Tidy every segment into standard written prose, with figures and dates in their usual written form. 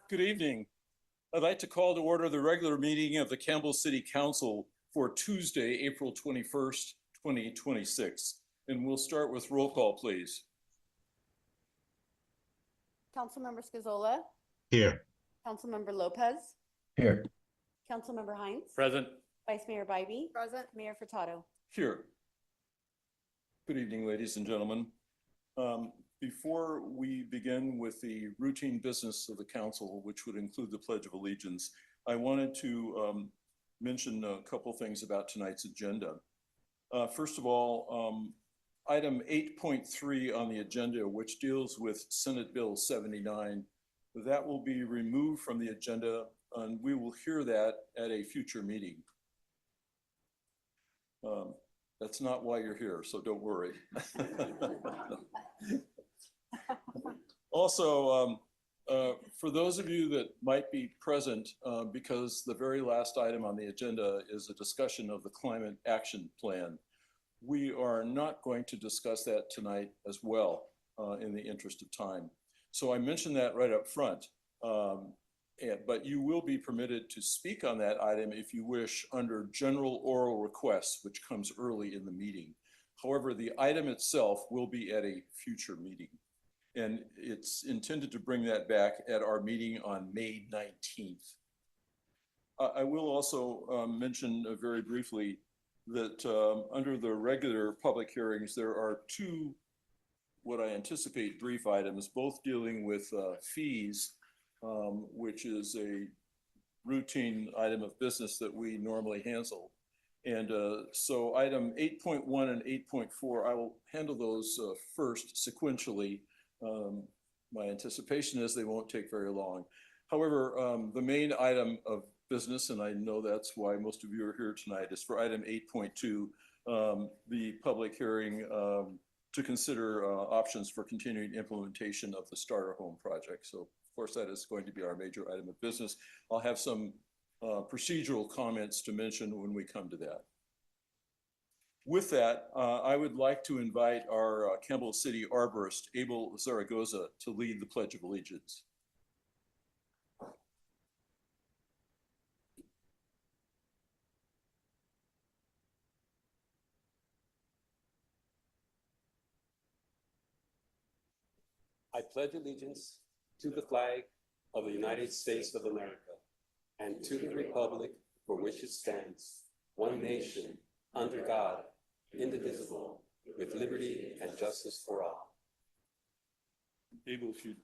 Good evening. I'd like to call to order the regular meeting of the Campbell City Council for Tuesday, April 21st, 2026. And we'll start with roll call, please. Councilmember Scazola. Here. Councilmember Lopez. Here. Councilmember Hines. Present. Vice Mayor Bybee. Present. Mayor Furtado. Here. Good evening, ladies and gentlemen. Before we begin with the routine business of the council, which would include the Pledge of Allegiance, I wanted to mention a couple things about tonight's agenda. First of all, item 8.3 on the agenda, which deals with Senate Bill 79, that will be removed from the agenda, and we will hear that at a future meeting. That's not why you're here, so don't worry. Also, for those of you that might be present, because the very last item on the agenda is a discussion of the climate action plan, we are not going to discuss that tonight as well in the interest of time. So I mentioned that right up front, but you will be permitted to speak on that item if you wish under general oral requests, which comes early in the meeting. However, the item itself will be at a future meeting. And it's intended to bring that back at our meeting on May 19th. I will also mention very briefly that under the regular public hearings, there are two, what I anticipate, brief items, both dealing with fees, which is a routine item of business that we normally handle. And so item 8.1 and 8.4, I will handle those first sequentially. My anticipation is they won't take very long. However, the main item of business, and I know that's why most of you are here tonight, is for item 8.2, the public hearing to consider options for continuing implementation of the starter home project. So of course that is going to be our major item of business. I'll have some procedural comments to mention when we come to that. With that, I would like to invite our Campbell City arborist, Abel Zaragoza, to lead the Pledge of Allegiance. I pledge allegiance to the flag of the United States of America and to the republic for which it stands, one nation, under God, indivisible, with liberty and justice for all. Abel, if you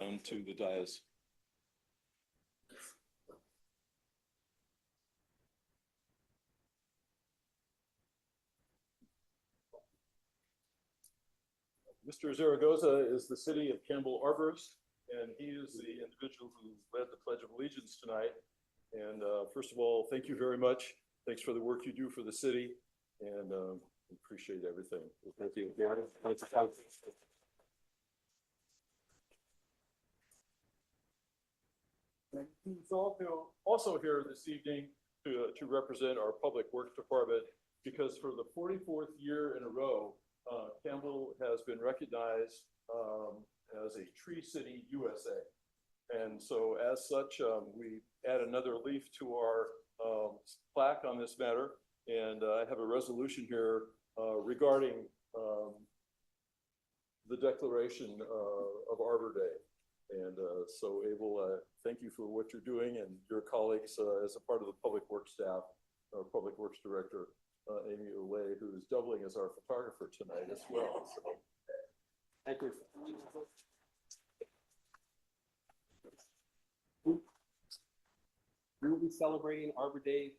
down to the dais. Mr. Zaragoza is the City of Campbell arborist, and he is the individual who led the Pledge of Allegiance tonight. And first of all, thank you very much. Thanks for the work you do for the city, and appreciate everything. Thank you. Thanks for coming. He's also here this evening to represent our Public Works Department, because for the 44th year in a row, Campbell has been recognized as a Tree City USA. And so as such, we add another leaf to our plaque on this matter. And I have a resolution here regarding the declaration of Arbor Day. And so Abel, thank you for what you're doing, and your colleagues as a part of the Public Works staff, our Public Works Director, Amy Olay, who is doubling as our photographer tonight as well. So. Thank you. We will be celebrating Arbor Day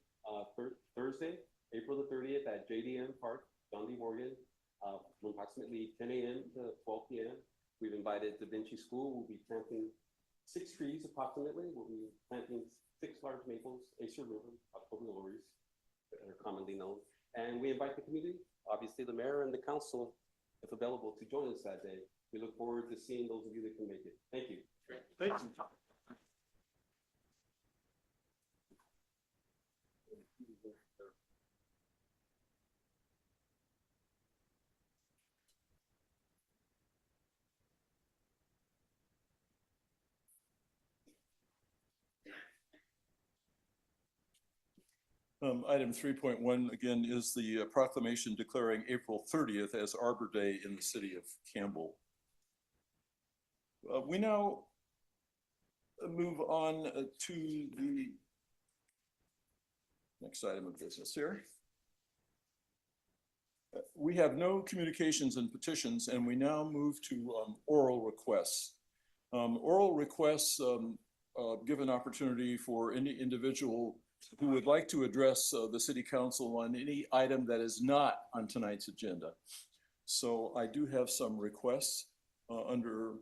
Thursday, April the 30th at JDM Park, John D. Morgan, from approximately 10 a.m. to 12 p.m. We've invited Da Vinci School. We'll be planting 6 trees approximately. We'll be planting 6 large maples, Acer River, October glories, that are commonly known. And we invite the community, obviously the mayor and the council, if available, to join us that day. We look forward to seeing those of you that can make it. Thank you. Thank you. Item 3.1 again is the proclamation declaring April 30th as Arbor Day in the city of Campbell. We now move on to the next item of business here. We have no communications and petitions, and we now move to oral requests. Oral requests give an opportunity for any individual who would like to address the City Council on any item that is not on tonight's agenda. So I do have some requests under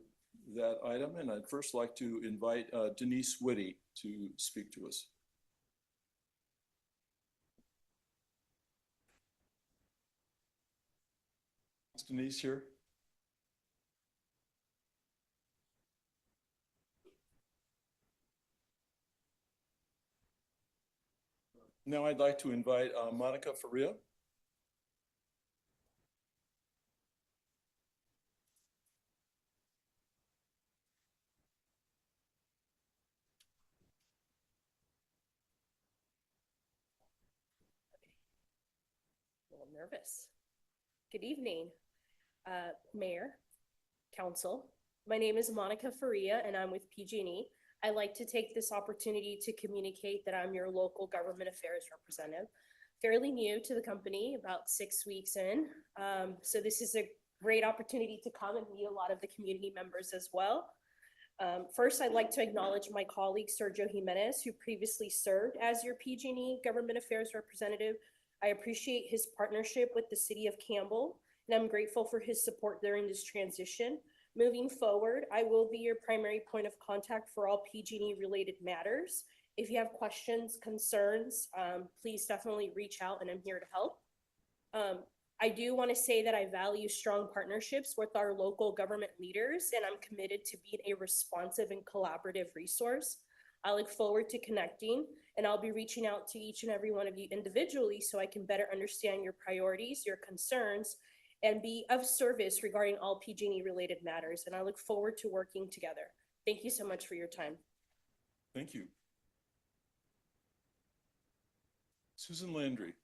that item, and I'd first like to invite Denise Whitty to speak to us. Is Denise here? Now I'd like to invite Monica Faria. A little nervous. Good evening, Mayor, Council. My name is Monica Faria and I'm with PG&E. I'd like to take this opportunity to communicate that I'm your local government affairs representative. Fairly new to the company, about 6 weeks in. So this is a great opportunity to come and meet a lot of the community members as well. First, I'd like to acknowledge my colleague Sergio Jimenez, who previously served as your PG&E government affairs representative. I appreciate his partnership with the city of Campbell, and I'm grateful for his support during this transition. Moving forward, I will be your primary point of contact for all PG&E related matters. If you have questions, concerns, please definitely reach out and I'm here to help. I do want to say that I value strong partnerships with our local government leaders, and I'm committed to being a responsive and collaborative resource. I look forward to connecting, and I'll be reaching out to each and every one of you individually so I can better understand your priorities, your concerns, and be of service regarding all PG&E related matters. And I look forward to working together. Thank you so much for your time. Thank you. Susan Landry.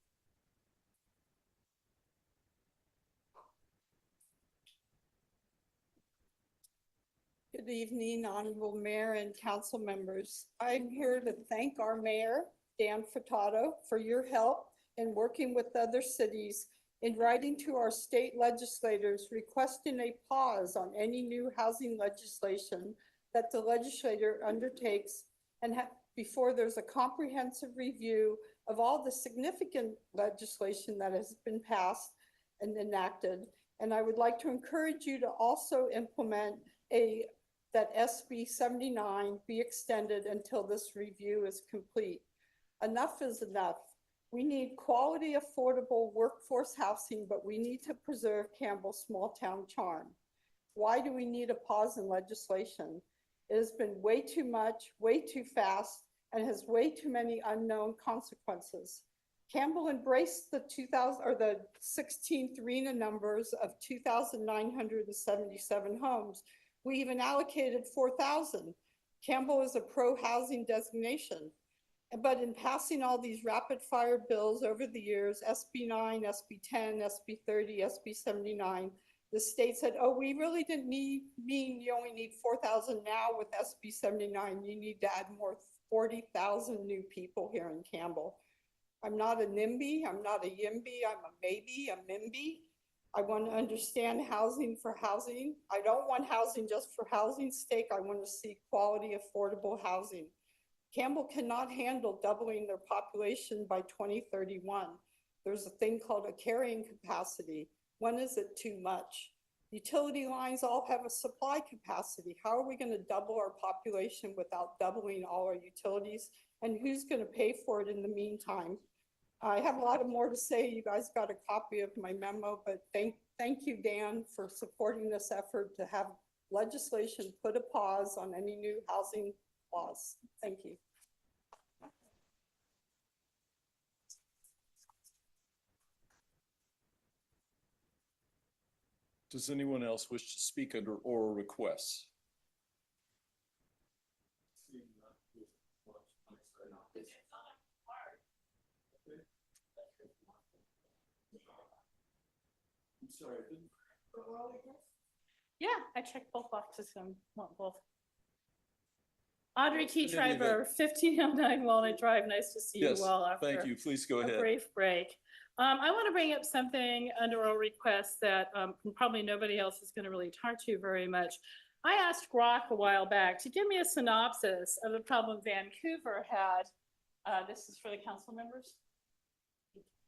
Good evening, Honorable Mayor and council members. I'm here to thank our mayor, Dan Furtado, for your help in working with other cities in writing to our state legislators requesting a pause on any new housing legislation that the legislator undertakes and before there's a comprehensive review of all the significant legislation that has been passed and enacted. And I would like to encourage you to also implement that SB 79 be extended until this review is complete. Enough is enough. We need quality, affordable workforce housing, but we need to preserve Campbell's small town charm. Why do we need a pause in legislation? It has been way too much, way too fast, and has way too many unknown consequences. Campbell embraced the 16th RENA numbers of 2,977 homes. We even allocated 4,000. Campbell is a pro-housing designation. But in passing all these rapid fire bills over the years, SB 9, SB 10, SB 30, SB 79, the state said, oh, we really didn't mean you only need 4,000 now with SB 79. You need to add more 40,000 new people here in Campbell. I'm not a NIMBY, I'm not a YIMBY, I'm a maybe, a MIMBY. I want to understand housing for housing. I don't want housing just for housing's sake. I want to see quality, affordable housing. Campbell cannot handle doubling their population by 2031. There's a thing called a carrying capacity. When is it too much? Utility lines all have a supply capacity. How are we going to double our population without doubling all our utilities? And who's going to pay for it in the meantime? I have a lot more to say. You guys got a copy of my memo, but thank you, Dan, for supporting this effort to have legislation put a pause on any new housing laws. Thank you. Does anyone else wish to speak under oral requests? I'm sorry, I didn't. Yeah, I checked both boxes and want both. Audrey T. Schreiber, 1509 Walnut Drive. Nice to see you Yes, all after thank you. Please go a ahead. brief break. I want to bring up something under a request that probably nobody else is going to really talk to very much. I asked Grok a while back to give me a synopsis of the problem Vancouver had. This is for the council members.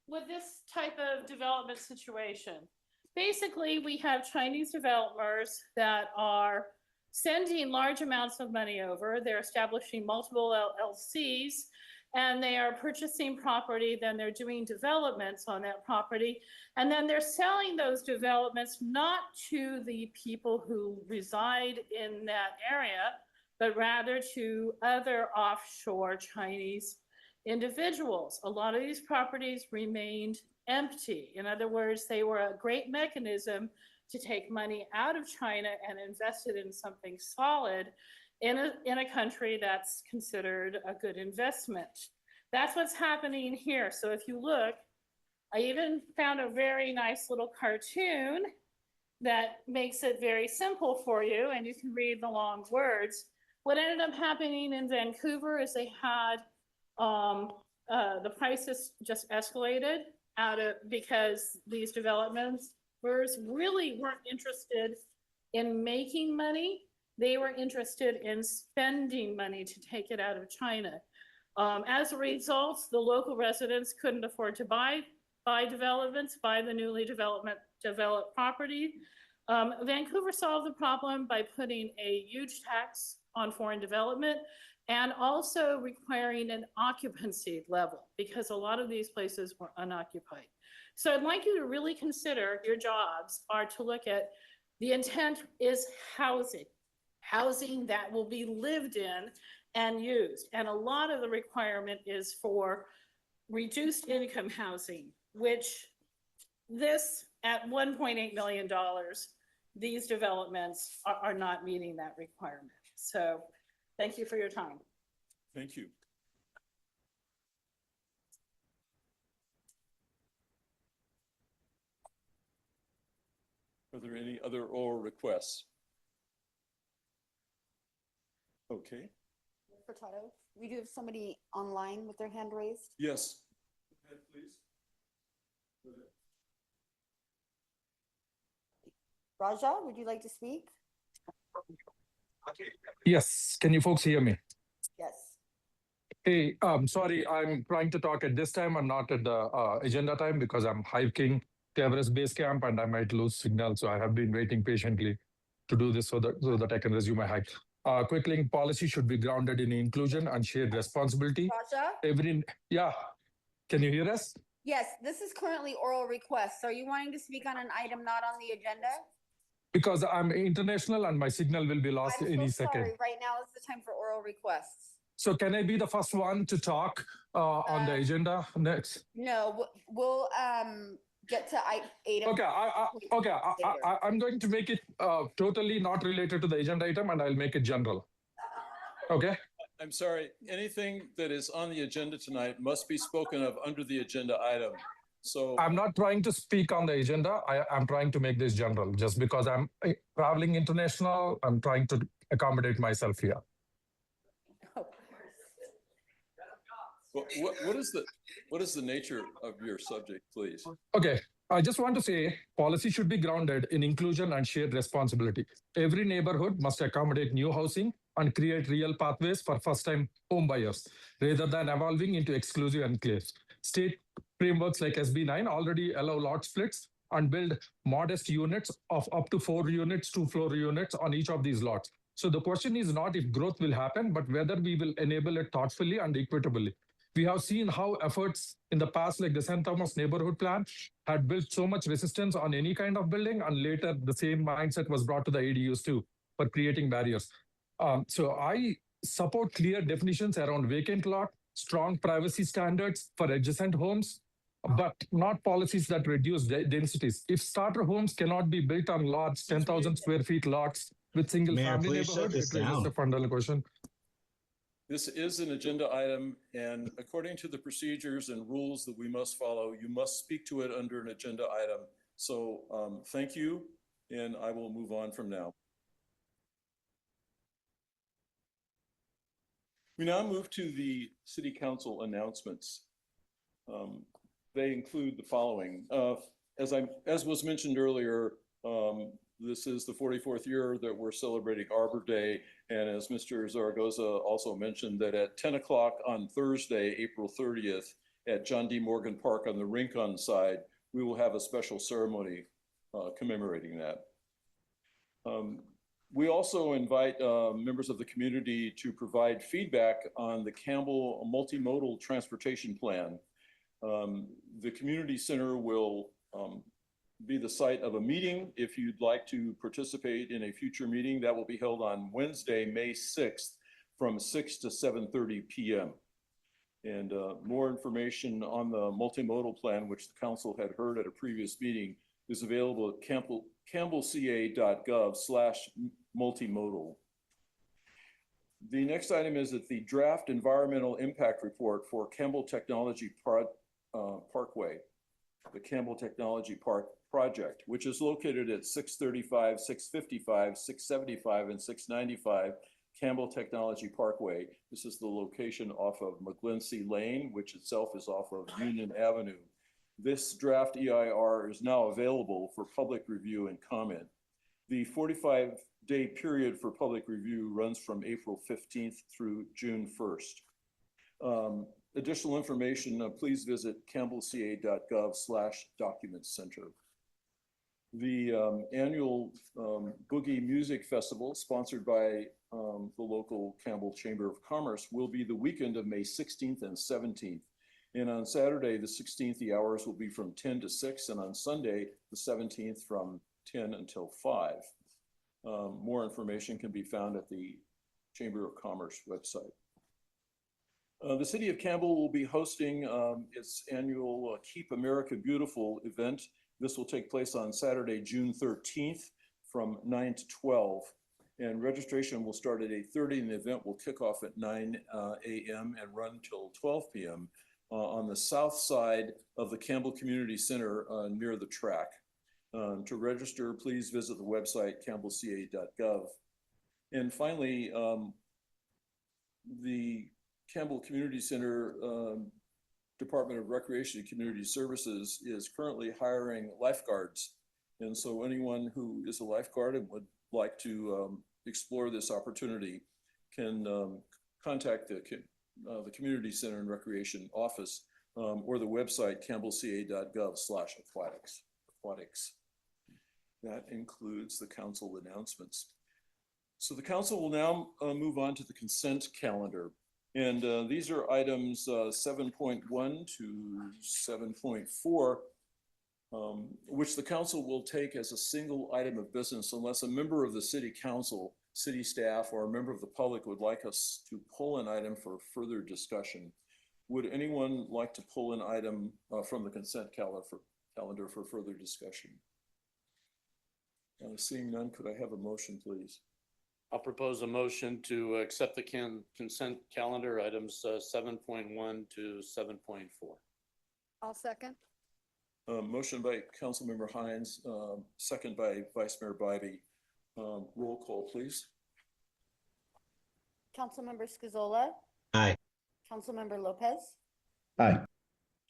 With this type of development situation, basically we have Chinese developers that are sending large amounts of money over. They're establishing multiple LLCs and they are purchasing property, then they're doing developments on that property, and then they're selling those developments not to the people who reside in that area, but rather to other offshore Chinese individuals. A lot of these properties remained empty. In other words, they were a great mechanism to take money out of China and invest it in something solid in a country that's considered a good investment. That's what's happening here. So if you look, I even found a very nice little cartoon that makes it very simple for you and you can read the long words. What ended up happening in Vancouver is they had, the prices just escalated because these developments really weren't interested in making money. They were interested in spending money to take it out of China. As a result, the local residents couldn't afford to buy developments, buy the newly developed property. Vancouver solved the problem by putting a huge tax on foreign development and also requiring an occupancy level because a lot of these places were unoccupied. So I'd like you to really consider your jobs are to look at the intent is housing that will be lived in and used. And a lot of the requirement is for reduced income housing, which this at $1.8 million, these developments are not meeting that requirement. So thank you for your time. Thank you. Are there any other oral requests? Okay, Furtado, we do have somebody online with their hand raised. yes. Go ahead, please. Raja, would you like to speak? Yes, can you folks hear me? Yes. Hey, sorry, I'm trying to talk at this time. I'm not at the agenda time because I'm hiking to Everest Base Camp and I might lose signal. So I have been waiting patiently to do this so that I can resume my hike. Quick link policy should be grounded in inclusion and shared responsibility. Raja? Yeah, can you hear us? Yes, this is currently oral requests. Are you wanting to speak on an item not on the agenda? Because I'm international and my signal will be lost I'm any so second. sorry. Right now is the time for oral requests. So can I be the first one to talk on the agenda next? No, we'll get to item. Okay, I'm going to make it totally not related to the agenda item and I'll make it general. Okay? I'm sorry, anything that is on the agenda tonight must be spoken of under the agenda item. So I'm not trying to speak on the agenda. I'm trying to make this general. Just because I'm traveling international, I'm trying to accommodate myself here. what is the nature of your subject, please? Okay, I just want to say policy should be grounded in inclusion and shared responsibility. Every neighborhood must accommodate new housing and create real pathways for first-time home buyers, rather than evolving into exclusive enclaves. State frameworks like SB 9 already allow lot splits and build modest units of up to 4 units, 2-floor units on each of these lots. So the question is not if growth will happen, but whether we will enable it thoughtfully and equitably. We have seen how efforts in the past, like the St. Thomas neighborhood plan, had built so much resistance on any kind of building, and later the same mindset was brought to the ADUs too, for creating barriers. So I support clear definitions around vacant lot, strong privacy standards for adjacent homes, but not policies that reduce densities. If starter homes cannot be built on large 10,000 square feet lots with single family neighborhood, it raises the fundamental question. This is an agenda item, and according to the procedures and rules that we must follow, you must speak to it under an agenda item. So thank you, and I will move on from now. We now move to the City Council announcements. They include the following. As was mentioned earlier, this is the 44th year that we're celebrating Arbor Day. And as Mr. Zaragoza also mentioned, that at 10 o'clock on Thursday, April 30th, at John D. Morgan Park on the Rincon side, we will have a special ceremony commemorating that. We also invite members of the community to provide feedback on the Campbell multimodal transportation plan. The community center will be the site of a meeting. If you'd like to participate in a future meeting, that will be held on Wednesday, May 6th from 6 to 7:30 p.m. And more information on the multimodal plan, which the council had heard at a previous meeting, is available at campbellca.gov/multimodal. The next item is that the draft environmental impact report for Campbell Technology Parkway, the Campbell Technology Park, project, which is located at 635, 655, 675, and 695 Campbell Technology Parkway. This is the location off of McGlincy Lane, which itself is off of Union Avenue. This draft EIR is now available for public review and comment. The 45-day period for public review runs from April 15th through June 1st. Additional information, please visit campbellca.gov/document-center. The annual Boogie Music Festival, sponsored by the local Campbell Chamber of Commerce, will be the weekend of May 16th and 17th. And on Saturday, the 16th, the hours will be from 10 to 6, and on Sunday, the 17th, from 10 until 5. More information can be found at the Chamber of Commerce website. The City of Campbell will be hosting its annual Keep America Beautiful event. This will take place on Saturday, June 13th from 9 to 12. And registration will start at 8:30 and the event will kick off at 9 a.m. and run till 12 p.m. On the south side of the Campbell Community Center near the track. To register, please visit the website campbellca.gov. And finally, the Campbell Community Center Department of Recreation and Community Services is currently hiring lifeguards. And so anyone who is a lifeguard and would like to explore this opportunity can contact the Community Center and Recreation Office or the website campbellca.gov/aquatics. That includes the council announcements. So the council will now move on to the consent calendar. And these are items 7.1 to 7.4, which the council will take as a single item of business unless a member of the city council, city staff, or a member of the public would like us to pull an item for further discussion. Would anyone like to pull an item from the consent calendar for further discussion? Seeing none, could I have a motion, please? I'll propose a motion to accept the consent calendar items 7.1 to 7.4. I'll second. Motion by Councilmember Hines, second by Vice Mayor Bybee. Roll call, please. Councilmember Scazola. Aye. Councilmember Lopez. Aye.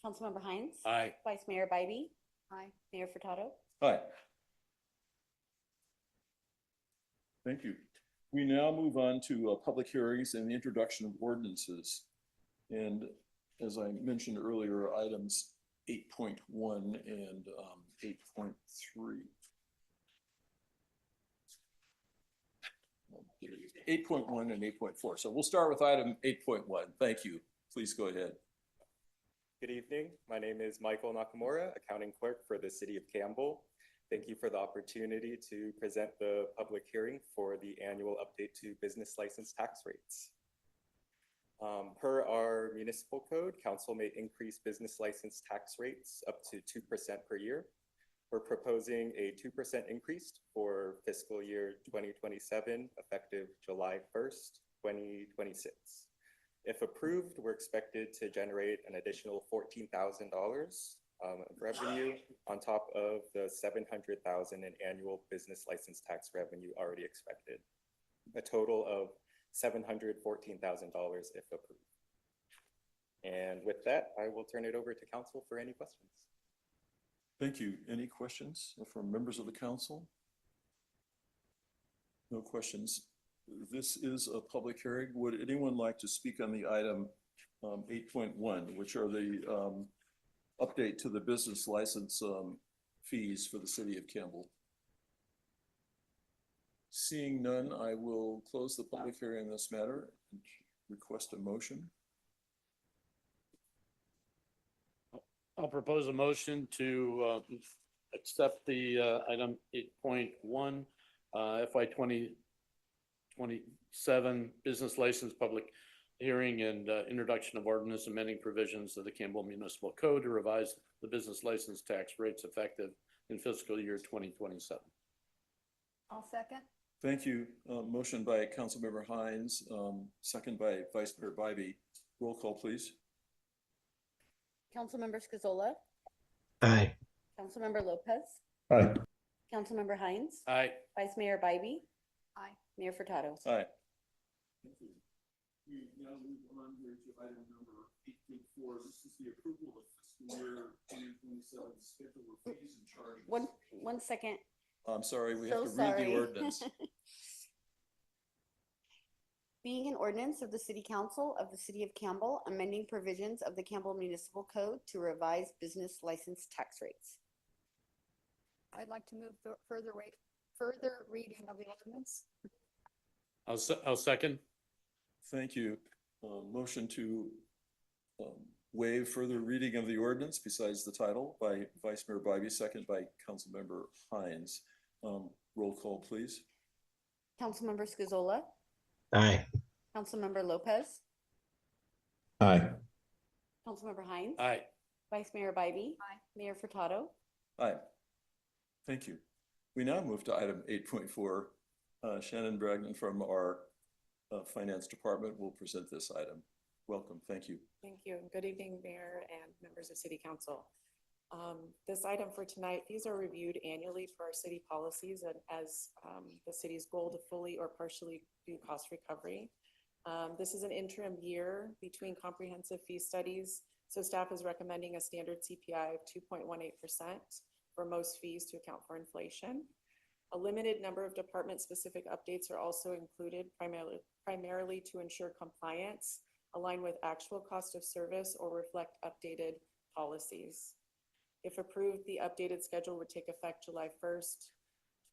Councilmember Hines. Aye. Vice Mayor Bybee. Aye. Mayor Furtado. Aye. Thank you. We now move on to public hearings and the introduction of ordinances. And as I mentioned earlier, items 8.1 and 8.3. 8.1 and 8.4. So we'll start with item 8.1. Thank you. Please go ahead. Good evening. My name is Michael Nakamura, accounting clerk for the City of Campbell. Thank you for the opportunity to present the public hearing for the annual update to business license tax rates. Per our municipal code, council may increase business license tax rates up to 2% per year. We're proposing a 2% increase for fiscal year 2027, effective July 1st, 2026. If approved, we're expected to generate an additional $14,000 of revenue on top of the $700,000 in annual business license tax revenue already expected. A total of $714,000 if approved. And with that, I will turn it over to council for any questions. Thank you. Any questions from members of the council? No questions. This is a public hearing. Would anyone like to speak on the item 8.1, which are the update to the business license fees for the city of Campbell? Seeing none, I will close the public hearing on this matter and request a motion. I'll propose a motion to accept the item 8.1 FY 2027 business license public hearing and introduction of ordinance amending provisions of the Campbell Municipal Code to revise the business license tax rates effective in fiscal year 2027. I'll second. Thank you. Motion by Councilmember Hines, second by Vice Mayor Bybee. Roll call, please. Councilmember Scazola. Aye. Councilmember Lopez. Aye. Councilmember Hines, Aye. Vice Mayor Bybee. Aye. Mayor Furtado. Aye. Thank you. We now move on here to item number 8.4. This is the approval of fiscal year 2027 schedule of fees and charges. One second. I'm sorry, we So have to read sorry. the ordinance. Being an ordinance of the City Council of the City of Campbell, amending provisions of the Campbell Municipal Code to revise business license tax rates. I'd like to move further reading of the ordinance. I'll second. Thank you. Motion to waive further reading of the ordinance besides the title by Vice Mayor Bybee, second by Councilmember Hines. Roll call, please. Councilmember Scazola, Aye. Councilmember Lopez, Aye. Councilmember Hines. Aye. Vice Mayor Bybee. Aye. Mayor Furtado. Aye. Thank you. We now move to item 8.4. Shannon Bragnon from our Finance Department will present this item. Welcome. Thank you. Thank you. Good evening, Mayor and members of City Council. This item for tonight, these are reviewed annually for our city policies and as the city's goal to fully or partially do cost recovery. This is an interim year between comprehensive fee studies. So staff is recommending a standard CPI of 2.18% for most fees to account for inflation. A limited number of department-specific updates are also included primarily to ensure compliance, align with actual cost of service, or reflect updated policies. If approved, the updated schedule would take effect July 1st,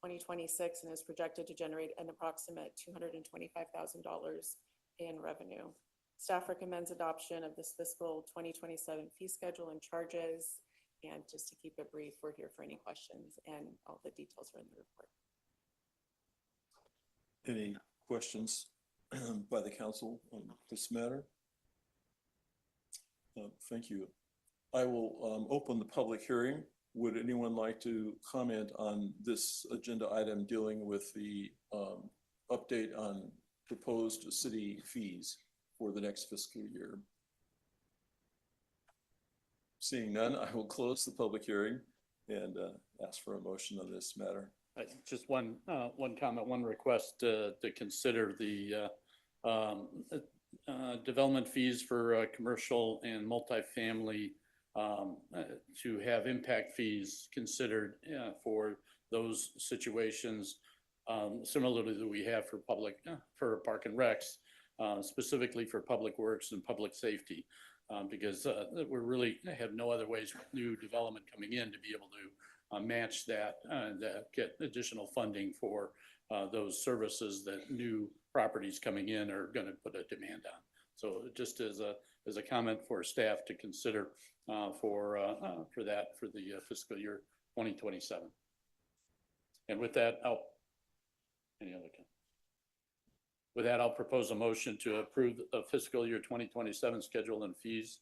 2026, and is projected to generate an approximate $225,000 in revenue. Staff recommends adoption of this fiscal 2027 fee schedule and charges. And just to keep it brief, we're here for any questions, and all the details are in the report. Any questions by the council on this matter? Thank you. I will open the public hearing. Would anyone like to comment on this agenda item dealing with the update on proposed city fees for the next fiscal year? Seeing none, I will close the public hearing and ask for a motion on this matter. Just one comment, one request to consider the development fees for commercial and multifamily to have impact fees considered for those situations, similarly that we have for for park and recs, specifically for public works and public safety. Because we really have no other ways with new development coming in to be able to match that and get additional funding for those services that new properties coming in are going to put a demand on. So just as a comment for staff to consider for that for the fiscal year 2027. And with that, With that, I'll propose a motion to approve the fiscal year 2027 schedule and fees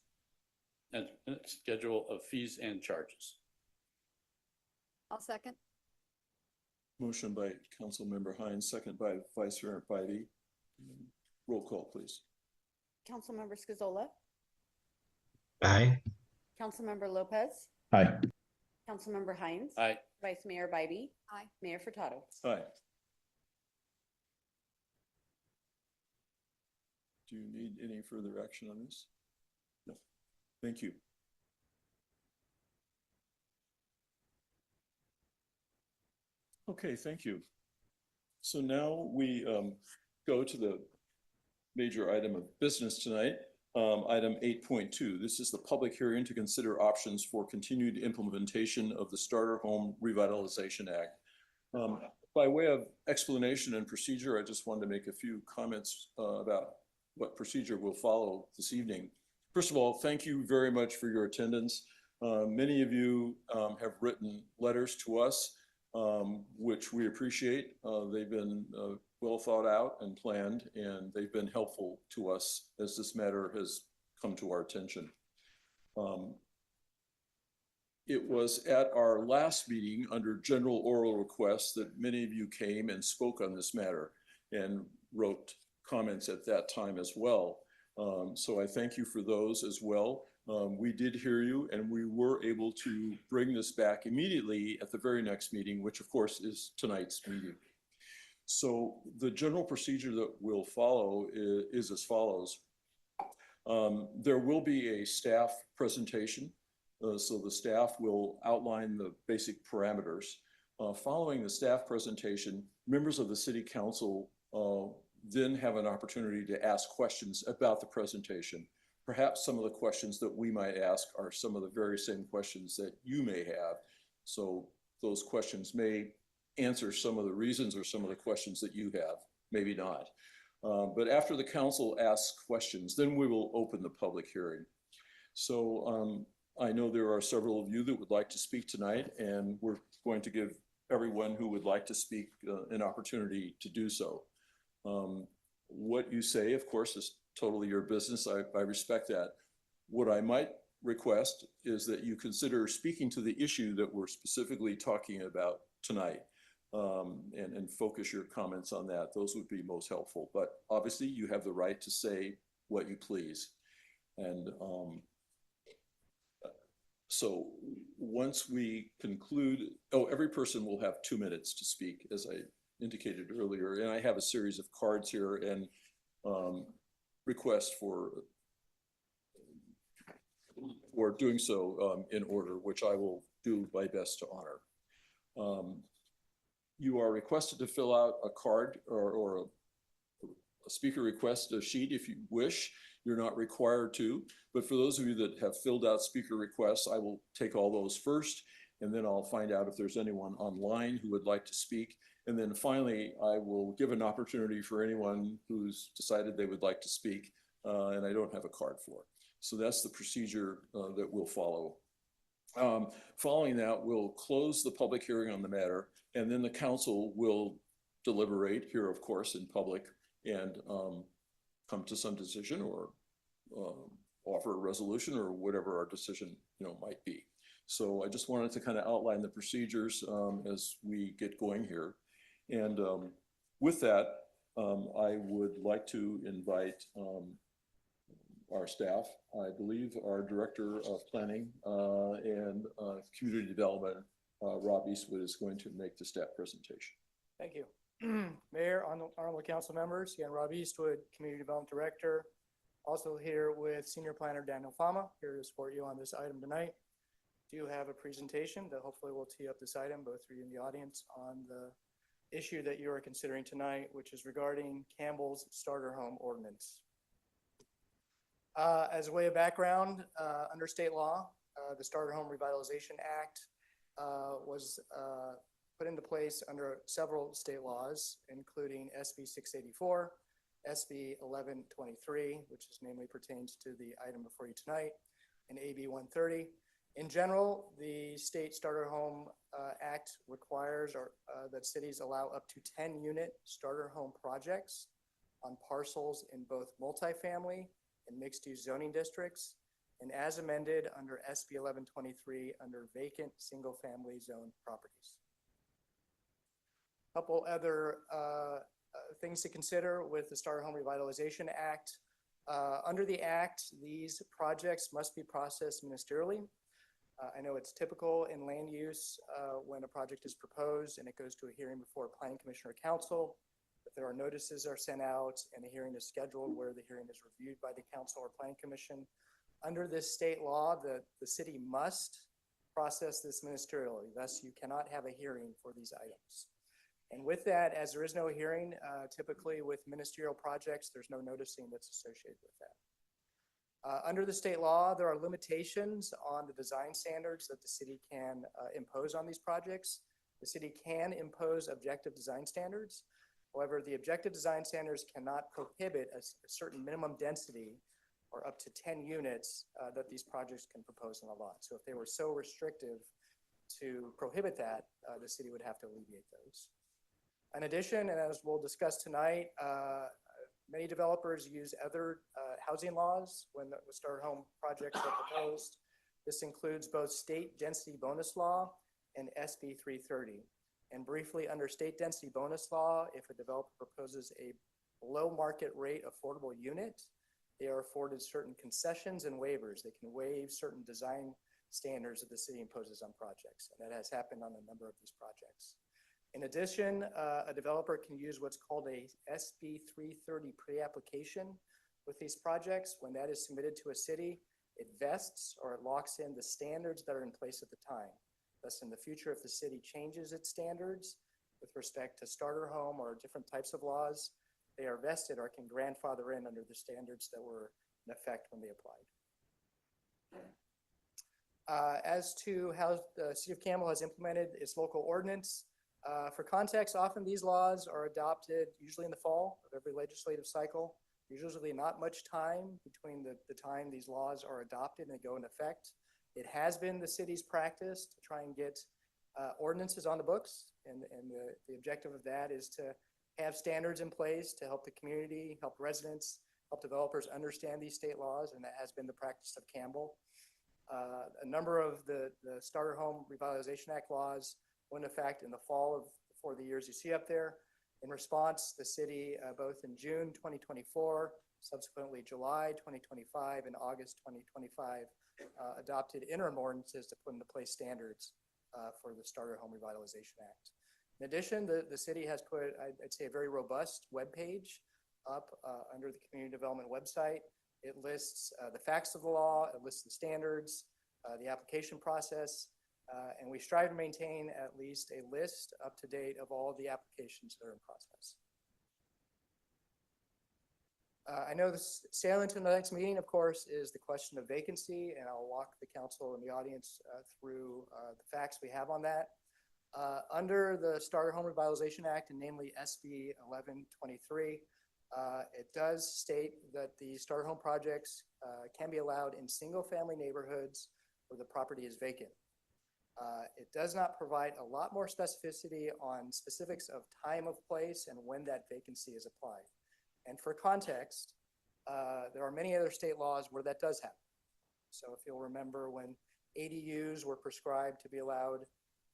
and schedule of fees and charges. I'll second. Motion by Councilmember Hines, second by Vice Mayor Bybee. Roll call, please. Councilmember Scazola, Aye. Councilmember Lopez, Aye. Councilmember Hines. Aye. Vice Mayor Bybee. Aye. Mayor Furtado. Aye. Do you need any further action on this? No. Thank you. Okay, thank you. So now we go to the major item of business tonight, item 8.2. This is the public hearing to consider options for continued implementation of the Starter Home Revitalization Act. By way of explanation and procedure, I just wanted to make a few comments about what procedure we'll follow this evening. First of all, thank you very much for your attendance. Many of you have written letters to us, which we appreciate. They've been well thought out and planned, and they've been helpful to us as this matter has come to our attention. It was at our last meeting under general oral requests that many of you came and spoke on this matter and wrote comments at that time as well. So I thank you for those as well. We did hear you, and we were able to bring this back immediately at the very next meeting, which of course is tonight's meeting. So the general procedure that we'll follow is as follows. There will be a staff presentation. So the staff will outline the basic parameters. Following the staff presentation, members of the city council then have an opportunity to ask questions about the presentation. Perhaps some of the questions that we might ask are some of the very same questions that you may have. So those questions may answer some of the reasons or some of the questions that you have, maybe not. But after the council asks questions, then we will open the public hearing. So I know there are several of you that would like to speak tonight, and we're going to give everyone who would like to speak an opportunity to do so. What you say, of course, is totally your business. I respect that. What I might request is that you consider speaking to the issue that we're specifically talking about tonight, and focus your comments on that. Those would be most helpful. But obviously, you have the right to say what you please. And so once we conclude, every person will have 2 minutes to speak, as I indicated earlier. And I have a series of cards here and request for doing so in order, which I will do my best to honor. You are requested to fill out a card or a speaker request sheet if you wish. You're not required to, but for those of you that have filled out speaker requests, I will take all those first, and then I'll find out if there's anyone online who would like to speak. And then finally, I will give an opportunity for anyone who's decided they would like to speak, and I don't have a card for. So that's the procedure that we'll follow. Following that, we'll close the public hearing on the matter, and then the council will deliberate here, of course, in public, and come to some decision or offer a resolution or whatever our decision might be. So I just wanted to kind of outline the procedures as we get going here. And with that, I would like to invite our staff. I believe our Director of Planning and Community Development, Rob Eastwood, is going to make the staff presentation. Thank you. Mayor, honorable council members, again, Rob Eastwood, Community Development Director. Also here with Senior Planner Daniel Fama, here to support you on this item tonight. Do have a presentation that hopefully will tee up this item, both for you in the audience, on the issue that you are considering tonight, which is regarding Campbell's starter home ordinance. As a way of background, under state law, the Starter Home Revitalization Act was put into place under several state laws, including SB 684, SB 1123, which is namely pertains to the item before you tonight, and AB 130. In general, the State Starter Home Act requires that cities allow up to 10-unit starter home projects on parcels in both multifamily and mixed-use zoning districts, and as amended under SB 1123 under vacant single-family zone properties. A couple other things to consider with the Starter Home Revitalization Act. Under the Act, these projects must be processed ministerially. I know it's typical in land use when a project is proposed and it goes to a hearing before a planning commission or council. If there are notices are sent out and a hearing is scheduled where the hearing is reviewed by the council or planning commission. Under this state law, the city must process this ministerially. Thus, you cannot have a hearing for these items. And with that, as there is no hearing, typically with ministerial projects, there's no noticing that's associated with that. Under the state law, there are limitations on the design standards that the city can impose on these projects. The city can impose objective design standards. However, the objective design standards cannot prohibit a certain minimum density or up to 10 units that these projects can propose on a lot. So if they were so restrictive to prohibit that, the city would have to alleviate those. In addition, and as we'll discuss tonight, many developers use other housing laws when the starter home projects are proposed. This includes both state density bonus law and SB 330. And briefly, under state density bonus law, if a developer proposes a below market rate affordable unit, they are afforded certain concessions and waivers. They can waive certain design standards that the city imposes on projects. And that has happened on a number of these projects. In addition, a developer can use what's called a SB 330 pre-application with these projects. When that is submitted to a city, it vests or it locks in the standards that are in place at the time. Thus, in the future, if the city changes its standards with respect to starter home or different types of laws, they are vested or can grandfather in under the standards that were in effect when they applied. As to how the City of Campbell has implemented its local ordinance, for context, often these laws are adopted usually in the fall of every legislative cycle. There's usually not much time between the time these laws are adopted and they go into effect. It has been the city's practice to try and get ordinances on the books, and the objective of that is to have standards in place to help the community, help residents, help developers understand these state laws, and that has been the practice of Campbell. A number of the Starter Home Revitalization Act laws went into effect in the fall of for the years you see up there. In response, the city, both in June 2024, subsequently July 2025, and August 2025, adopted interim ordinances to put into place standards for the Starter Home Revitalization Act. In addition, the city has put, I'd say, a very robust webpage up under the community development website. It lists the facts of the law, it lists the standards, the application process, and we strive to maintain at least a list up to date of all of the applications that are in process. I know this salient to the next meeting, of course, is the question of vacancy, and I'll walk the council and the audience through the facts we have on that. Under the Starter Home Revitalization Act, and namely SB 1123, it does state that the starter home projects can be allowed in single-family neighborhoods where the property is vacant. It does not provide a lot more specificity on specifics of time of place and when that vacancy is applied. And for context, there are many other state laws where that does happen. So if you'll remember when ADUs were prescribed to be allowed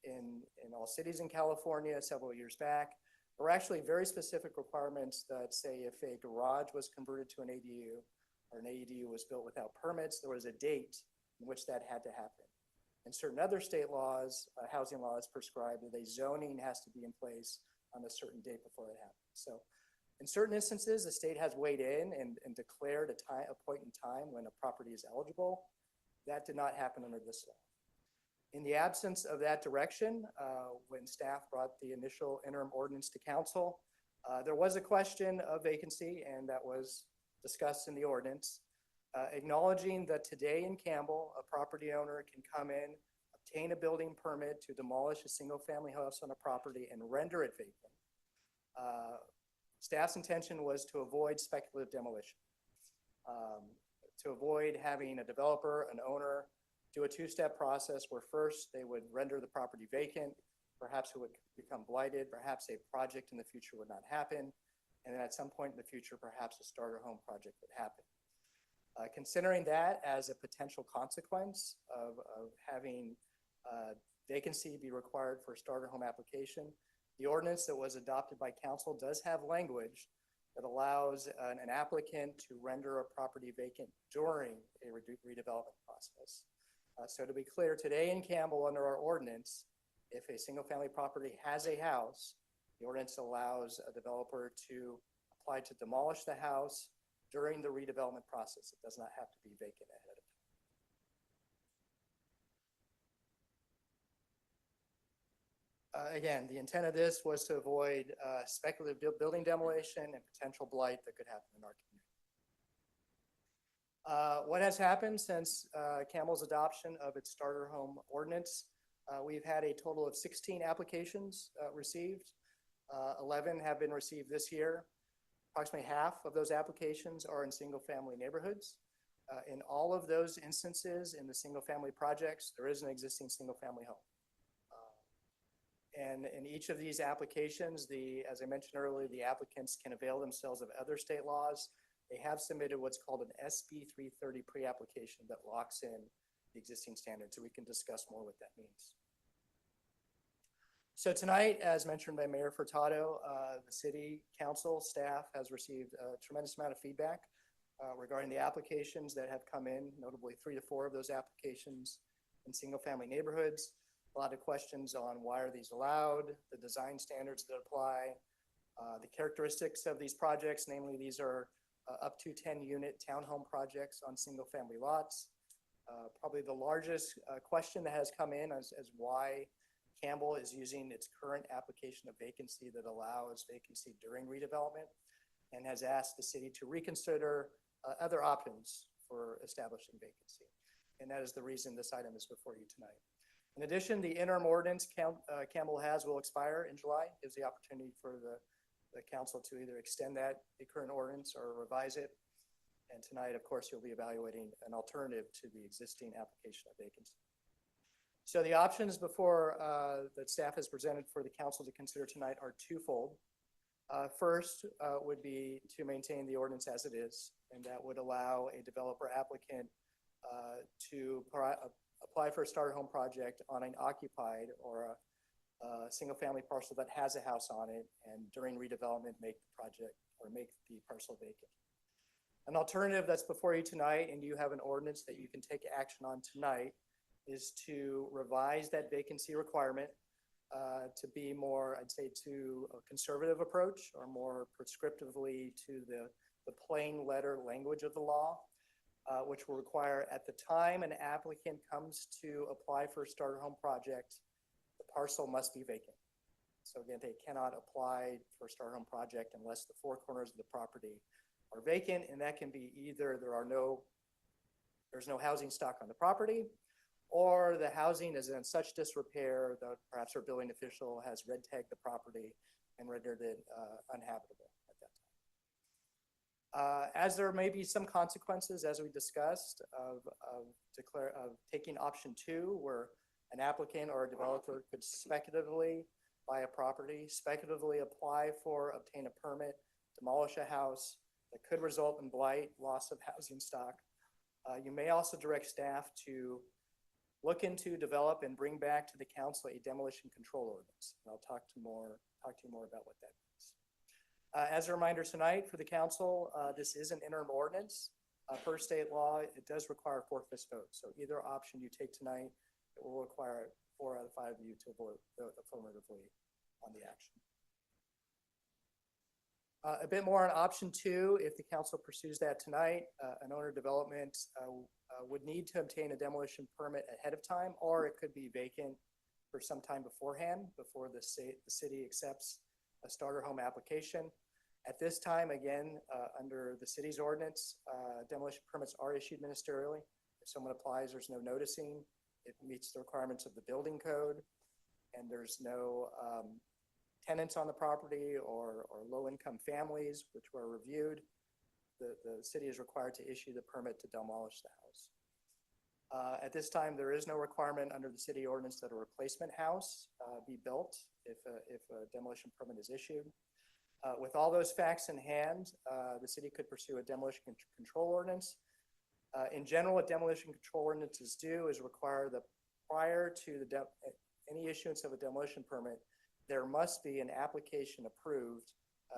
in all cities in California several years back, there were actually very specific requirements that say if a garage was converted to an ADU or an ADU was built without permits, there was a date in which that had to happen. And certain other state laws, housing laws prescribe that a zoning has to be in place on a certain date before it happens. So in certain instances, the state has weighed in and declared a point in time when a property is eligible. That did not happen under this law. In the absence of that direction, when staff brought the initial interim ordinance to council, there was a question of vacancy, and that was discussed in the ordinance. Acknowledging that today in Campbell, a property owner can come in, obtain a building permit to demolish a single-family house on a property and render it vacant. Staff's intention was to avoid speculative demolition, to avoid having a developer, an owner, do a two-step process where first they would render the property vacant, perhaps it would become blighted, perhaps a project in the future would not happen, and then at some point in the future, perhaps a starter home project would happen. Considering that as a potential consequence of having vacancy be required for a starter home application, the ordinance that was adopted by council does have language that allows an applicant to render a property vacant during a redevelopment process. So to be clear, today in Campbell, under our ordinance, if a single family property has a house, the ordinance allows a developer to apply to demolish the house during the redevelopment process. It does not have to be vacant ahead of time. Again, the intent of this was to avoid speculative building demolition and potential blight that could happen in our community. What has happened since Campbell's adoption of its starter home ordinance? We've had a total of 16 applications received. 11 have been received this year. Approximately half of those applications are in single-family neighborhoods. In all of those instances in the single-family projects, there is an existing single-family home. And in each of these applications, as I mentioned earlier, the applicants can avail themselves of other state laws. They have submitted what's called an SB 330 pre-application that locks in the existing standards, so we can discuss more what that means. So tonight, as mentioned by Mayor Furtado, the city council staff has received a tremendous amount of feedback regarding the applications that have come in, notably 3 to 4 of those applications in single-family neighborhoods. A lot of questions on why are these allowed, the design standards that apply, the characteristics of these projects, namely these are up to 10-unit townhome projects on single-family lots. Probably the largest question that has come in is why Campbell is using its current application of vacancy that allows vacancy during redevelopment, and has asked the city to reconsider other options for establishing vacancy. And that is the reason this item is before you tonight. In addition, the interim ordinance Campbell has will expire in July. Gives the opportunity for the council to either extend the current ordinance or revise it. And tonight, of course, you'll be evaluating an alternative to the existing application of vacancy. So the options before that staff has presented for the council to consider tonight are twofold. First would be to maintain the ordinance as it is, and that would allow a developer applicant to apply for a starter home project on an occupied or a single-family parcel that has a house on it, and during redevelopment make the project or make the parcel vacant. An alternative that's before you tonight, and you have an ordinance that you can take action on tonight, is to revise that vacancy requirement to be more, I'd say, to a conservative approach or more prescriptively to the plain letter language of the law, which will require at the time an applicant comes to apply for a starter home project, the parcel must be vacant. So again, they cannot apply for a starter home project unless the 4 corners of the property are vacant, and that can be either there's no housing stock on the property, or the housing is in such disrepair that perhaps our building official has red tagged the property and rendered it unhabitable at that time. As there may be some consequences, as we discussed, of taking option 2, where an applicant or a developer could speculatively buy a property, speculatively apply for, obtain a permit, demolish a house that could result in blight, loss of housing stock. You may also direct staff to look into, develop, and bring back to the council a demolition control ordinance. And I'll talk to you more about what that means. As a reminder tonight for the council, this is an interim ordinance. Per state law, it does require 4/5 vote. So either option you take tonight, it will require 4 out of 5 of you to vote affirmatively on the action. A bit more on option 2, if the council pursues that tonight, an owner development would need to obtain a demolition permit ahead of time, or it could be vacant for some time beforehand, before the city accepts a starter home application. At this time, again, under the city's ordinance, demolition permits are issued ministerially. If someone applies, there's no noticing. It meets the requirements of the building code, and there's no tenants on the property or low-income families, which were reviewed. The city is required to issue the permit to demolish the house. At this time, there is no requirement under the city ordinance that a replacement house be built if a demolition permit is issued. With all those facts in hand, the city could pursue a demolition control ordinance. In general, what demolition control ordinances do is require that prior to any issuance of a demolition permit, there must be an application approved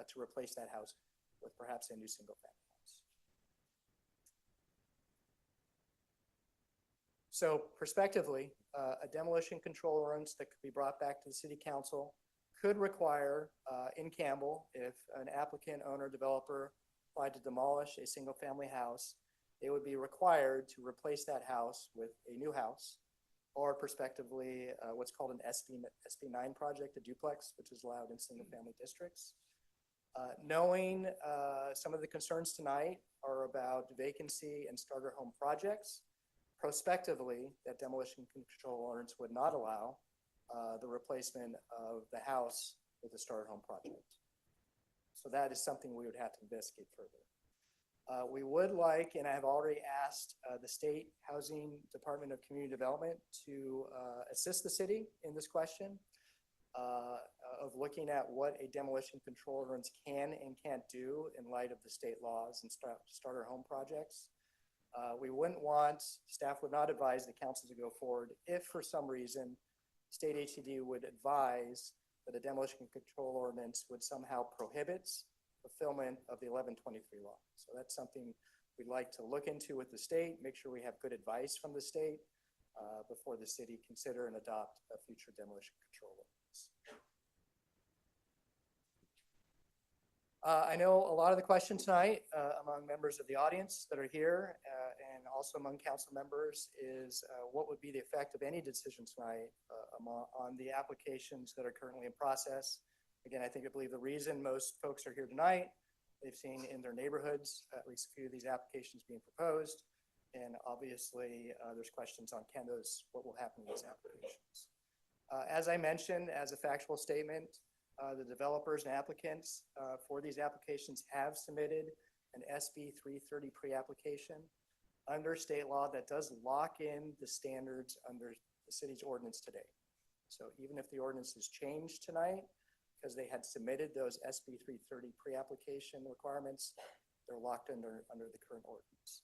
to replace that house with perhaps a new single-family house. So prospectively, a demolition control ordinance that could be brought back to the city council could require in Campbell, if an applicant, owner, developer applied to demolish a single-family house, they would be required to replace that house with a new house, or prospectively what's called an SB9 project, a duplex, which is allowed in single-family districts. Knowing some of the concerns tonight are about vacancy and starter home projects, prospectively, that demolition control ordinance would not allow the replacement of the house with a starter home project. So that is something we would have to investigate further. We would like, and I have already asked the State Housing Department of Community Development to assist the city in this question of looking at what a demolition control ordinance can and can't do in light of the state laws and starter home projects. We wouldn't want, staff would not advise the council to go forward if for some reason state HCD would advise that a demolition control ordinance would somehow prohibit fulfillment of the 1123 law. So that's something we'd like to look into with the state, make sure we have good advice from the state before the city consider and adopt a future demolition control ordinance. I know a lot of the question tonight among members of the audience that are here and also among council members is what would be the effect of any decision tonight on the applications that are currently in process. Again, I believe the reason most folks are here tonight, they've seen in their neighborhoods at least a few of these applications being proposed. And obviously there's questions on what will happen with these applications. As I mentioned, as a factual statement, the developers and applicants for these applications have submitted an SB 330 pre-application under state law that does lock in the standards under the city's ordinance today. So even if the ordinance is changed tonight, because they had submitted those SB 330 pre-application requirements, they're locked under the current ordinance.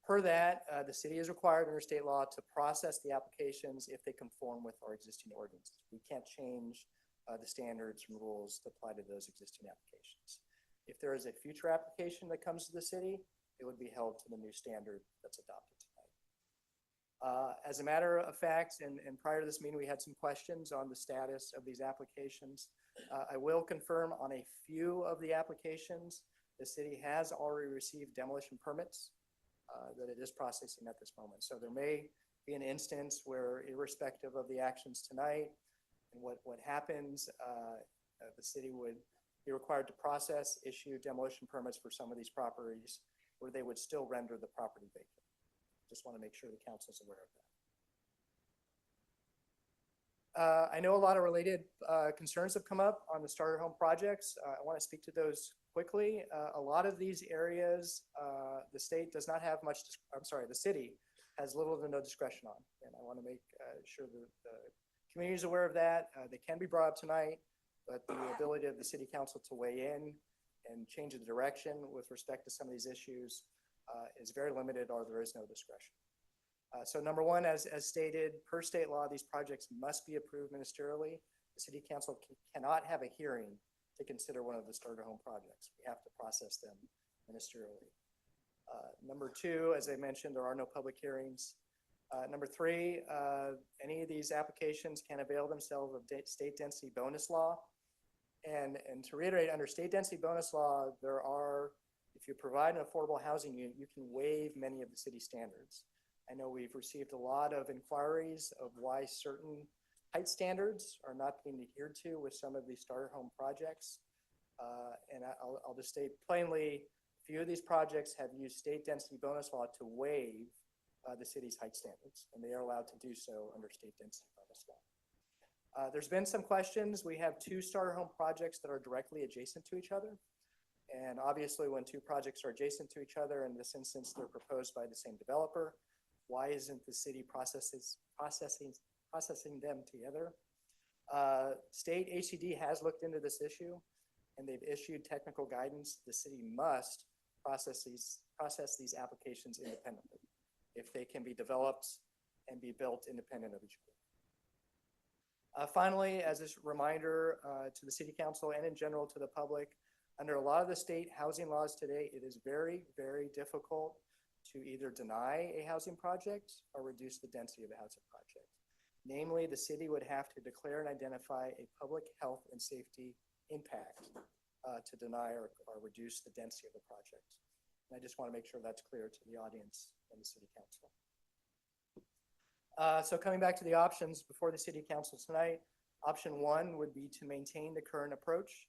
Per that, the city is required under state law to process the applications if they conform with our existing ordinances. We can't change the standards and rules to apply to those existing applications. If there is a future application that comes to the city, it would be held to the new standard that's adopted tonight. As a matter of fact, and prior to this meeting, we had some questions on the status of these applications. I will confirm on a few of the applications, the city has already received demolition permits that it is processing at this moment. So there may be an instance where, irrespective of the actions tonight and what happens, the city would be required to issue demolition permits for some of these properties where they would still render the property vacant. Just want to make sure the council is aware of that. I know a lot of related concerns have come up on the starter home projects. I want to speak to those quickly. A lot of these areas, the state does not have much, the city has little to no discretion on. And I want to make sure that the community is aware of that. They can be brought up tonight, but the ability of the city council to weigh in and change the direction with respect to some of these issues is very limited, or there is no discretion. So number one, as stated, per state law, these projects must be approved ministerially. The city council cannot have a hearing to consider one of the starter home projects. We have to process them ministerially. Number two, as I mentioned, there are no public hearings. Number three, any of these applications can avail themselves of state density bonus law. And to reiterate, under state density bonus law, if you provide an affordable housing unit, you can waive many of the city standards. I know we've received a lot of inquiries of why certain height standards are not being adhered to with some of these starter home projects. And I'll just state plainly, a few of these projects have used state density bonus law to waive the city's height standards, and they are allowed to do so under state density bonus law. There's been some questions. We have two starter home projects that are directly adjacent to each other. And obviously when two projects are adjacent to each other, in this instance, they're proposed by the same developer, why isn't the city processing them together? State HCD has looked into this issue, and they've issued technical guidance. The city must process these applications independently if they can be developed and be built independent of each other. Finally, as a reminder to the city council and in general to the public, under a lot of the state housing laws today, it is very, very difficult to either deny a housing project or reduce the density of a housing project. Namely, the city would have to declare and identify a public health and safety impact to deny or reduce the density of the project. And I just want to make sure that's clear to the audience and the city council. So coming back to the options before the city council tonight, option one would be to maintain the current approach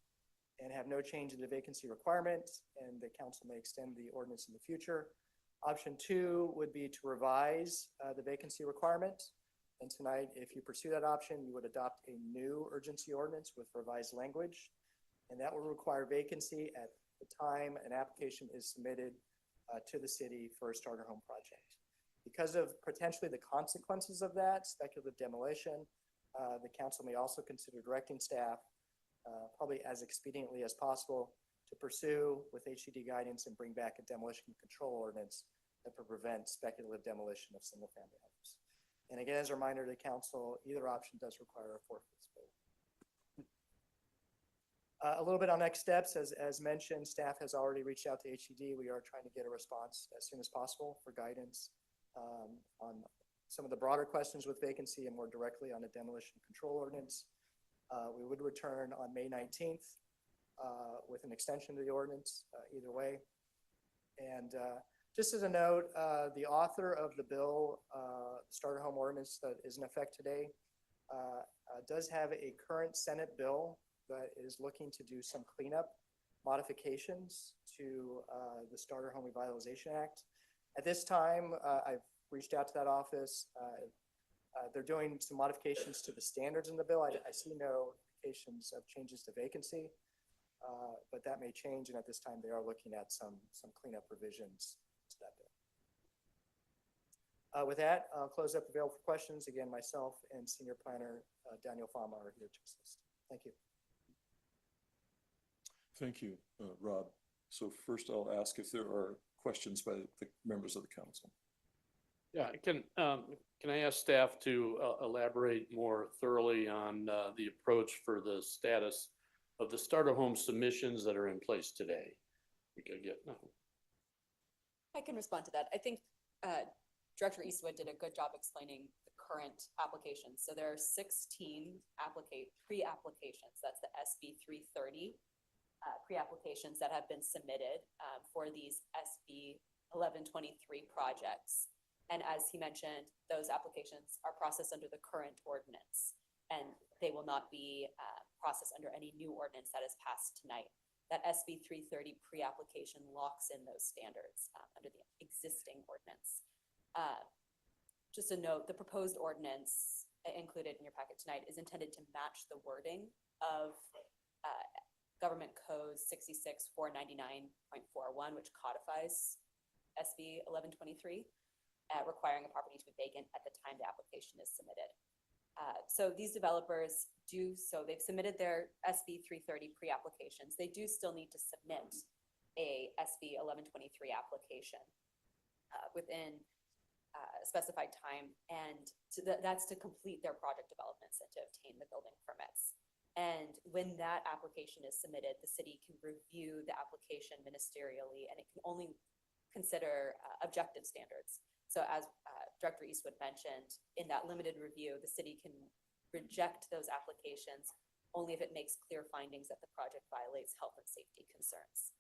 and have no change in the vacancy requirement, and the council may extend the ordinance in the future. Option two would be to revise the vacancy requirement. And tonight, if you pursue that option, you would adopt a new urgency ordinance with revised language. And that will require vacancy at the time an application is submitted to the city for a starter home project. Because of potentially the consequences of that, speculative demolition, the council may also consider directing staff probably as expediently as possible to pursue with HCD guidance and bring back a demolition control ordinance that would prevent speculative demolition of single family homes. And again, as a reminder to the council, either option does require a 4/5 vote. A little bit on next steps, as mentioned, staff has already reached out to HCD. We are trying to get a response as soon as possible for guidance on some of the broader questions with vacancy and more directly on the demolition control ordinance. We would return on May 19th with an extension to the ordinance either way. And just as a note, the author of the bill, starter home ordinance that is in effect today, does have a current Senate bill that is looking to do some cleanup modifications to the Starter Home Revitalization Act. At this time, I've reached out to that office. They're doing some modifications to the standards in the bill. I see no indications of changes to vacancy, but that may change. And at this time, they are looking at some cleanup revisions to that bill. With that, I'll close up the bill for questions. Again, myself and Senior Planner Daniel Fama are here to assist. Thank you. Thank you, Rob. So first I'll ask if there are questions by the members of the council. Yeah, can I ask staff to elaborate more thoroughly on the approach for the status of the starter home submissions that are in place today? We could get. I can respond to that. I think Director Eastwood did a good job explaining the current applications. So there are 16 pre-applications. That's the SB 330 pre-applications that have been submitted for these SB 1123 projects. And as he mentioned, those applications are processed under the current ordinance, and they will not be processed under any new ordinance that is passed tonight. That SB 330 pre-application locks in those standards under the existing ordinance. Just a note, the proposed ordinance included in your packet tonight is intended to match the wording of Government Code 66-499.41, which codifies SB 1123, requiring a property to be vacant at the time the application is submitted. So these developers do so. They've submitted their SB 330 pre-applications. They do still need to submit a SB 1123 application within a specified time, and that's to complete their project developments and to obtain the building permits. And when that application is submitted, the city can review the application ministerially, and it can only consider objective standards. So as Director Eastwood mentioned, in that limited review, the city can reject those applications only if it makes clear findings that the project violates health and safety concerns.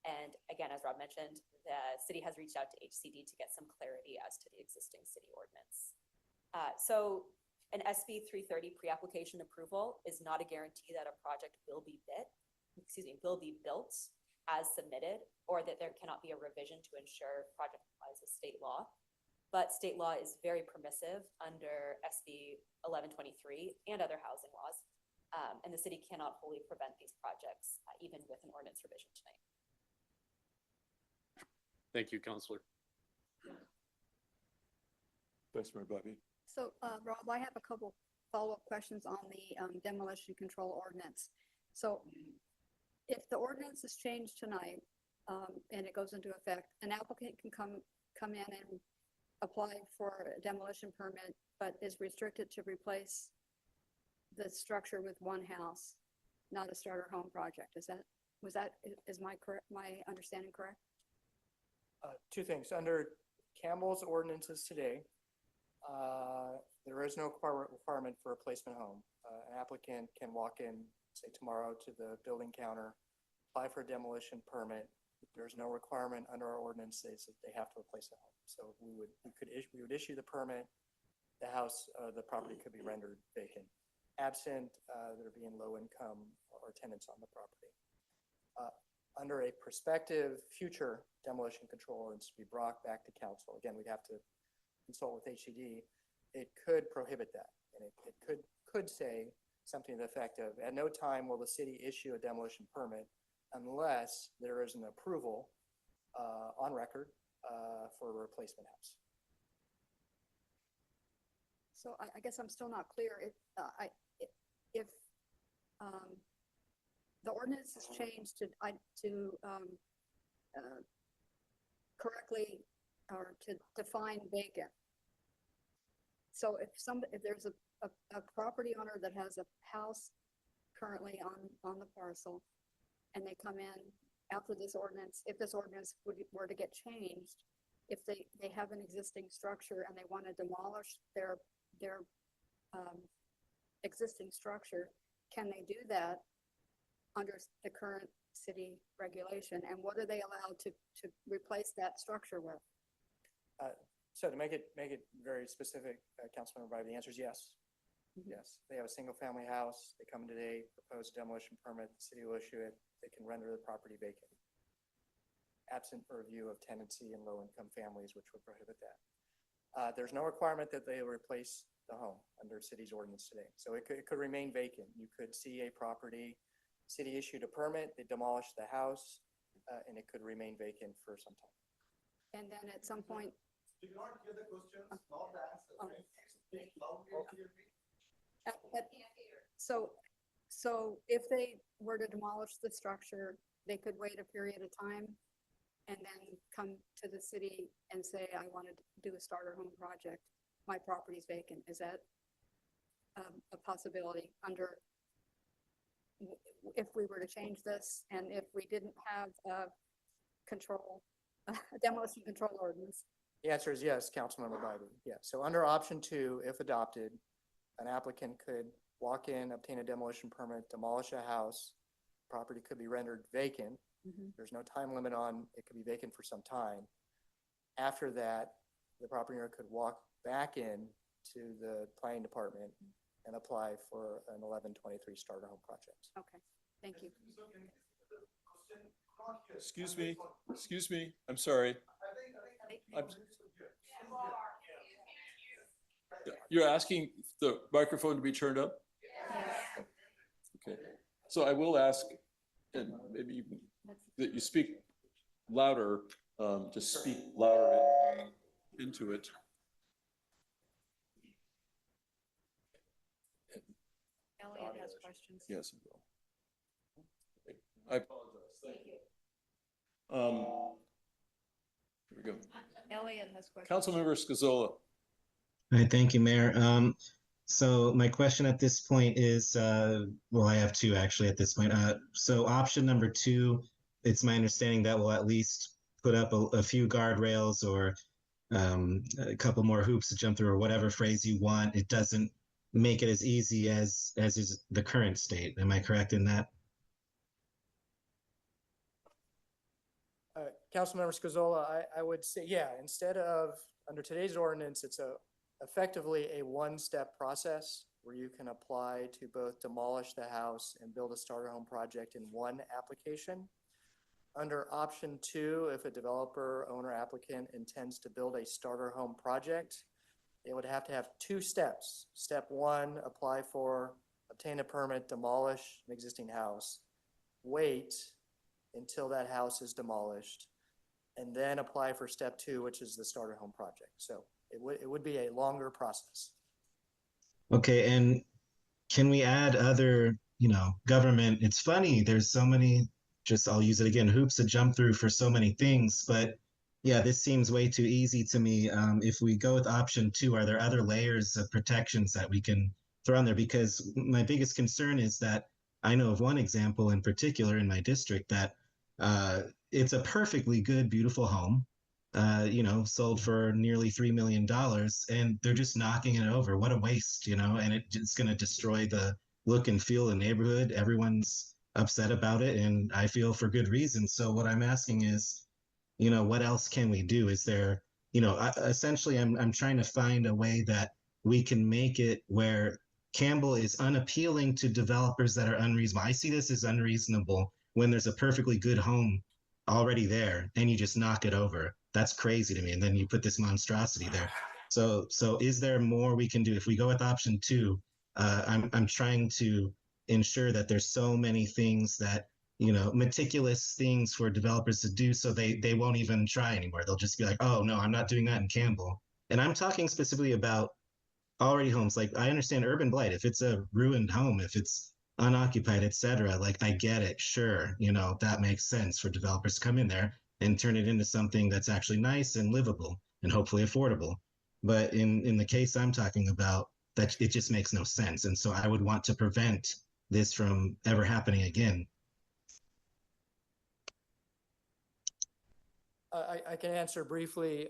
And again, as Rob mentioned, the city has reached out to HCD to get some clarity as to the existing city ordinance. So an SB 330 pre-application approval is not a guarantee that a project will be built as submitted, or that there cannot be a revision to ensure project complies with state law. But state law is very permissive under SB 1123 and other housing laws. And the city cannot wholly prevent these projects, even with an ordinance revision tonight. Thank you, Councilor. Vice Mayor Bobby. So, Rob, I have a couple follow-up questions on the demolition control ordinance. So if the ordinance is changed tonight and it goes into effect, an applicant can come in and apply for a demolition permit, but is restricted to replace the structure with one house, not a starter home project. Is my understanding correct? Two things. Under Campbell's ordinances today, there is no requirement for a replacement home. An applicant can walk in, say tomorrow, to the building counter, apply for a demolition permit. There's no requirement under our ordinance that they have to replace a home. So we would issue the permit. The house, the property could be rendered vacant, absent there being low income or tenants on the property. Under a prospective future demolition control ordinance to be brought back to council, again, we'd have to consult with HCD. It could prohibit that, and it could say something to the effect of, at no time will the city issue a demolition permit unless there is an approval on record for a replacement house. So I guess I'm still not clear if the ordinance is changed to correctly or to define vacant. So if there's a property owner that has a house currently on the parcel, and they come in after this ordinance, if this ordinance were to get changed, if they have an existing structure and they want to demolish their existing structure, can they do that under the current city regulation? And what are they allowed to replace that structure with? So to make it very specific, Councilmember Bybee, the answer is yes. Yes, they have a single family house, they come in today, propose demolition permit, the city will issue it, they can render the property vacant. Absent review of tenancy and low income families, which would prohibit that. There's no requirement that they replace the home under city's ordinance today. So it could remain vacant. You could see a property, city issued a permit, they demolished the house, and it could remain vacant for some time. And then at some point. Did you not hear the questions, not the answer, Oh. right? Speak loudly and clearly. So if they were to demolish the structure, they could wait a period of time and then come to the city and say, I want to do a starter home project. My property's vacant. Is that a possibility under, if we were to change this and if we didn't have a demolition control ordinance? The answer is yes, Councilmember Bybee. Yeah. So under option 2, if adopted, an applicant could walk in, obtain a demolition permit, demolish a house. Property could be rendered vacant. There's no time limit on it, could be vacant for some time. After that, the property owner could walk back in to the planning department and apply for an 1123 starter home project. Okay, thank you. Excuse me, I'm sorry. You're asking the microphone to be turned up? Okay, so I will ask, and maybe that you speak louder, just speak louder into it. Elliot has questions. Yes, it will. I apologize. Thank you. Here we go. Elliot has questions. Councilmember Scazola. All right, thank you, Mayor. So my question at this point is, well, I have two actually at this point. So option number 2, it's my understanding that we'll at least put up a few guardrails or a couple more hoops to jump through, or whatever phrase you want. It doesn't make it as easy as is the current state. Am I correct in that? Councilmember Scazola, I would say, yeah, instead of, under today's ordinance, it's effectively a one-step process where you can apply to both demolish the house and build a starter home project in one application. Under option 2, if a developer, owner, applicant intends to build a starter home project, they would have to have 2 steps. Step 1, apply for, obtain a permit, demolish an existing house, wait until that house is demolished, and then apply for step 2, which is the starter home project. So it would be a longer process. Okay, and can we add other, government? It's funny, there's so many, I'll use it again, hoops to jump through for so many things, but yeah, this seems way too easy to me. If we go with option 2, are there other layers of protections that we can throw on there? Because my biggest concern is that I know of one example in particular in my district that it's a perfectly good, beautiful home, sold for nearly $3 million, and they're just knocking it over. What a waste, and it's going to destroy the look and feel of the neighborhood. Everyone's upset about it, and I feel for good reason. So what I'm asking is, what else can we do? Is there, essentially I'm trying to find a way that we can make it where Campbell is unappealing to developers that are unreasonable. I see this as unreasonable when there's a perfectly good home already there and you just knock it over. That's crazy to me. And then you put this monstrosity there. So is there more we can do? If we go with option 2, I'm trying to ensure that there's so many things that, meticulous things for developers to do, so they won't even try anymore. They'll just be like, oh no, I'm not doing that in Campbell. And I'm talking specifically about already homes. Like, I understand urban blight. If it's a ruined home, if it's unoccupied, etc., like, I get it. Sure, that makes sense for developers to come in there and turn it into something that's actually nice and livable and hopefully affordable. But in the case I'm talking about, that it just makes no sense. And so I would want to prevent this from ever happening again? I can answer briefly,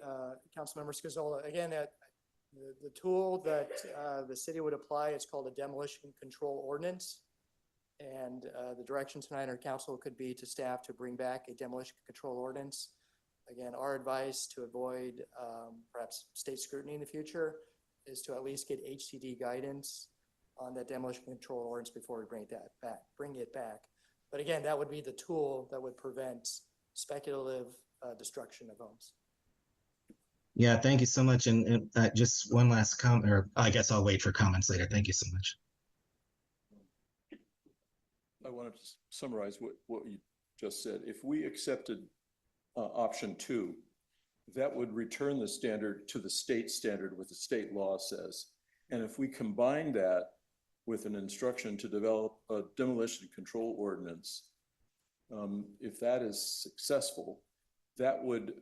Councilmember Scazola. Again, the tool that the city would apply is called a demolition control ordinance. And the direction tonight our council could be to staff to bring back a demolition control ordinance. Again, our advice to avoid perhaps state scrutiny in the future is to at least get HCD guidance on that demolition control ordinance before we bring it back. But again, that would be the tool that would prevent speculative destruction of homes. Yeah, thank you so much. And just one last comment, or I guess I'll wait for comments later. Thank you so much. I want to summarize what you just said. If we accepted option 2, that would return the standard to the state standard, what the state law says. And if we combine that with an instruction to develop a demolition control ordinance, if that is successful, that would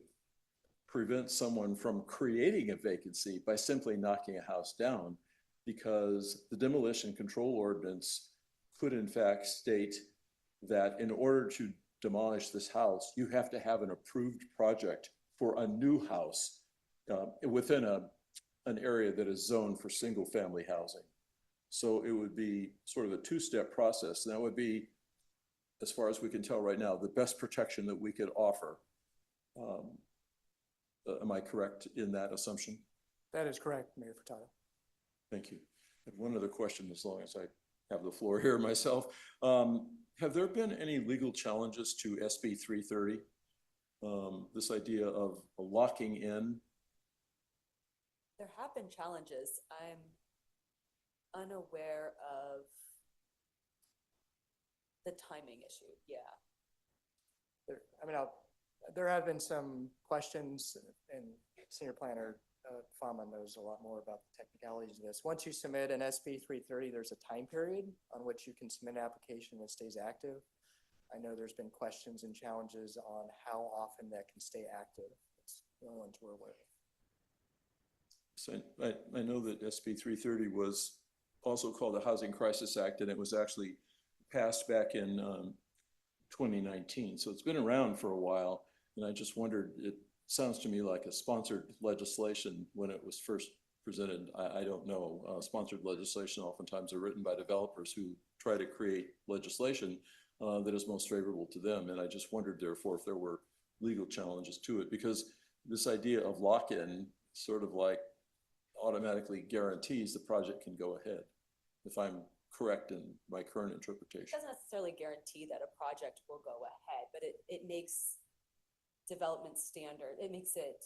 prevent someone from creating a vacancy by simply knocking a house down, because the demolition control ordinance could in fact state that in order to demolish this house, you have to have an approved project for a new house within an area that is zoned for single family housing. So it would be sort of a 2-step process. And that would be, as far as we can tell right now, the best protection that we could offer. Am I correct in that assumption? That is correct, Mayor Furtado. Thank you. And one other question, as long as I have the floor here myself. Have there been any legal challenges to SB 330? This idea of locking in? There have been challenges. I'm unaware of the timing issue. Yeah. There have been some questions, and Senior Planner Fama knows a lot more about the technicalities of this. Once you submit an SB 330, there's a time period on which you can submit an application that stays active. I know there's been questions and challenges on how often that can stay active. It's the only ones we're aware of. So I know that SB 330 was also called the Housing Crisis Act, and it was actually passed back in 2019. So it's been around for a while. And I just wondered, it sounds to me like a sponsored legislation when it was first presented. I don't know. Sponsored legislation oftentimes are written by developers who try to create legislation that is most favorable to them. And I just wondered, therefore, if there were legal challenges to it, because this idea of lock-in sort of like automatically guarantees the project can go ahead, if I'm correct in my current interpretation. It doesn't necessarily guarantee that a project will go ahead, but it makes development standard, it makes it,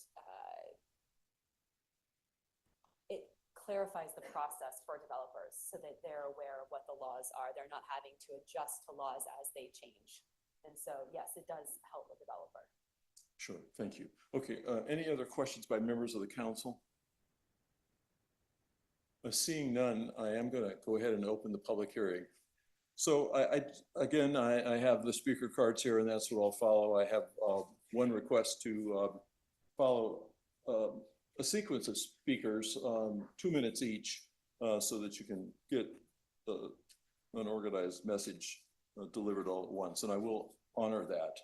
it clarifies the process for developers so that they're aware of what the laws are. They're not having to adjust to laws as they change. And so, yes, it does help the developer. Sure, thank you. Okay, any other questions by members of the council? Seeing none, I am going to go ahead and open the public hearing. So I have the speaker cards here, and that's what I'll follow. I have one request to follow a sequence of speakers, 2 minutes each, so that you can get an organized message delivered all at once, and I will honor that.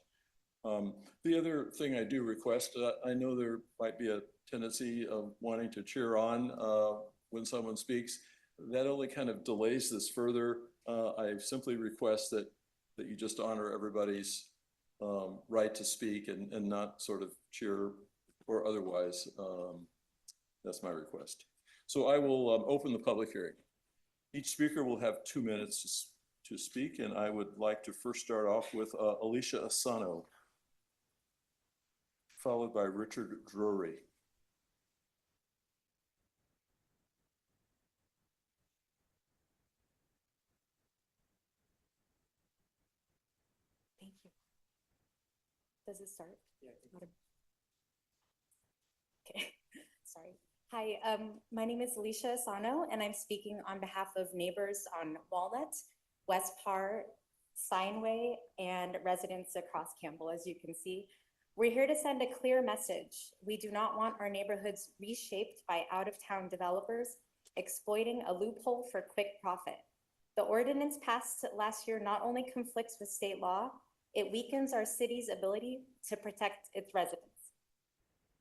The other thing I do request, I know there might be a tendency of wanting to cheer on when someone speaks. That only kind of delays this further. I simply request that you just honor everybody's right to speak and not sort of cheer or otherwise. That's my request. So I will open the public hearing. Each speaker will have 2 minutes to speak, and I would like to first start off with Alicia Asano, followed by Richard Drury. Thank you. Does it start? Yeah. Okay, sorry. Hi, my name is Alicia Asano, and I'm speaking on behalf of neighbors on Walnut, West Parr, Steinway, and residents across Campbell. As you can see, we're here to send a clear message. We do not want our neighborhoods reshaped by out-of-town developers exploiting a loophole for quick profit. The ordinance passed last year not only conflicts with state law, it weakens our city's ability to protect its residents.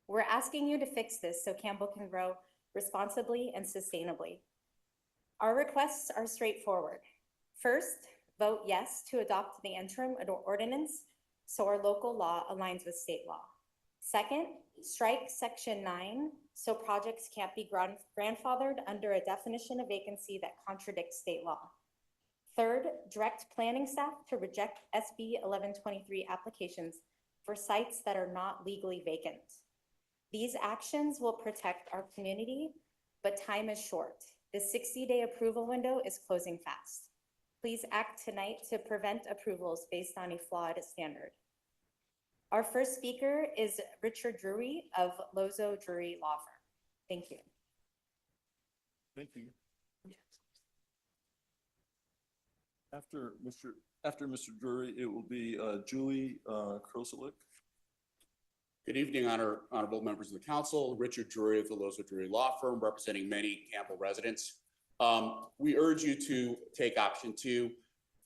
We're asking you to fix this so Campbell can grow responsibly and sustainably. Our requests are straightforward. First, vote yes to adopt the interim ordinance so our local law aligns with state law. Second, strike Section 9 so projects can't be grandfathered under a definition of vacancy that contradicts state law. Third, direct planning staff to reject SB 1123 applications for sites that are not legally vacant. These actions will protect our community, but time is short. The 60-day approval window is closing fast. Please act tonight to prevent approvals based on a flawed standard. Our first speaker is Richard Drury of Lozo Drury Law Firm. Thank you. Thank you. After Mr. Drury, it will be Julie Kroselik. Good evening, honorable members of the council. Richard Drury of the Lozo Drury Law Firm, representing many Campbell residents. We urge you to take option 2.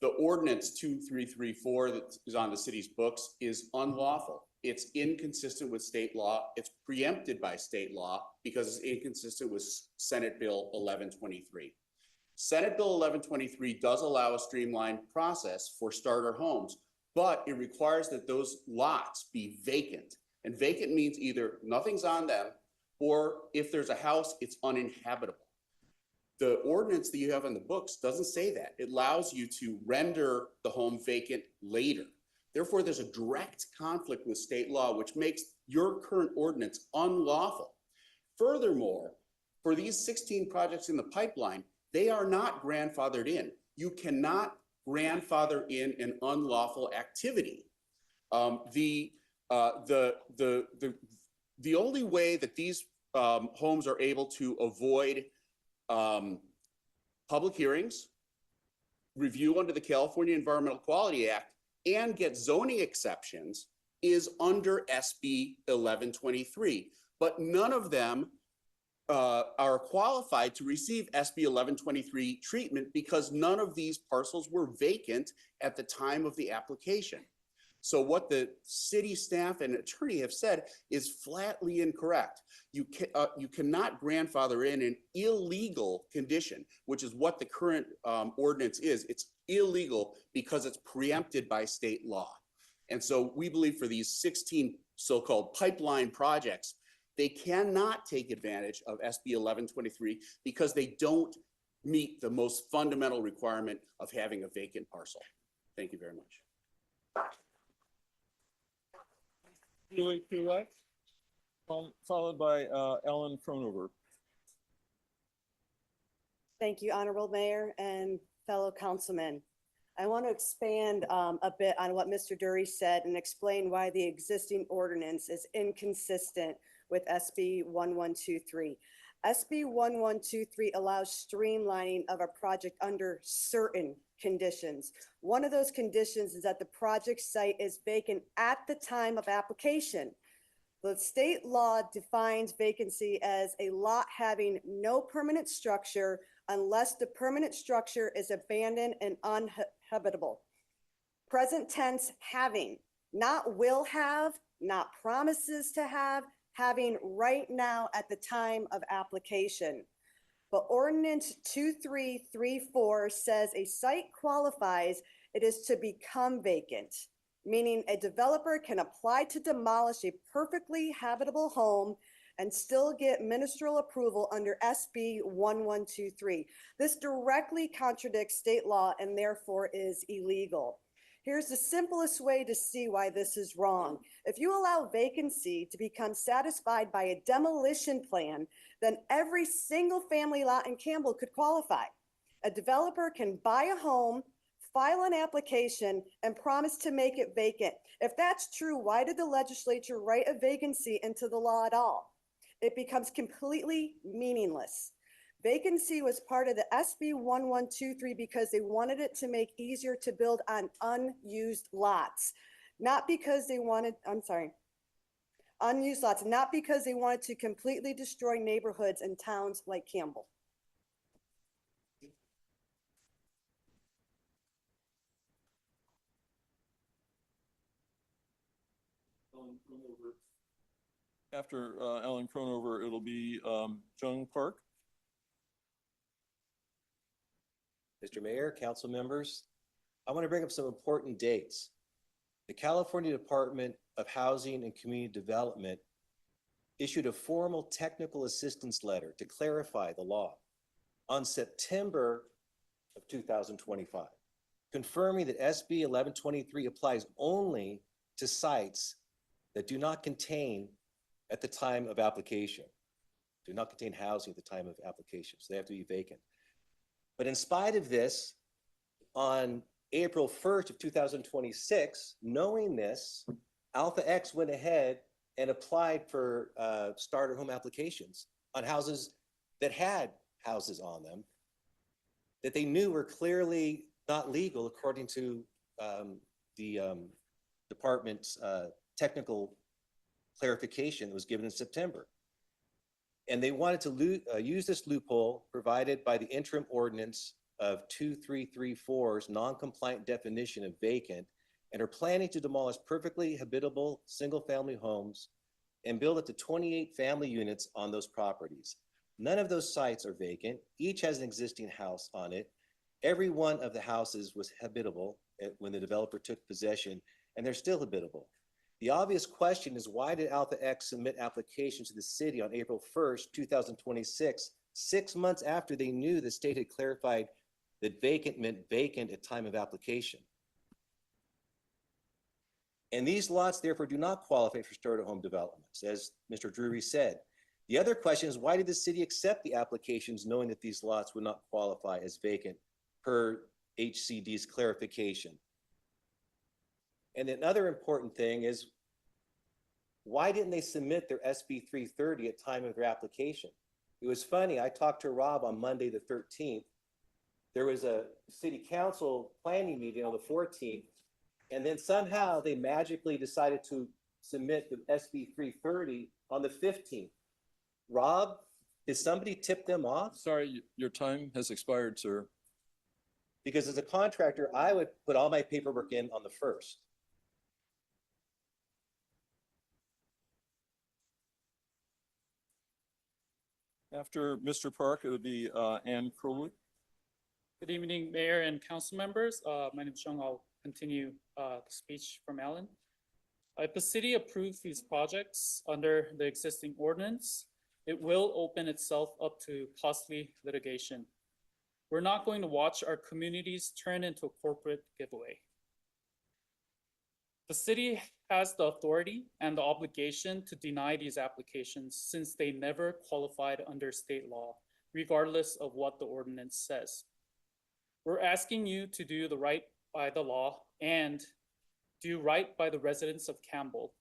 The ordinance 2334 that is on the city's books is unlawful. It's inconsistent with state law. It's preempted by state law because it's inconsistent with Senate Bill 1123. Senate Bill 1123 does allow a streamlined process for starter homes, but it requires that those lots be vacant. And vacant means either nothing's on them, or if there's a house, it's uninhabitable. The ordinance that you have on the books doesn't say that. It allows you to render the home vacant later. Therefore, there's a direct conflict with state law, which makes your current ordinance unlawful. Furthermore, for these 16 projects in the pipeline, they are not grandfathered in. You cannot grandfather in an unlawful activity. The only way that these homes are able to avoid public hearings, review under the California Environmental Quality Act, and get zoning exceptions is under SB 1123. But none of them are qualified to receive SB 1123 treatment because none of these parcels were vacant at the time of the application. So what the city staff and attorney have said is flatly incorrect. You cannot grandfather in an illegal condition, which is what the current ordinance is. It's illegal because it's preempted by state law. And so we believe for these 16 so-called pipeline projects, they cannot take advantage of SB 1123 because they don't meet the most fundamental requirement of having a vacant parcel. Thank you very much. Julie Kulak, followed by Ellen Fronover. Thank you, Honorable Mayor and fellow councilmen. I want to expand a bit on what Mr. Drury said and explain why the existing ordinance is inconsistent with SB 1123. SB 1123 allows streamlining of a project under certain conditions. One of those conditions is that the project site is vacant at the time of application. The state law defines vacancy as a lot having no permanent structure unless the permanent structure is abandoned and uninhabitable. Present tense having, not will have, not promises to have, having right now at the time of application. But ordinance 2334 says a site qualifies, it is to become vacant, meaning a developer can apply to demolish a perfectly habitable home and still get ministerial approval under SB 1123. This directly contradicts state law and therefore is illegal. Here's the simplest way to see why this is wrong. If you allow vacancy to become satisfied by a demolition plan, then every single family lot in Campbell could qualify. A developer can buy a home, file an application, and promise to make it vacant. If that's true, why did the legislature write a vacancy into the law at all? It becomes completely meaningless. Vacancy was part of the SB 1123 because they wanted it to make easier to build on unused lots, not because they wanted, unused lots, not because they wanted to completely destroy neighborhoods and towns like Campbell. Alan Cronover. After Alan Cronover, it'll be Jung Park. Mr. Mayor, council members, I want to bring up some important dates. The California Department of Housing and Community Development issued a formal technical assistance letter to clarify the law on September of 2025, confirming that SB 1123 applies only to sites that do not contain at the time of application, do not contain housing at the time of application, so they have to be vacant. But in spite of this, on April 1st of 2026, knowing this, Alpha X went ahead and applied for starter home applications on houses that had houses on them that they knew were clearly not legal according to the department's technical clarification that was given in September. And they wanted to use this loophole provided by the interim ordinance of 2334's non-compliant definition of vacant, and are planning to demolish perfectly habitable single-family homes and build up to 28 family units on those properties. None of those sites are vacant. Each has an existing house on it. Every one of the houses was habitable when the developer took possession, and they're still habitable. The obvious question is, why did Alpha X submit applications to the city on April 1st, 2026, 6 months after they knew the state had clarified that vacant meant vacant at time of application? And these lots therefore do not qualify for starter home developments, as Mr. Drury said. The other question is, why did the city accept the applications knowing that these lots would not qualify as vacant per HCD's clarification? And another important thing is, why didn't they submit their SB 330 at time of their application? It was funny, I talked to Rob on Monday the 13th. There was a city council planning meeting on the 14th, and then somehow they magically decided to submit the SB 330 on the 15th. Rob, did somebody tip them off? Sorry, your time has expired, sir. Because as a contractor, I would put all my paperwork in on the 1st. After Mr. Park, it would be Ann Crowley. Good evening, Mayor and council members. My name is Jung. I'll continue the speech from Alan. If the city approves these projects under the existing ordinance, it will open itself up to costly litigation. We're not going to watch our communities turn into a corporate giveaway. The city has the authority and the obligation to deny these applications since they never qualified under state law, regardless of what the ordinance says. We're asking you to do the right by the law and do right by the residents of Campbell.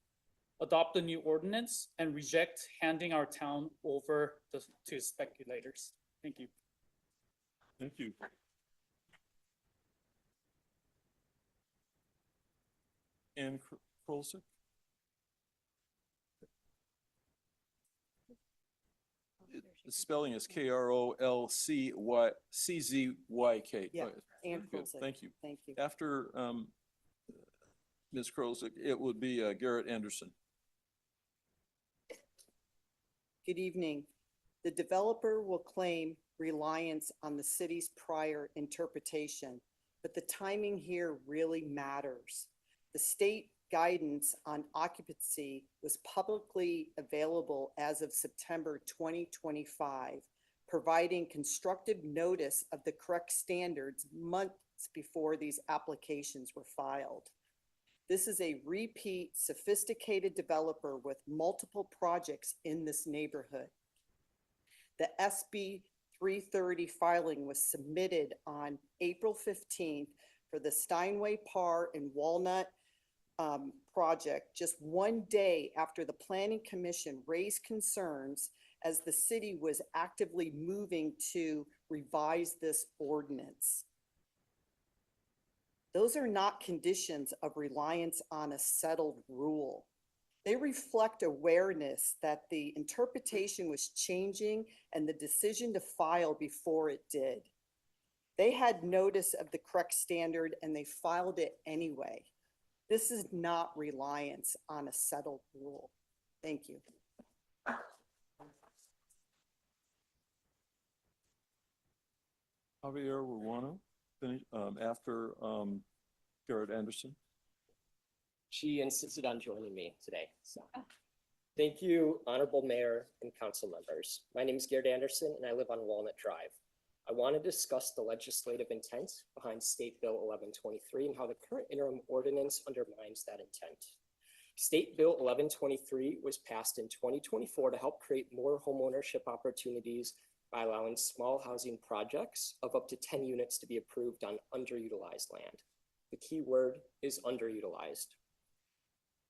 Adopt the new ordinance and reject handing our town over to speculators. Thank you. Thank you. Ann Krolczyk. The spelling is Krolczzyk. Yeah, Ann Good, Krolczyk. thank you. Thank you. After Ms. Krolczyk, it would be Garrett Anderson. Good evening. The developer will claim reliance on the city's prior interpretation, but the timing here really matters. The state guidance on occupancy was publicly available as of September 2025, providing constructive notice of the correct standards months before these applications were filed. This is a repeat, sophisticated developer with multiple projects in this neighborhood. The SB 330 filing was submitted on April 15th for the Steinway Parr and Walnut project, just 1 day after the Planning Commission raised concerns as the city was actively moving to revise this ordinance. Those are not conditions of reliance on a settled rule. They reflect awareness that the interpretation was changing and the decision to file before it did. They had notice of the correct standard and they filed it anyway. This is not reliance on a settled rule. Thank you. Javier Ruano, finish, after Garrett Anderson. She insisted on joining me today, so. Thank you, Honorable Mayor and council members. My name is Garrett Anderson and I live on Walnut Drive. I want to discuss the legislative intent behind State Bill 1123 and how the current interim ordinance undermines that intent. State Bill 1123 was passed in 2024 to help create more homeownership opportunities by allowing small housing projects of up to 10 units to be approved on underutilized land. The key word is underutilized.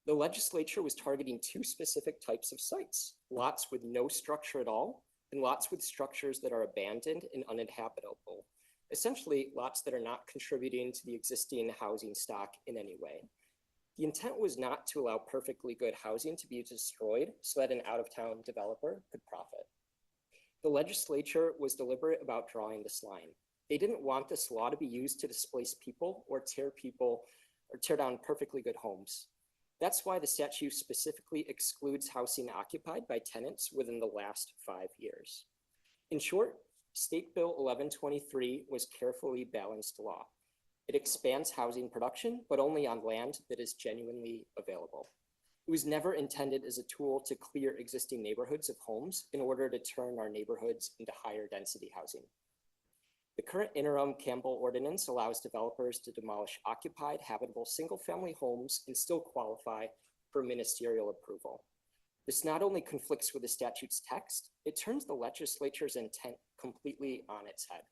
The legislature was targeting two specific types of sites: lots with no structure at all and lots with structures that are abandoned and uninhabitable. Essentially, lots that are not contributing to the existing housing stock in any way. The intent was not to allow perfectly good housing to be destroyed so that an out-of-town developer could profit. The legislature was deliberate about drawing this line. They didn't want this law to be used to displace people or tear down perfectly good homes. That's why the statute specifically excludes housing occupied by tenants within the last 5 years. In short, State Bill 1123 was carefully balanced law. It expands housing production, but only on land that is genuinely available. It was never intended as a tool to clear existing neighborhoods of homes in order to turn our neighborhoods into higher density housing. The current interim Campbell ordinance allows developers to demolish occupied, habitable single-family homes and still qualify for ministerial approval. This not only conflicts with the statute's text, it turns the legislature's intent completely on its head.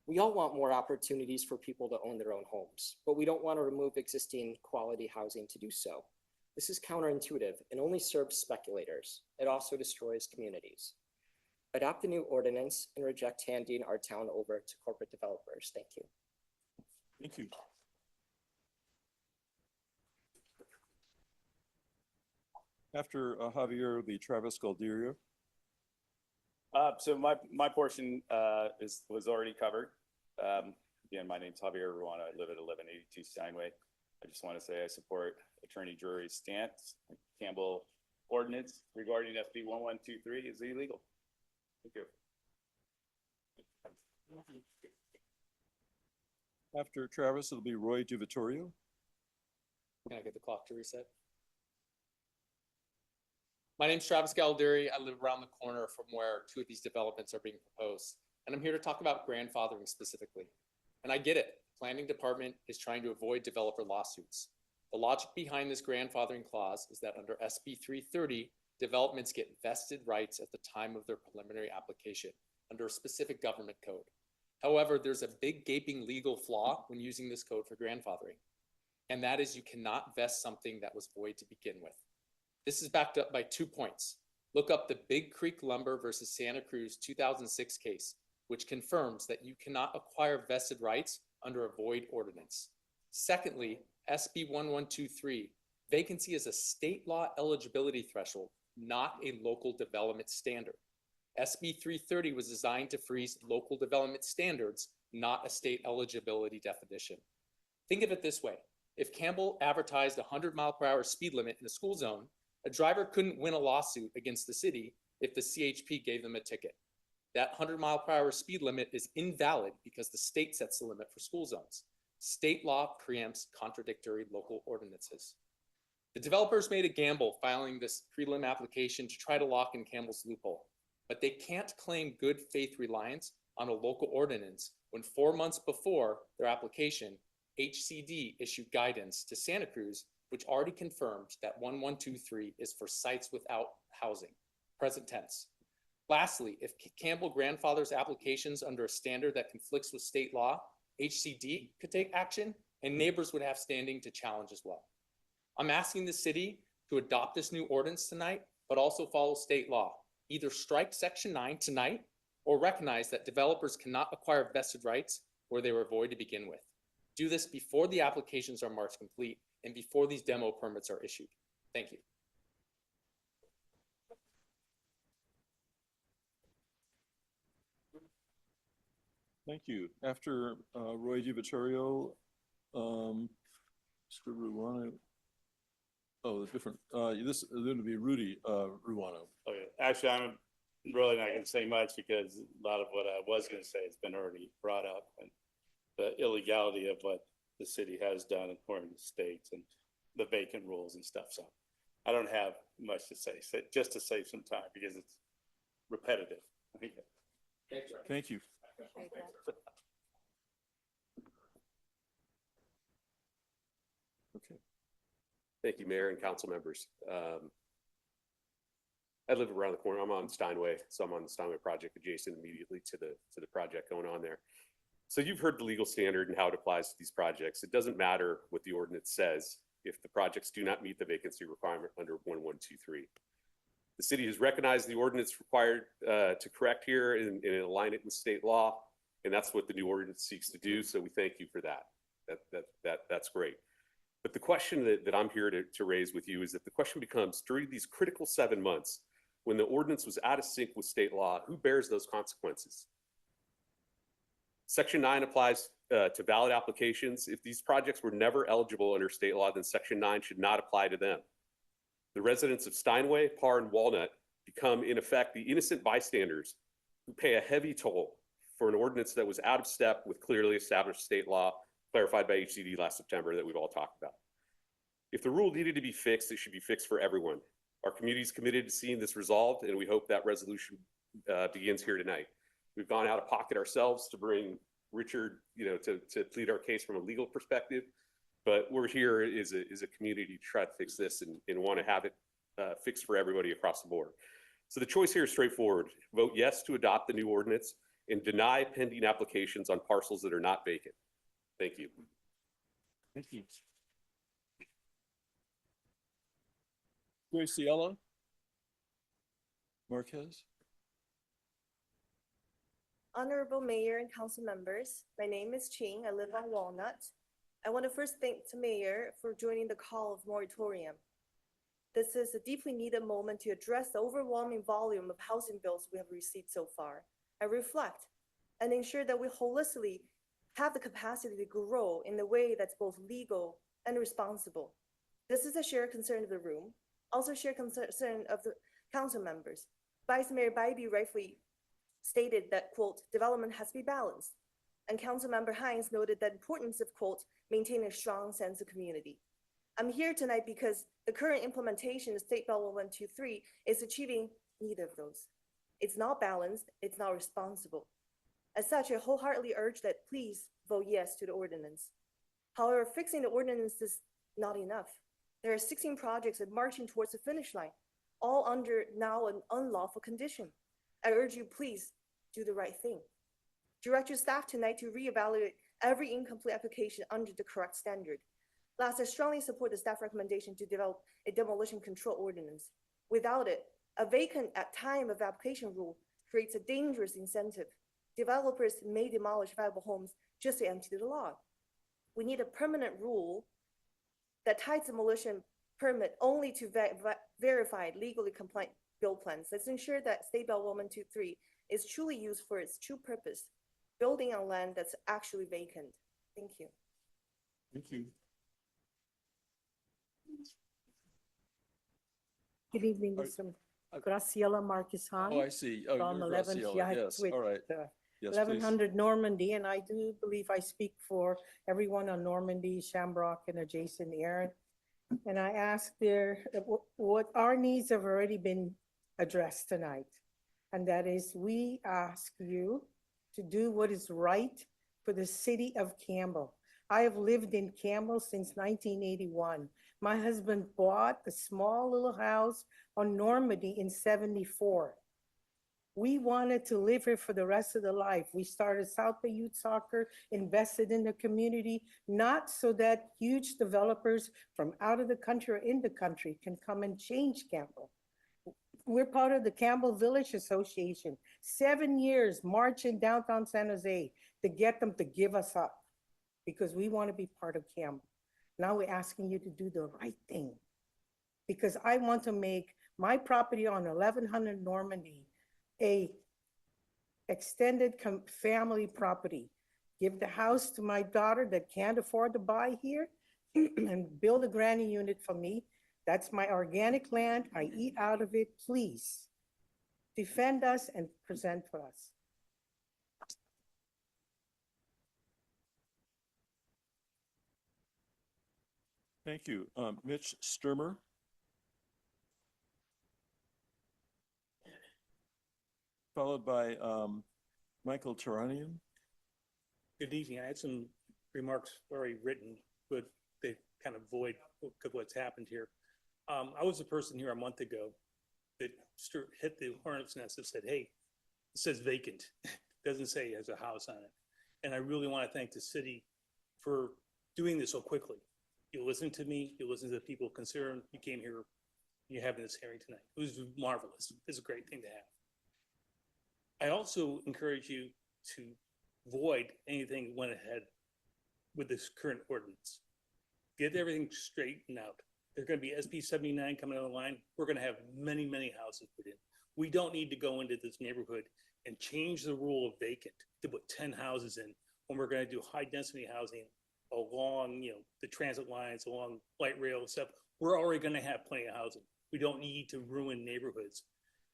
We all want more opportunities for people to own their own homes, but we don't want to remove existing quality housing to do so. This is counterintuitive and only serves speculators. It also destroys communities. Adopt the new ordinance and reject handing our town over to corporate developers. Thank you. Thank you. After Javier, will be Travis Galderia. So my portion was already covered. Again, my name's Javier Ruano. I live at 1182 Steinway. I just want to say I support Attorney Drury's stance. Campbell ordinance regarding SB 1123 is illegal. Thank you. After Travis, it'll be Roy DiVittorio. Can I get the clock to reset? My name's Travis Galduri. I live around the corner from where two of these developments are being proposed. And I'm here to talk about grandfathering specifically. And I get it. The planning department is trying to avoid developer lawsuits. The logic behind this grandfathering clause is that under SB 330, developments get vested rights at the time of their preliminary application under a specific government code. However, there's a big gaping legal flaw when using this code for grandfathering. And that is you cannot vest something that was void to begin with. This is backed up by 2 points. Look up the Big Creek Lumber versus Santa Cruz 2006 case, which confirms that you cannot acquire vested rights under a void ordinance. Secondly, SB 1123, vacancy is a state law eligibility threshold, not a local development standard. SB 330 was designed to freeze local development standards, not a state eligibility definition. Think of it this way. If Campbell advertised a 100-mile-per-hour speed limit in a school zone, a driver couldn't win a lawsuit against the city if the CHP gave them a ticket. That 100-mile-per-hour speed limit is invalid because the state sets the limit for school zones. State law preempts contradictory local ordinances. The developers made a gamble filing this prelim application to try to lock in Campbell's loophole, but they can't claim good faith reliance on a local ordinance when 4 months before their application, HCD issued guidance to Santa Cruz, which already confirmed that 1123 is for sites without housing, present tense. Lastly, if Campbell grandfathers applications under a standard that conflicts with state law, HCD could take action and neighbors would have standing to challenge as well. I'm asking the city to adopt this new ordinance tonight, but also follow state law. Either strike Section 9 tonight or recognize that developers cannot acquire vested rights where they were void to begin with. Do this before the applications are marked complete and before these demo permits are issued. Thank you. Thank you. After Roy DiVittorio, Mr. Ruano. Oh, different, this is going to be Rudy, Ruano. Okay, actually, I'm really not gonna say much because a lot of what I was gonna say has been already brought up, and the illegality of what the city has done according to states and the vacant rules and stuff, so I don't have much to say, so just to save some time because it's repetitive. Thank you. Okay. Thank you, Mayor and council members. I live around the corner. I'm on Steinway, so I'm on the Steinway project adjacent immediately to the project going on there. So you've heard the legal standard and how it applies to these projects. It doesn't matter what the ordinance says if the projects do not meet the vacancy requirement under 1123. The city has recognized the ordinance required to correct here and align it with state law, and that's what the new ordinance seeks to do. So we thank you for that. That's great. But the question that I'm here to raise with you is that the question becomes, during these critical 7 months, when the ordinance was out of sync with state law, who bears those consequences? Section 9 applies to valid applications. If these projects were never eligible under state law, then Section 9 should not apply to them. The residents of Steinway, Parr, and Walnut become, in effect, the innocent bystanders who pay a heavy toll for an ordinance that was out of step with clearly established state law clarified by HCD last September that we've all talked about. If the rule needed to be fixed, it should be fixed for everyone. Our community is committed to seeing this resolved, and we hope that resolution begins here tonight. We've gone out of pocket ourselves to bring Richard, to plead our case from a legal perspective, but we're here as a community to try to fix this and want to have it fixed for everybody across the board. So the choice here is straightforward. Vote yes to adopt the new ordinance and deny pending applications on parcels that are not vacant. Thank you. Thank you. Graciela Marquez. Honorable Mayor and council members, my name is Ching. I live on Walnut. I want to first thank the mayor for joining the call of moratorium. This is a deeply needed moment to address the overwhelming volume of housing bills we have received so far. I reflect and ensure that we holistically have the capacity to grow in a way that's both legal and responsible. This is a shared concern of the room, also shared concern of the council members. Vice Mayor Bybee rightfully stated that, quote, development has to be balanced. And Councilmember Hines noted the importance of, quote, maintaining a strong sense of community. I'm here tonight because the current implementation of State Bill 1123 is achieving neither of those. It's not balanced, it's not responsible. As such, I wholeheartedly urge that please vote yes to the ordinance. However, fixing the ordinance is not enough. There are 16 projects that are marching towards the finish line, all under now an unlawful condition. I urge you, please do the right thing. Direct your staff tonight to reevaluate every incomplete application under the correct standard. Last, I strongly support the staff recommendation to develop a demolition control ordinance. Without it, a vacant at time of application rule creates a dangerous incentive. Developers may demolish viable homes just to empty the lot. We need a permanent rule that ties demolition permit only to verified legally compliant build plans. Let's ensure that State Bill 1123 is truly used for its true purpose, building on land that's actually vacant. Thank you. Thank you. Good evening, Mr. Graciela Marquez Han. Oh, I see. Oh, From you're 11, Graciela. yeah, Yes, with, all right. Yes, please. 1100 Normandy, and I do believe I speak for everyone on Normandy, Shamrock, and adjacent area. And I asked there what our needs have already been addressed tonight. And that is, we ask you to do what is right for the city of Campbell. I have lived in Campbell since 1981. My husband bought a small little house on Normandy in 74. We wanted to live here for the rest of the life. We started South Bay Youth Soccer, invested in the community, not so that huge developers from out of the country or in the country can come and change Campbell. We're part of the Campbell Village Association. 7 years marching downtown San Jose to get them to give us up because we want to be part of Campbell. Now we're asking you to do the right thing because I want to make my property on 1100 Normandy a extended family property. Give the house to my daughter that can't afford to buy here. and build a granny unit for me. That's my organic land. I eat out of it. Please defend us and present for us. Thank you. Mitch Sturmer. Followed by Michael Taranian. Good evening. I had some remarks already written, but they kind of void what's happened here. I was the person here a month ago that hit the hornet's nest that said, hey, it says vacant. It doesn't say it has a house on it. And I really want to thank the city for doing this so quickly. You listened to me, you listened to the people concerned, you came here, you're having this hearing tonight. It was marvelous. It's a great thing to have. I also encourage you to void anything that went ahead with this current ordinance. Get everything straightened out. There's going to be SB 79 coming down the line. We're going to have many, many houses put in. We don't need to go into this neighborhood and change the rule of vacant to put 10 houses in when we're going to do high density housing along, the transit lines, along light rail and stuff. We're already going to have plenty of housing. We don't need to ruin neighborhoods.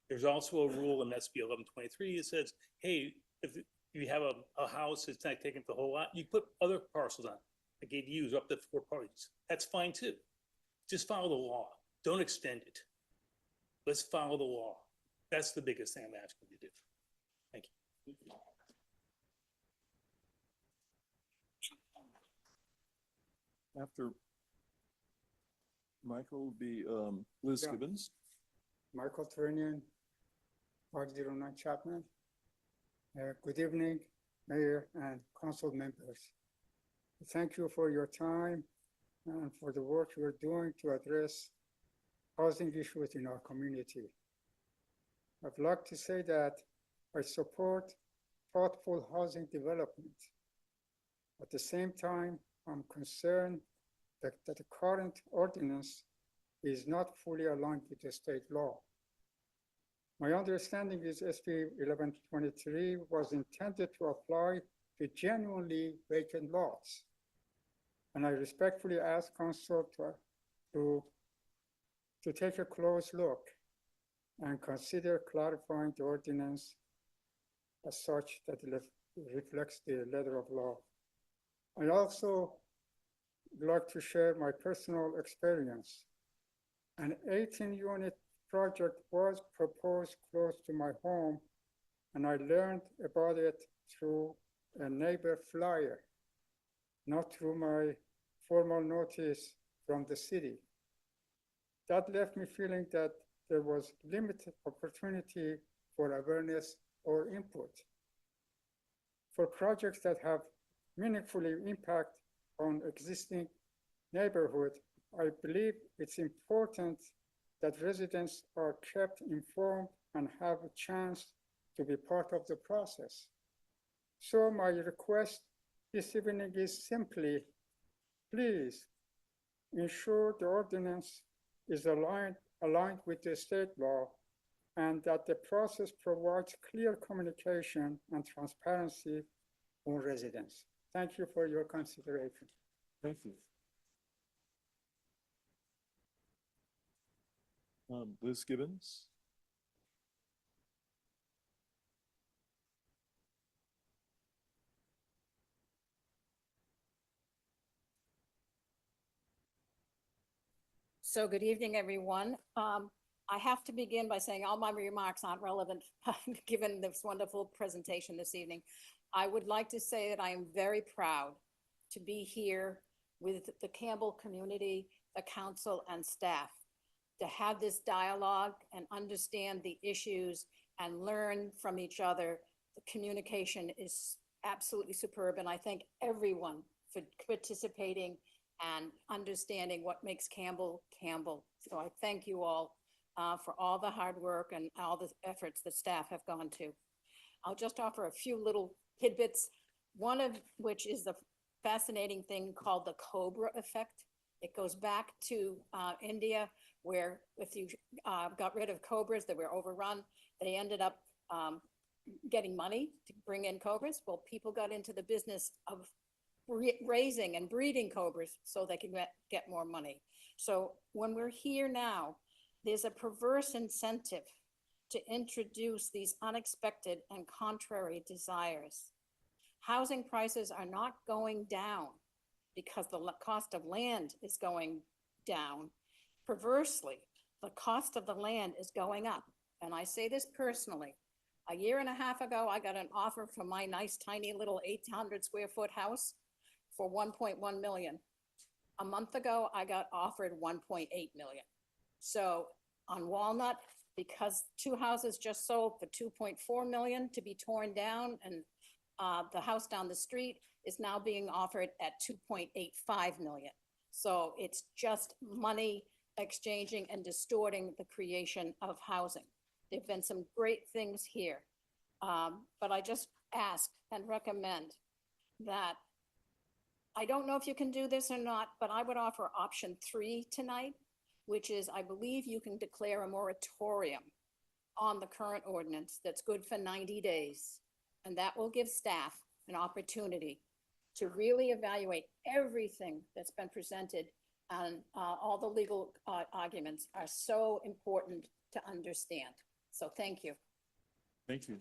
There's also a rule in SB 1123 that says, hey, if you have a house that's not taking the whole lot, you put other parcels on. Like ADUs up to 4 parties. That's fine too. Just follow the law. Don't extend it. Let's follow the law. That's the biggest thing I'm asking you to do. Thank you. After Michael will be Liz Yeah. Gibbons. Michael Turnian, 509 Chapman. Good evening, Mayor and council members. Thank you for your time and for the work you're doing to address housing issues in our community. I'd like to say that I support thoughtful housing development. At the same time, I'm concerned that the current ordinance is not fully aligned with the state law. My understanding is SB 1123 was intended to apply to genuinely vacant lots. And I respectfully ask council to take a close look and consider clarifying the ordinance as such that it reflects the letter of law. I also like to share my personal experience. An 18-unit project was proposed close to my home, and I learned about it through a neighbor flyer, not through my formal notice from the city. That left me feeling that there was limited opportunity for awareness or input. For projects that have meaningfully impact on existing neighborhood, I believe it's important that residents are kept informed and have a chance to be part of the process. So my request this evening is simply, please ensure the ordinance is aligned with the state law and that the process provides clear communication and transparency on residents. Thank you for your consideration. Thank you. Liz Gibbons. So good evening, everyone. I have to begin by saying all my remarks aren't relevant given this wonderful presentation this evening. I would like to say that I am very proud to be here with the Campbell community, the council and staff, to have this dialogue and understand the issues and learn from each other. The communication is absolutely superb, and I thank everyone for participating and understanding what makes Campbell, Campbell. So I thank you all for all the hard work and all the efforts the staff have gone to. I'll just offer a few little tidbits, one of which is the fascinating thing called the Cobra effect. It goes back to India, where if you got rid of cobras that were overrun, they ended up getting money to bring in cobras. Well, people got into the business of raising and breeding cobras so they can get more money. So when we're here now, there's a perverse incentive to introduce these unexpected and contrary desires. Housing prices are not going down because the cost of land is going down. Perversely, the cost of the land is going up. And I say this personally. A year and a half ago, I got an offer for my nice tiny little 800 square foot house for 1.1 million. A month ago, I got offered 1.8 million. So on Walnut, because two houses just sold for 2.4 million to be torn down, and the house down the street is now being offered at 2.85 million. So it's just money exchanging and distorting the creation of housing. There've been some great things here, but I just ask and recommend that, I don't know if you can do this or not, but I would offer option 3 tonight, which is, I believe you can declare a moratorium on the current ordinance that's good for 90 days. And that will give staff an opportunity to really evaluate everything that's been presented. And all the legal arguments are so important to understand. So thank you. Thank you.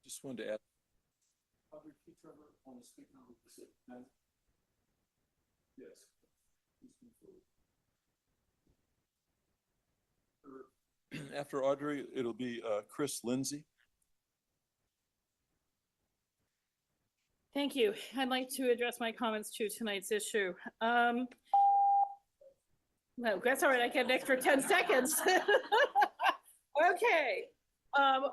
Just wanted to add. Yes. After Audrey, it'll be Chris Lindsay. Thank you. I'd like to address my comments to tonight's issue. No, that's all right. I get an extra 10 seconds. Okay.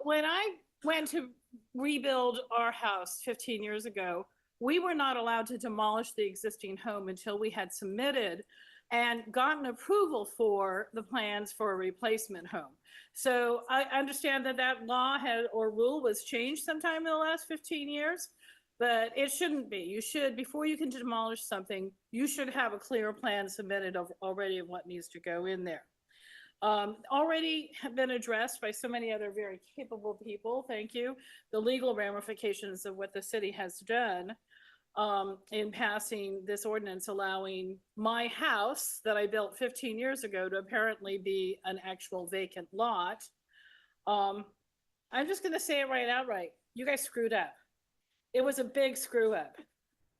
When I went to rebuild our house 15 years ago, we were not allowed to demolish the existing home until we had submitted and gotten approval for the plans for a replacement home. So I understand that that law or rule was changed sometime in the last 15 years, but it shouldn't be. You should, before you can demolish something, you should have a clear plan submitted already of what needs to go in there. Already have been addressed by so many other very capable people, thank you, the legal ramifications of what the city has done in passing this ordinance allowing my house that I built 15 years ago to apparently be an actual vacant lot. I'm just gonna say it right outright. You guys screwed up. It was a big screw up,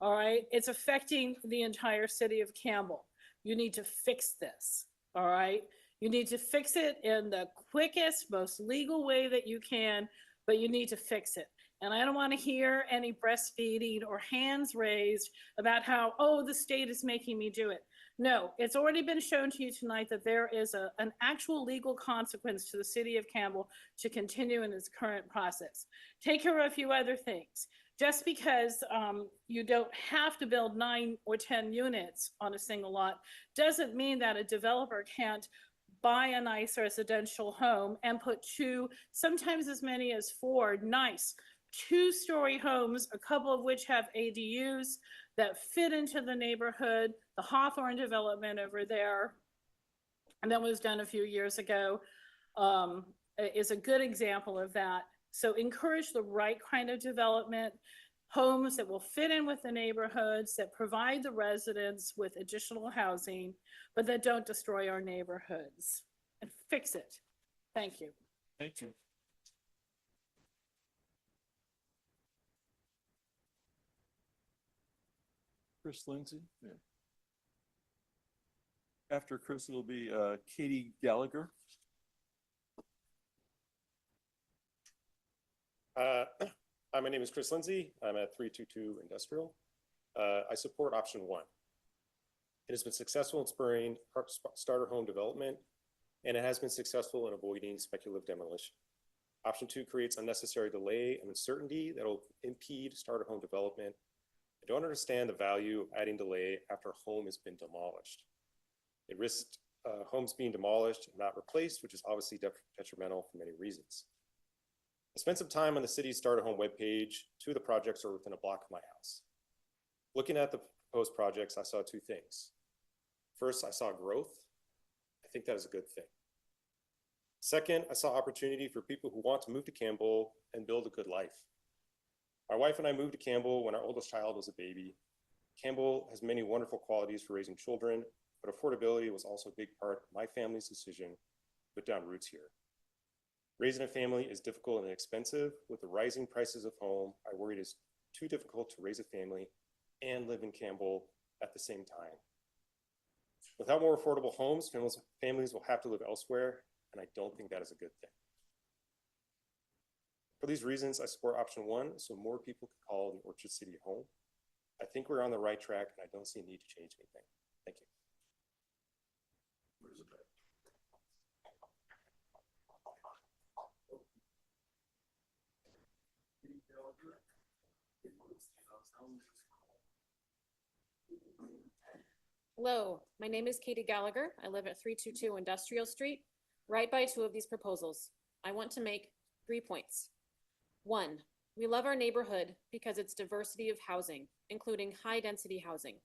all right? It's affecting the entire city of Campbell. You need to fix this, all right? You need to fix it in the quickest, most legal way that you can, but you need to fix it. And I don't want to hear any breastfeeding or hands raised about how, oh, the state is making me do it. No, it's already been shown to you tonight that there is an actual legal consequence to the city of Campbell to continue in its current process. Take care of a few other things. Just because you don't have to build 9 or 10 units on a single lot doesn't mean that a developer can't buy a nice residential home and put 2, sometimes as many as 4 nice 2-story homes, a couple of which have ADUs that fit into the neighborhood. The Hawthorne development over there, and that was done a few years ago, is a good example of that. So encourage the right kind of development, homes that will fit in with the neighborhoods, that provide the residents with additional housing, but that don't destroy our neighborhoods, and fix it. Thank you. Thank you. Chris Lindsay. Yeah. After Chris, it'll be Katie Gallagher. Hi, my name is Chris Lindsay. I'm at 322 Industrial. I support option 1. It has been successful in spurring starter home development, and it has been successful in avoiding speculative demolition. Option 2 creates unnecessary delay and uncertainty that will impede starter home development. I don't understand the value of adding delay after a home has been demolished. It risks homes being demolished and not replaced, which is obviously detrimental for many reasons. I spent some time on the city's starter home webpage. 2 of the projects are within a block of my house. Looking at the proposed projects, I saw 2 things. First, I saw growth. I think that is a good thing. Second, I saw opportunity for people who want to move to Campbell and build a good life. My wife and I moved to Campbell when our oldest child was a baby. Campbell has many wonderful qualities for raising children, but affordability was also a big part of my family's decision to put down roots here. Raising a family is difficult and expensive. With the rising prices of home, I worried it's too difficult to raise a family and live in Campbell at the same time. Without more affordable homes, families will have to live elsewhere, and I don't think that is a good thing. For these reasons, I support option 1, so more people can call the Orchard City home. I think we're on the right track, and I don't see a need to change anything. Thank you. Hello, my name is Katie Gallagher. I live at 322 Industrial Street, right by 2 of these proposals. I want to make 3 points. 1, we love our neighborhood because it's diversity of housing, including high-density housing.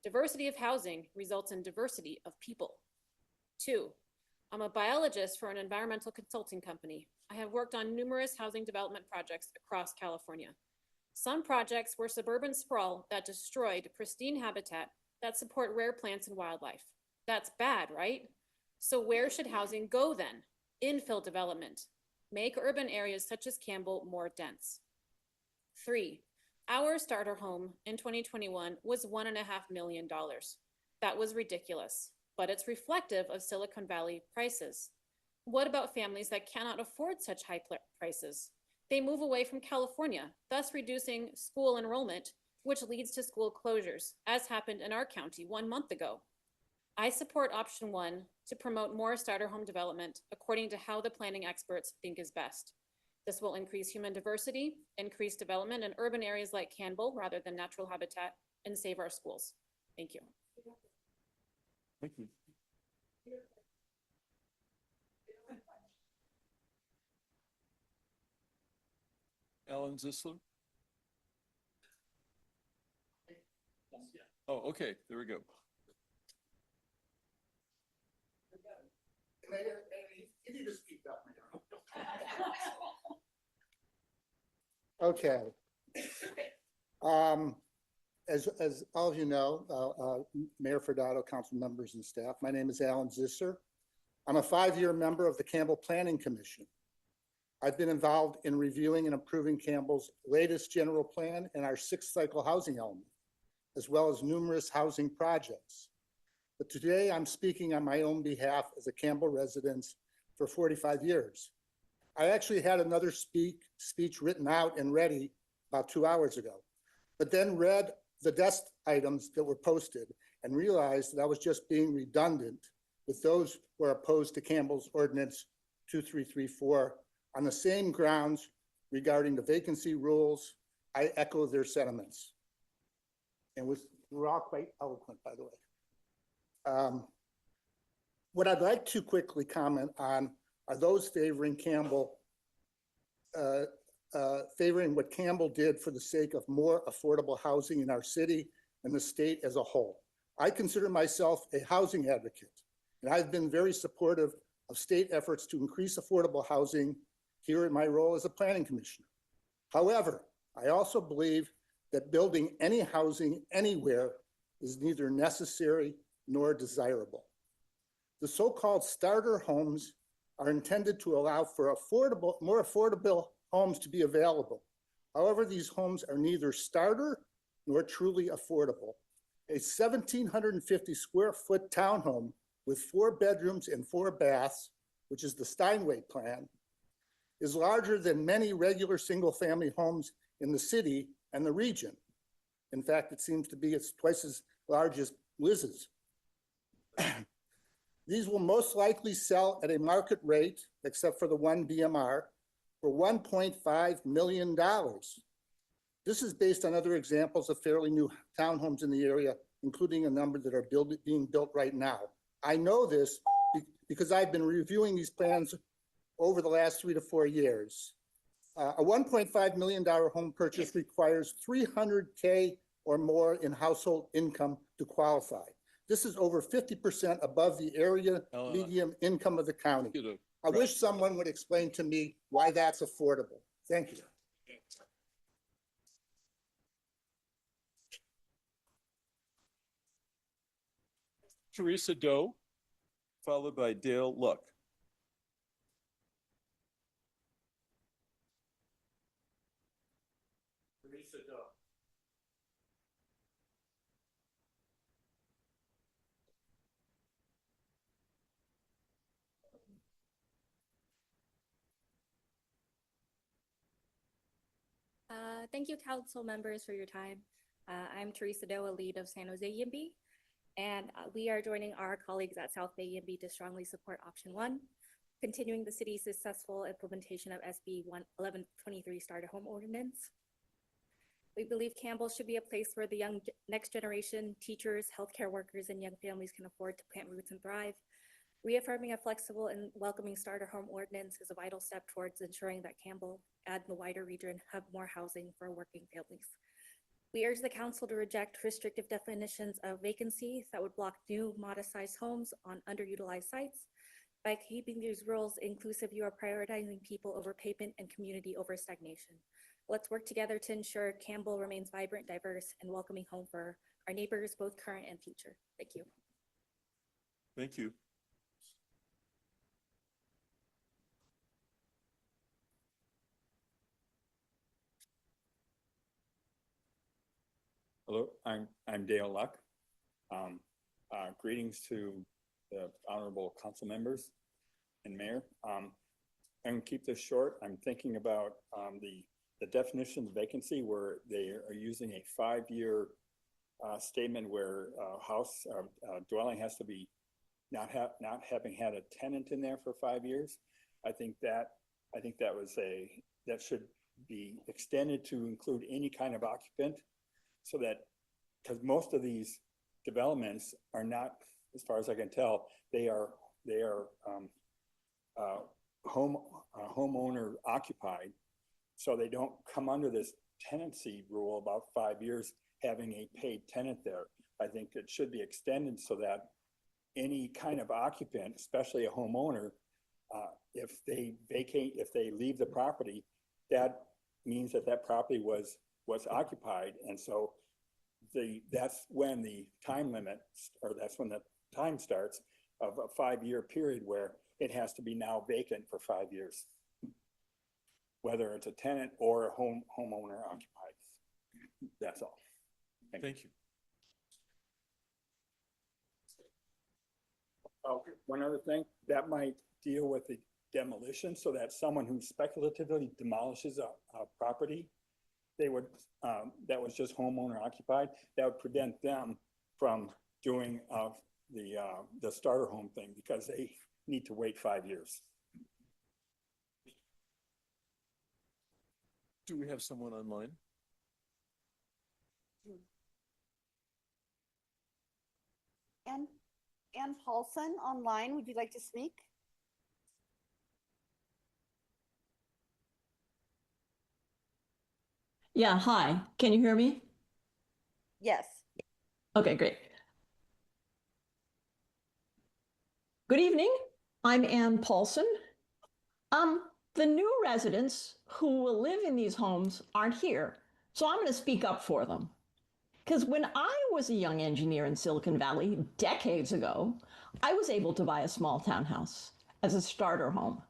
Diversity of housing results in diversity of people. 2, I'm a biologist for an environmental consulting company. I have worked on numerous housing development projects across California. Some projects were suburban sprawl that destroyed pristine habitat that support rare plants and wildlife. That's bad, right? So where should housing go then? Infill development. Make urban areas such as Campbell more dense. 3, our starter home in 2021 was $1.5 million. That was ridiculous, but it's reflective of Silicon Valley prices. What about families that cannot afford such high prices? They move away from California, thus reducing school enrollment, which leads to school closures, as happened in our county 1 month ago. I support option 1 to promote more starter home development according to how the planning experts think is best. This will increase human diversity, increase development in urban areas like Campbell rather than natural habitat, and save our schools. Thank you. Thank you. Alan Zissler? Oh, okay, there we go. You need to speak up, Mayor. Okay. As all of you know, Mayor Ferdato, council members and staff, my name is Alan Zisser. I'm a 5-year member of the Campbell Planning Commission. I've been involved in reviewing and approving Campbell's latest general plan and our 6th cycle housing element, as well as numerous housing projects. But today I'm speaking on my own behalf as a Campbell resident for 45 years. I actually had another speech written out and ready about 2 hours ago, but then read the desk items that were posted and realized that I was just being redundant with those who are opposed to Campbell's Ordinance 2334 on the same grounds regarding the vacancy rules. I echo their sentiments. And we're all quite eloquent, by the way. What I'd like to quickly comment on are those favoring Campbell, favoring what Campbell did for the sake of more affordable housing in our city and the state as a whole. I consider myself a housing advocate, and I've been very supportive of state efforts to increase affordable housing here in my role as a planning commissioner. However, I also believe that building any housing anywhere is neither necessary nor desirable. The so-called starter homes are intended to allow for more affordable homes to be available. However, these homes are neither starter nor truly affordable. A 1,750 square foot townhome with 4 bedrooms and 4 baths, which is the Steinway plan, is larger than many regular single family homes in the city and the region. In fact, it seems to be it's twice as large as Liz's. These will most likely sell at a market rate, except for the one BMR, for $1.5 million. This is based on other examples of fairly new townhomes in the area, including a number that are being built right now. I know this because I've been reviewing these plans over the last 3 to 4 years. A $1.5 million home purchase requires $300K or more in household income to qualify. This is over 50% above the area median income of the county. I wish someone would explain to me why that's affordable. Thank you. Teresa Doe, followed by Dale Luck. Teresa Doe. Thank you, council members, for your time. I'm Teresa Doe, a lead of San Jose YIMBY, and we are joining our colleagues at South Bay YIMBY to strongly support option 1, continuing the city's successful implementation of SB 1123 Starter Home Ordinance. We believe Campbell should be a place where the young next generation, teachers, healthcare workers, and young families can afford to plant roots and thrive. Reaffirming a flexible and welcoming starter home ordinance is a vital step towards ensuring that Campbell and the wider region have more housing for working families. We urge the council to reject restrictive definitions of vacancy that would block new modest-sized homes on underutilized sites. By keeping these rules inclusive, you are prioritizing people over pavement and community over stagnation. Let's work together to ensure Campbell remains vibrant, diverse, and welcoming home for our neighbors, both current and future. Thank you. Thank you. Hello, I'm Dale Luck. Greetings to the honorable council members and mayor. I'm gonna keep this short. I'm thinking about the definition of vacancy where they are using a 5-year statement where a house dwelling has to be not having had a tenant in there for 5 years. I think that should be extended to include any kind of occupant, so that, because most of these developments are not, as far as I can tell, they are homeowner occupied, so they don't come under this tenancy rule about 5 years having a paid tenant there. I think it should be extended so that any kind of occupant, especially a homeowner, if they vacate, if they leave the property, that means that that property was occupied. And so that's when the time limit, or that's when the time starts of a 5-year period where it has to be now vacant for 5 years, whether it's a tenant or a homeowner occupied. That's all. Thank you. Okay, one other thing, that might deal with the demolition, so that someone who speculatively demolishes a property, they would, that was just homeowner occupied, that would prevent them from doing the starter home thing, because they need to wait 5 years. Do we have someone online? Ann Paulson online, would you like to speak? Yeah, hi. Can you hear me? Yes. Okay, great. Good evening. I'm Ann Paulson. The new residents who will live in these homes aren't here, so I'm going to speak up for them. Because when I was a young engineer in Silicon Valley decades ago, I was able to buy a small townhouse as a starter home.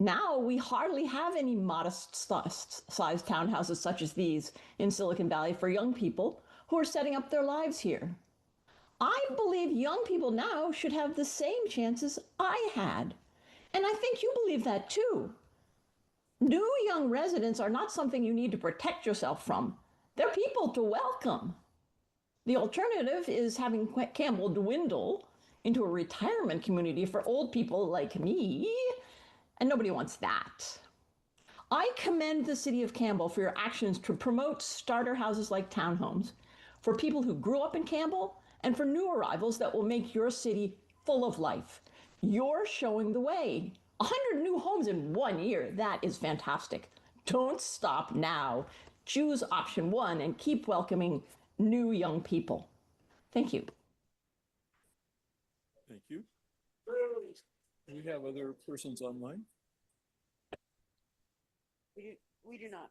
Now we hardly have any modest-sized townhouses such as these in Silicon Valley for young people who are setting up their lives here. I believe young people now should have the same chances I had. And I think you believe that too. New young residents are not something you need to protect yourself from. They're people to welcome. The alternative is having Campbell dwindle into a retirement community for old people like me, and nobody wants that. I commend the city of Campbell for your actions to promote starter houses like townhomes for people who grew up in Campbell and for new arrivals that will make your city full of life. You're showing the way. 100 new homes in 1 year, that is fantastic. Don't stop now. Choose option 1 and keep welcoming new young people. Thank you. Thank you. Do we have other persons online? We do not.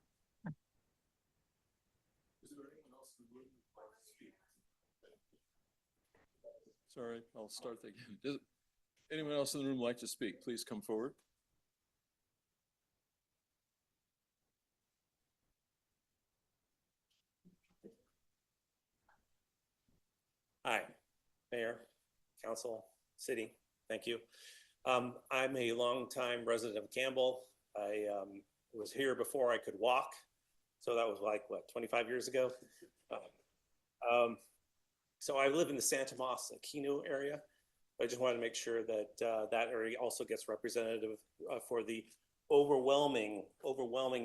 Is there anyone else in the room who'd like to speak? Sorry, I'll start again. Does anyone else in the room like to speak? Please come forward. Hi, Mayor, Council, City, thank you. I'm a longtime resident of Campbell. I was here before I could walk, so that was like, what, 25 years ago? So I live in the Santa Moss Aquino area. I just wanted to make sure that that area also gets representative for the overwhelming,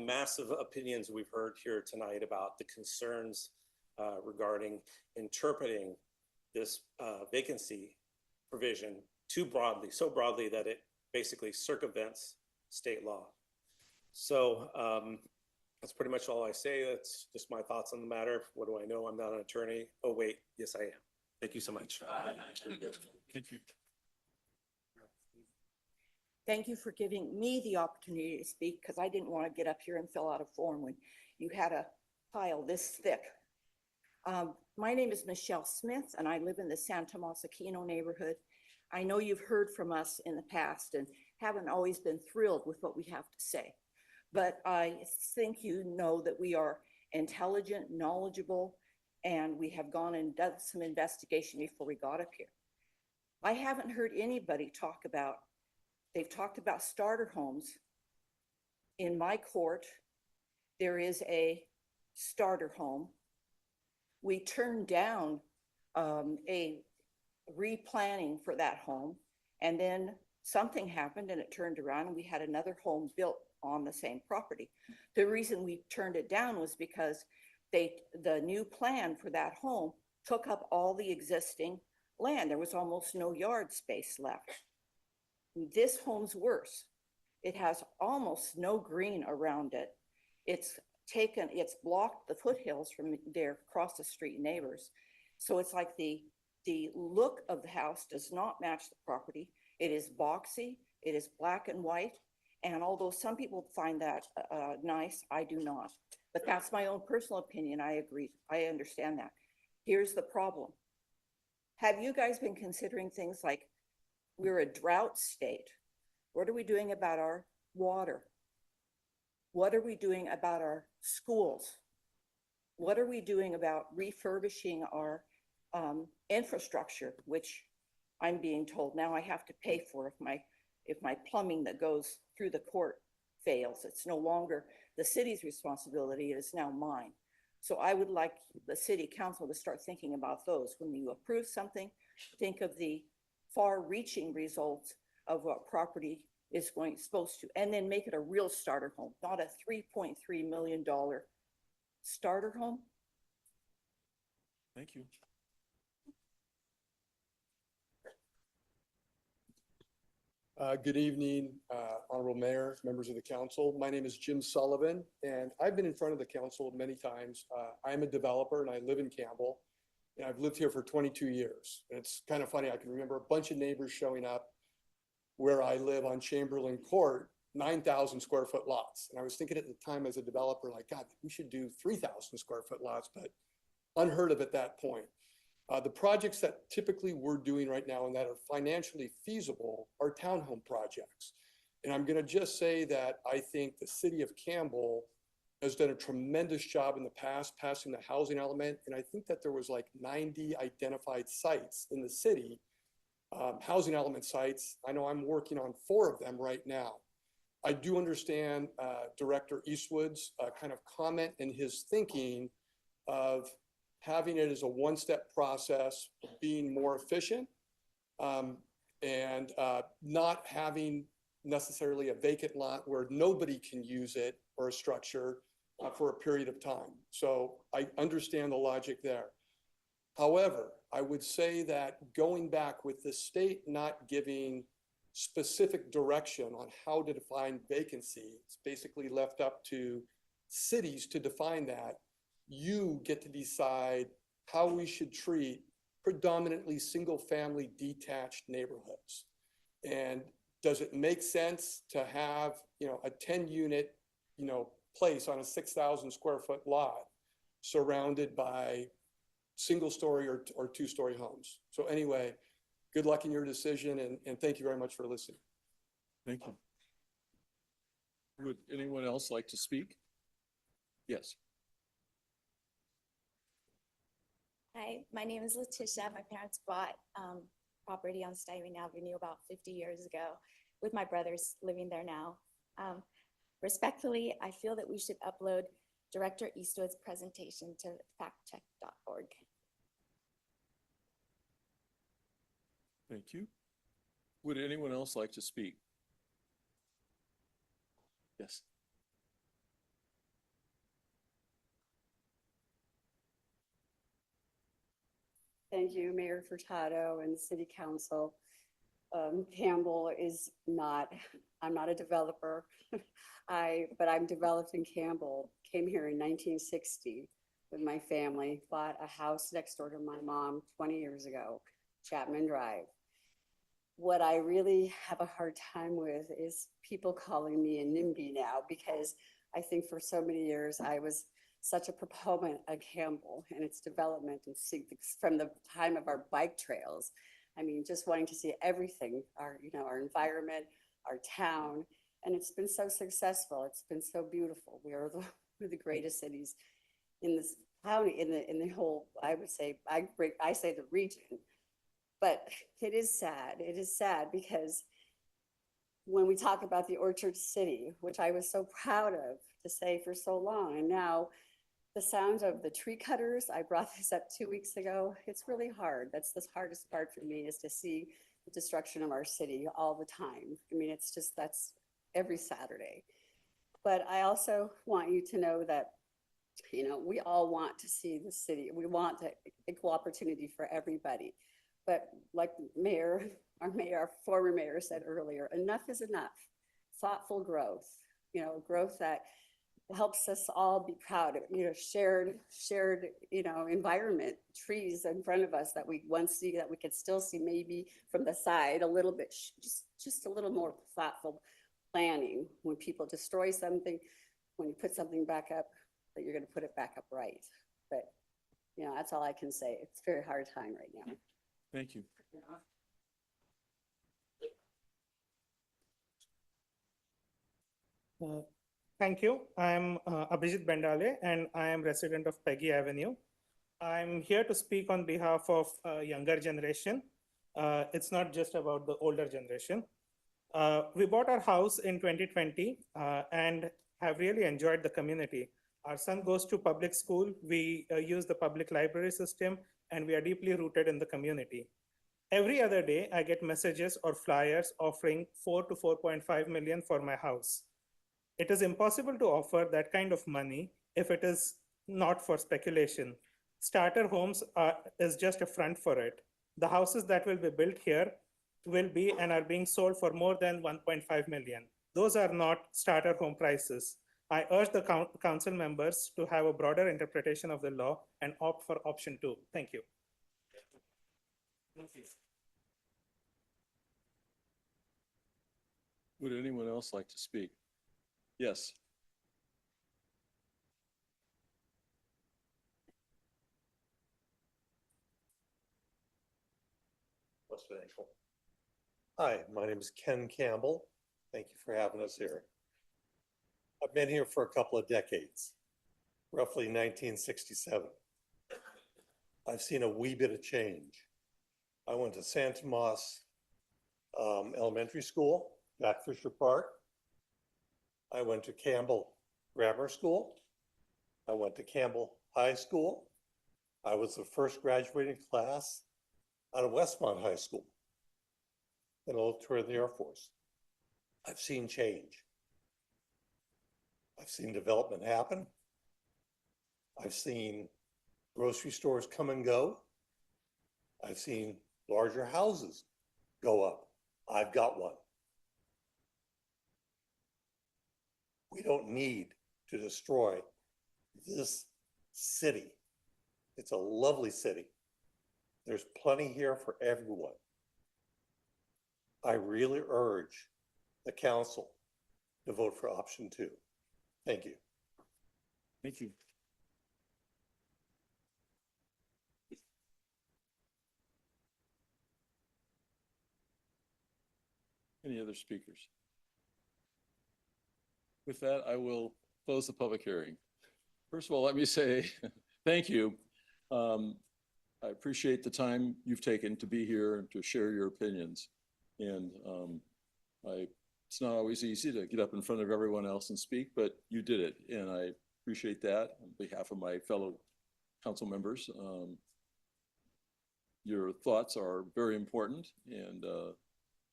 massive opinions we've heard here tonight about the concerns regarding interpreting this vacancy provision too broadly, so broadly that it basically circumvents state law. So that's pretty much all I say. That's just my thoughts on the matter. What do I know? I'm not an attorney. Oh, wait, yes, I am. Thank you so much. Thank you. Thank you for giving me the opportunity to speak, because I didn't want to get up here and fill out a form when you had a file this thick. My name is Michelle Smith, and I live in the Santa Moss Aquino neighborhood. I know you've heard from us in the past and haven't always been thrilled with what we have to say. But I think you know that we are intelligent, knowledgeable, and we have gone and done some investigation before we got up here. I haven't heard anybody talk about, they've talked about starter homes. In my court, there is a starter home. We turned down a replanning for that home, and then something happened and it turned around and we had another home built on the same property. The reason we turned it down was because the new plan for that home took up all the existing land. There was almost no yard space left. This home's worse. It has almost no green around it. It's blocked the foothills from their across the street neighbors. So it's like the look of the house does not match the property. It is boxy, it is black and white. And although some people find that nice, I do not. But that's my own personal opinion. I agree. I understand that. Here's the problem. Have you guys been considering things like, we're a drought state? What are we doing about our water? What are we doing about our schools? What are we doing about refurbishing our infrastructure, which I'm being told now I have to pay for if my plumbing that goes through the court fails. It's no longer the city's responsibility, it is now mine. So I would like the city council to start thinking about those. When you approve something, think of the far-reaching results of what property is supposed to, and then make it a real starter home, not a $3.3 million starter home. Thank you. Good evening, Honorable Mayor, members of the council. My name is Jim Sullivan, and I've been in front of the council many times. I'm a developer and I live in Campbell, and I've lived here for 22 years. And it's kind of funny, I can remember a bunch of neighbors showing up where I live on Chamberlain Court, 9,000 square foot lots. And I was thinking at the time as a developer, like, God, we should do 3,000 square foot lots, but unheard of at that point. The projects that typically we're doing right now and that are financially feasible are townhome projects. And I'm gonna just say that I think the city of Campbell has done a tremendous job in the past passing the housing element. And I think that there was like 90 identified sites in the city, housing element sites. I know I'm working on 4 of them right now. I do understand Director Eastwood's kind of comment and his thinking of having it as a one-step process, being more efficient, and not having necessarily a vacant lot where nobody can use it or a structure for a period of time. So I understand the logic there. However, I would say that going back with the state not giving specific direction on how to define vacancy, it's basically left up to cities to define that. You get to decide how we should treat predominantly single-family detached neighborhoods. And does it make sense to have, a 10-unit, place on a 6,000 square foot lot surrounded by single-story or two-story homes? So anyway, good luck in your decision, and thank you very much for listening. Thank you. Would anyone else like to speak? Yes. Hi, my name is Letitia. My parents bought property on Stuyvesant Avenue about 50 years ago with my brothers living there now. Respectfully, I feel that we should upload Director Eastwood's presentation to factcheck.org. Thank you. Would anyone else like to speak? Yes. Thank you, Mayor Furtado and City Council. Campbell is not, I'm not a developer. But I'm developed in Campbell, came here in 1960 with my family, bought a house next door to my mom 20 years ago, Chapman Drive. What I really have a hard time with is people calling me a NIMBY now, because I think for so many years I was such a proponent of Campbell and its development, and from the time of our bike trails. I mean, just wanting to see everything, our environment, our town, and it's been so successful. It's been so beautiful. We're the greatest cities in this county, in the whole, I would say, I say the region. But it is sad. It is sad because when we talk about the Orchard City, which I was so proud of to say for so long, and now the sound of the tree cutters, I brought this up 2 weeks ago. It's really hard. That's the hardest part for me, is to see the destruction of our city all the time. I mean, it's just, that's every Saturday. But I also want you to know that, we all want to see the city. We want equal opportunity for everybody. But like our former mayor said earlier, enough is enough. Thoughtful growth, growth that helps us all be proud of, shared, environment, trees in front of us that we once see, that we could still see maybe from the side a little bit, just a little more thoughtful planning. When people destroy something, when you put something back up, that you're going to put it back up right. But, that's all I can say. It's a very hard time right now. Thank you. Thank you. I'm Abhijit Bendale, and I am resident of Peggy Avenue. I'm here to speak on behalf of younger generation. It's not just about the older generation. We bought our house in 2020 and have really enjoyed the community. Our son goes to public school. We use the public library system, and we are deeply rooted in the community. Every other day, I get messages or flyers offering 4 to 4.5 million for my house. It is impossible to offer that kind of money if it is not for speculation. Starter homes is just a front for it. The houses that will be built here will be and are being sold for more than 1.5 million. Those are not starter home prices. I urge the council members to have a broader interpretation of the law and opt for option 2. Thank you. Would anyone else like to speak? Yes. Hi, my name is Ken Campbell. Thank you for having us here. I've been here for a couple of decades, roughly 1967. I've seen a wee bit of change. I went to San Tomas Elementary School, Jack Fisher Park. I went to Campbell Grammar School. I went to Campbell High School. I was the first graduating class out of Westmont High School. Then a little tour of the Air Force. I've seen change. I've seen development happen. I've seen grocery stores come and go. I've seen larger houses go up. I've got one. We don't need to destroy this city. It's a lovely city. There's plenty here for everyone. I really urge the council to vote for option 2. Thank you. Thank you. Any other speakers? With that, I will close the public hearing. First of all, let me say thank you. I appreciate the time you've taken to be here and to share your opinions. And it's not always easy to get up in front of everyone else and speak, but you did it. And I appreciate that on behalf of my fellow council members. Your thoughts are very important. And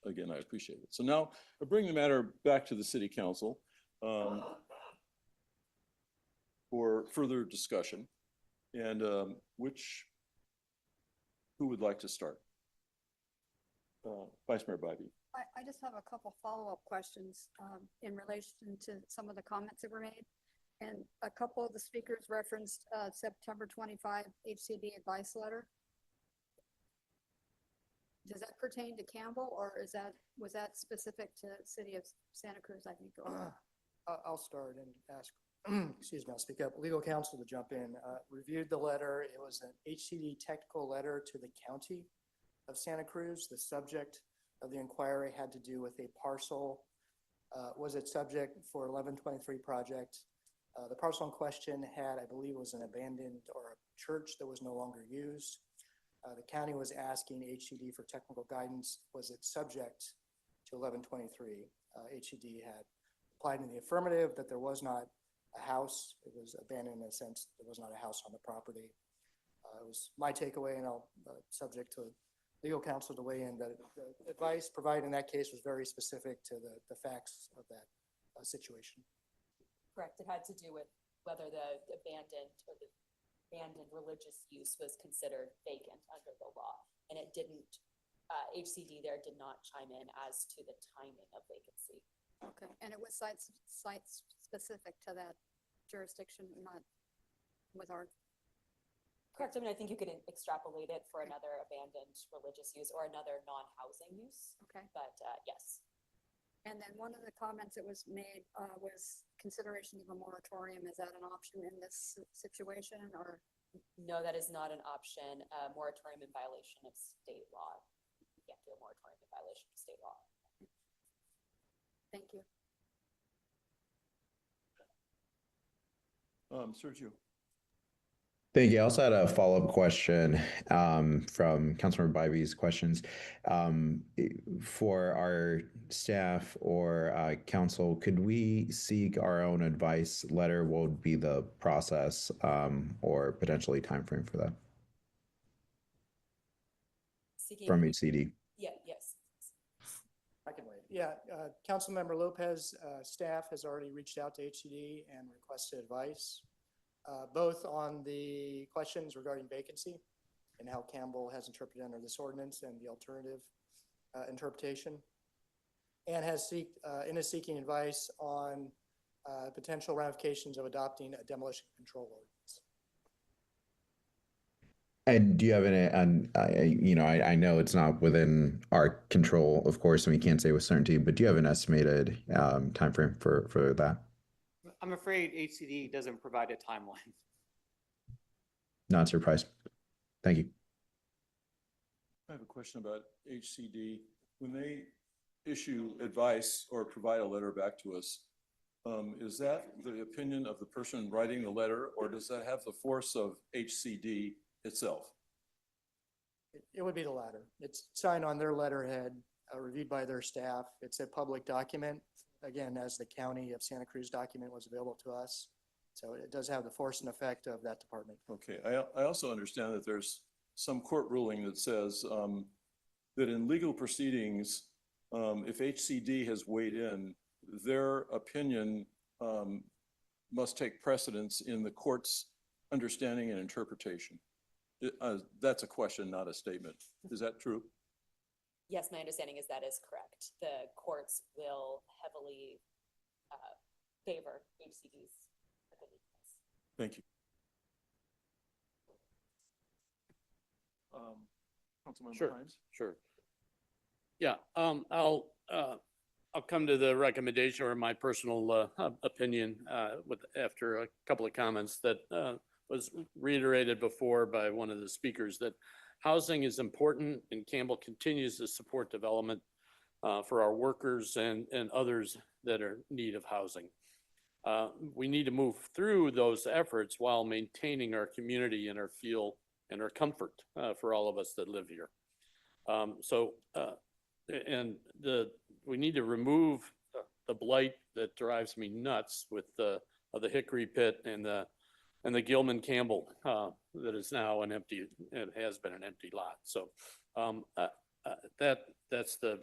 again, I appreciate it. So now I bring the matter back to the city council for further discussion. And who would like to start? Vice Mayor Bybee. I just have a couple follow-up questions in relation to some of the comments that were made. And a couple of the speakers referenced September 25 HCD advice letter. Does that pertain to Campbell, or was that specific to the city of Santa Cruz? I think. I'll start and ask, excuse me, I'll speak up. Legal counsel to jump in. Reviewed the letter. It was an HCD technical letter to the county of Santa Cruz. The subject of the inquiry had to do with a parcel. Was it subject for 1123 project? The parcel in question had, I believe, was an abandoned or a church that was no longer used. The county was asking HCD for technical guidance. Was it subject to 1123? HCD had applied in the affirmative that there was not a house. It was abandoned in a sense. There was not a house on the property. It was my takeaway, and I'll subject to legal counsel to weigh in, that the advice provided in that case was very specific to the facts of that situation. Correct. It had to do with whether the abandoned religious use was considered vacant under the law. And it didn't, HCD there did not chime in as to the timing of vacancy. Okay, and it was site specific to that jurisdiction, not with our. Correct. I mean, I think you could extrapolate it for another abandoned religious use or another non-housing use. Okay. But yes. And then one of the comments that was made was consideration of a moratorium. Is that an option in this situation, or? No, that is not an option. Moratorium in violation of state law. You can't do a moratorium in violation of state law. Thank you. Sergio. Thank you. I also had a follow-up question from Councilmember Bybee's questions. For our staff or council, could we seek our own advice letter? What would be the process or potentially timeframe for that? From HCD. Yeah, yes. I can wait. Yeah, Councilmember Lopez staff has already reached out to HCD and requested advice, both on the questions regarding vacancy and how Campbell has interpreted under this ordinance and the alternative interpretation, and is seeking advice on potential ramifications of adopting a demolition control ordinance. And do you have I know it's not within our control, of course, and we can't say with certainty, but do you have an estimated timeframe for that? I'm afraid HCD doesn't provide a timeline. Not surprised. Thank you. I have a question about HCD. When they issue advice or provide a letter back to us, is that the opinion of the person writing the letter, or does that have the force of HCD itself? It would be the latter. It's signed on their letterhead, reviewed by their staff. It's a public document, again, as the County of Santa Cruz document was available to us. So it does have the force and effect of that department. Okay. I also understand that there's some court ruling that says that in legal proceedings, if HCD has weighed in, their opinion must take precedence in the court's understanding and interpretation. That's a question, not a statement. Is that true? Yes, my understanding is that is correct. The courts will heavily favor HCD's opinions. Thank you. Councilmember Sure, Hines? sure. Yeah, I'll come to the recommendation or my personal opinion after a couple of comments that was reiterated before by one of the speakers, that housing is important and Campbell continues to support development for our workers and others that are in need of housing. We need to move through those efforts while maintaining our community and our feel and our comfort for all of us that live here. We need to remove the blight that drives me nuts with the Hickory Pit and the Gilman Campbell that is now an empty, it has been an empty lot. So that's the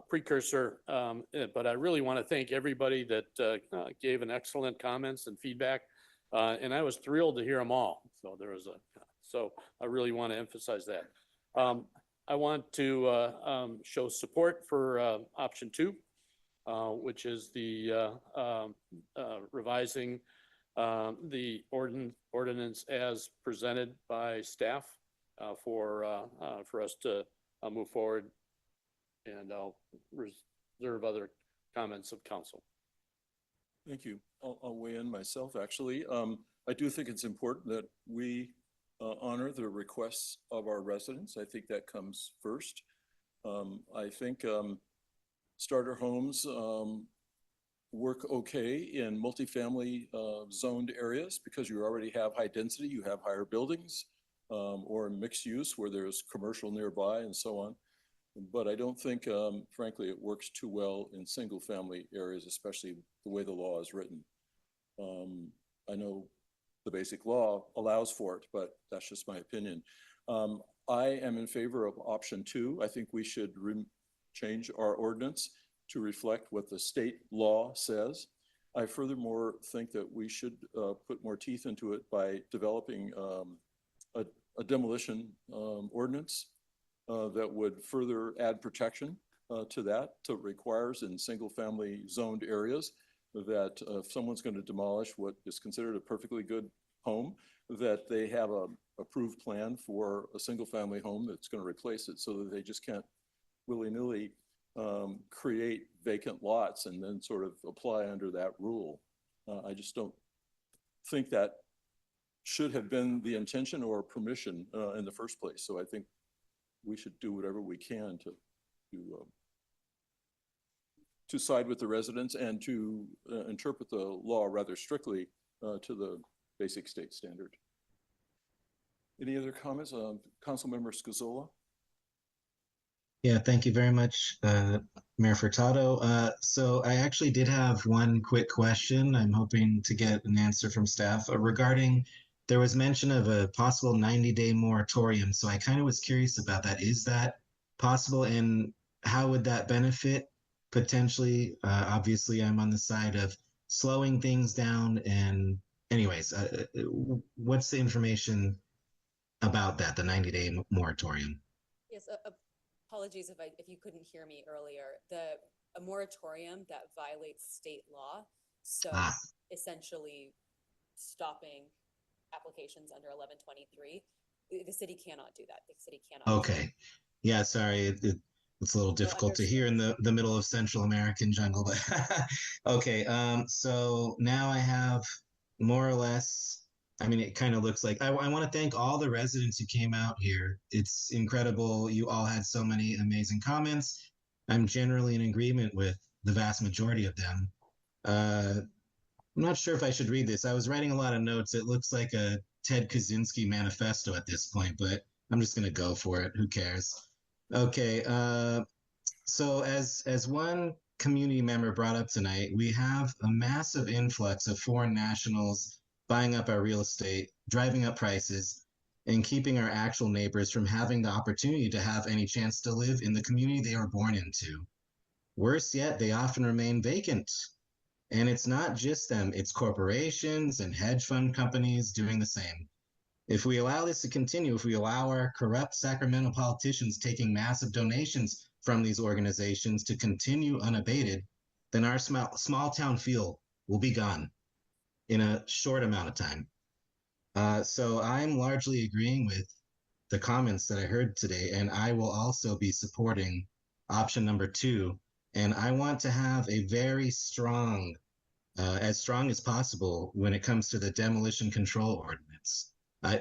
precursor. But I really want to thank everybody that gave an excellent comments and feedback. And I was thrilled to hear them all. So I really want to emphasize that. I want to show support for option 2, which is the revising the ordinance as presented by staff for us to move forward. And I'll reserve other comments of council. Thank you. I'll weigh in myself, actually. I do think it's important that we honor the requests of our residents. I think that comes first. I think starter homes work okay in multifamily zoned areas because you already have high density, you have higher buildings, or mixed use where there's commercial nearby and so on. But I don't think, frankly, it works too well in single family areas, especially the way the law is written. I know the basic law allows for it, but that's just my opinion. I am in favor of option 2. I think we should change our ordinance to reflect what the state law says. I furthermore think that we should put more teeth into it by developing a demolition ordinance that would further add protection to that. So it requires in single family zoned areas that if someone's going to demolish what is considered a perfectly good home, that they have a approved plan for a single family home that's going to replace it, so that they just can't willy-nilly create vacant lots and then sort of apply under that rule. I just don't think that should have been the intention or permission in the first place. So I think we should do whatever we can to side with the residents and to interpret the law rather strictly to the basic state standard. Any other comments? Councilmember Scazola? Yeah, thank you very much, Mayor Furtado. So I actually did have one quick question. I'm hoping to get an answer from staff regarding, there was mention of a possible 90-day moratorium. So I kind of was curious about that. Is that possible, and how would that benefit potentially? Obviously, I'm on the side of slowing things down. And anyways, what's the information about that, the 90-day moratorium? Yes, apologies if you couldn't hear me earlier. A moratorium that violates state law, so essentially stopping applications under 1123. The city cannot do that. The city cannot. Okay. Yeah, sorry. It's a little difficult to hear in the middle of Central American jungle, but okay. So now I have more or less, I mean, it kind of looks like, I want to thank all the residents who came out here. It's incredible. You all had so many amazing comments. I'm generally in agreement with the vast majority of them. I'm not sure if I should read this. I was writing a lot of notes. It looks like a Ted Kaczynski manifesto at this point, but I'm just going to go for it. Who cares? Okay. So as one community member brought up tonight, we have a massive influx of foreign nationals buying up our real estate, driving up prices, and keeping our actual neighbors from having the opportunity to have any chance to live in the community they were born into. Worse yet, they often remain vacant. And it's not just them, it's corporations and hedge fund companies doing the same. If we allow this to continue, if we allow our corrupt Sacramento politicians taking massive donations from these organizations to continue unabated, then our small town feel will be gone in a short amount of time. So I'm largely agreeing with the comments that I heard today, and I will also be supporting option number 2. And I want to have a very strong, as strong as possible when it comes to the demolition control ordinance.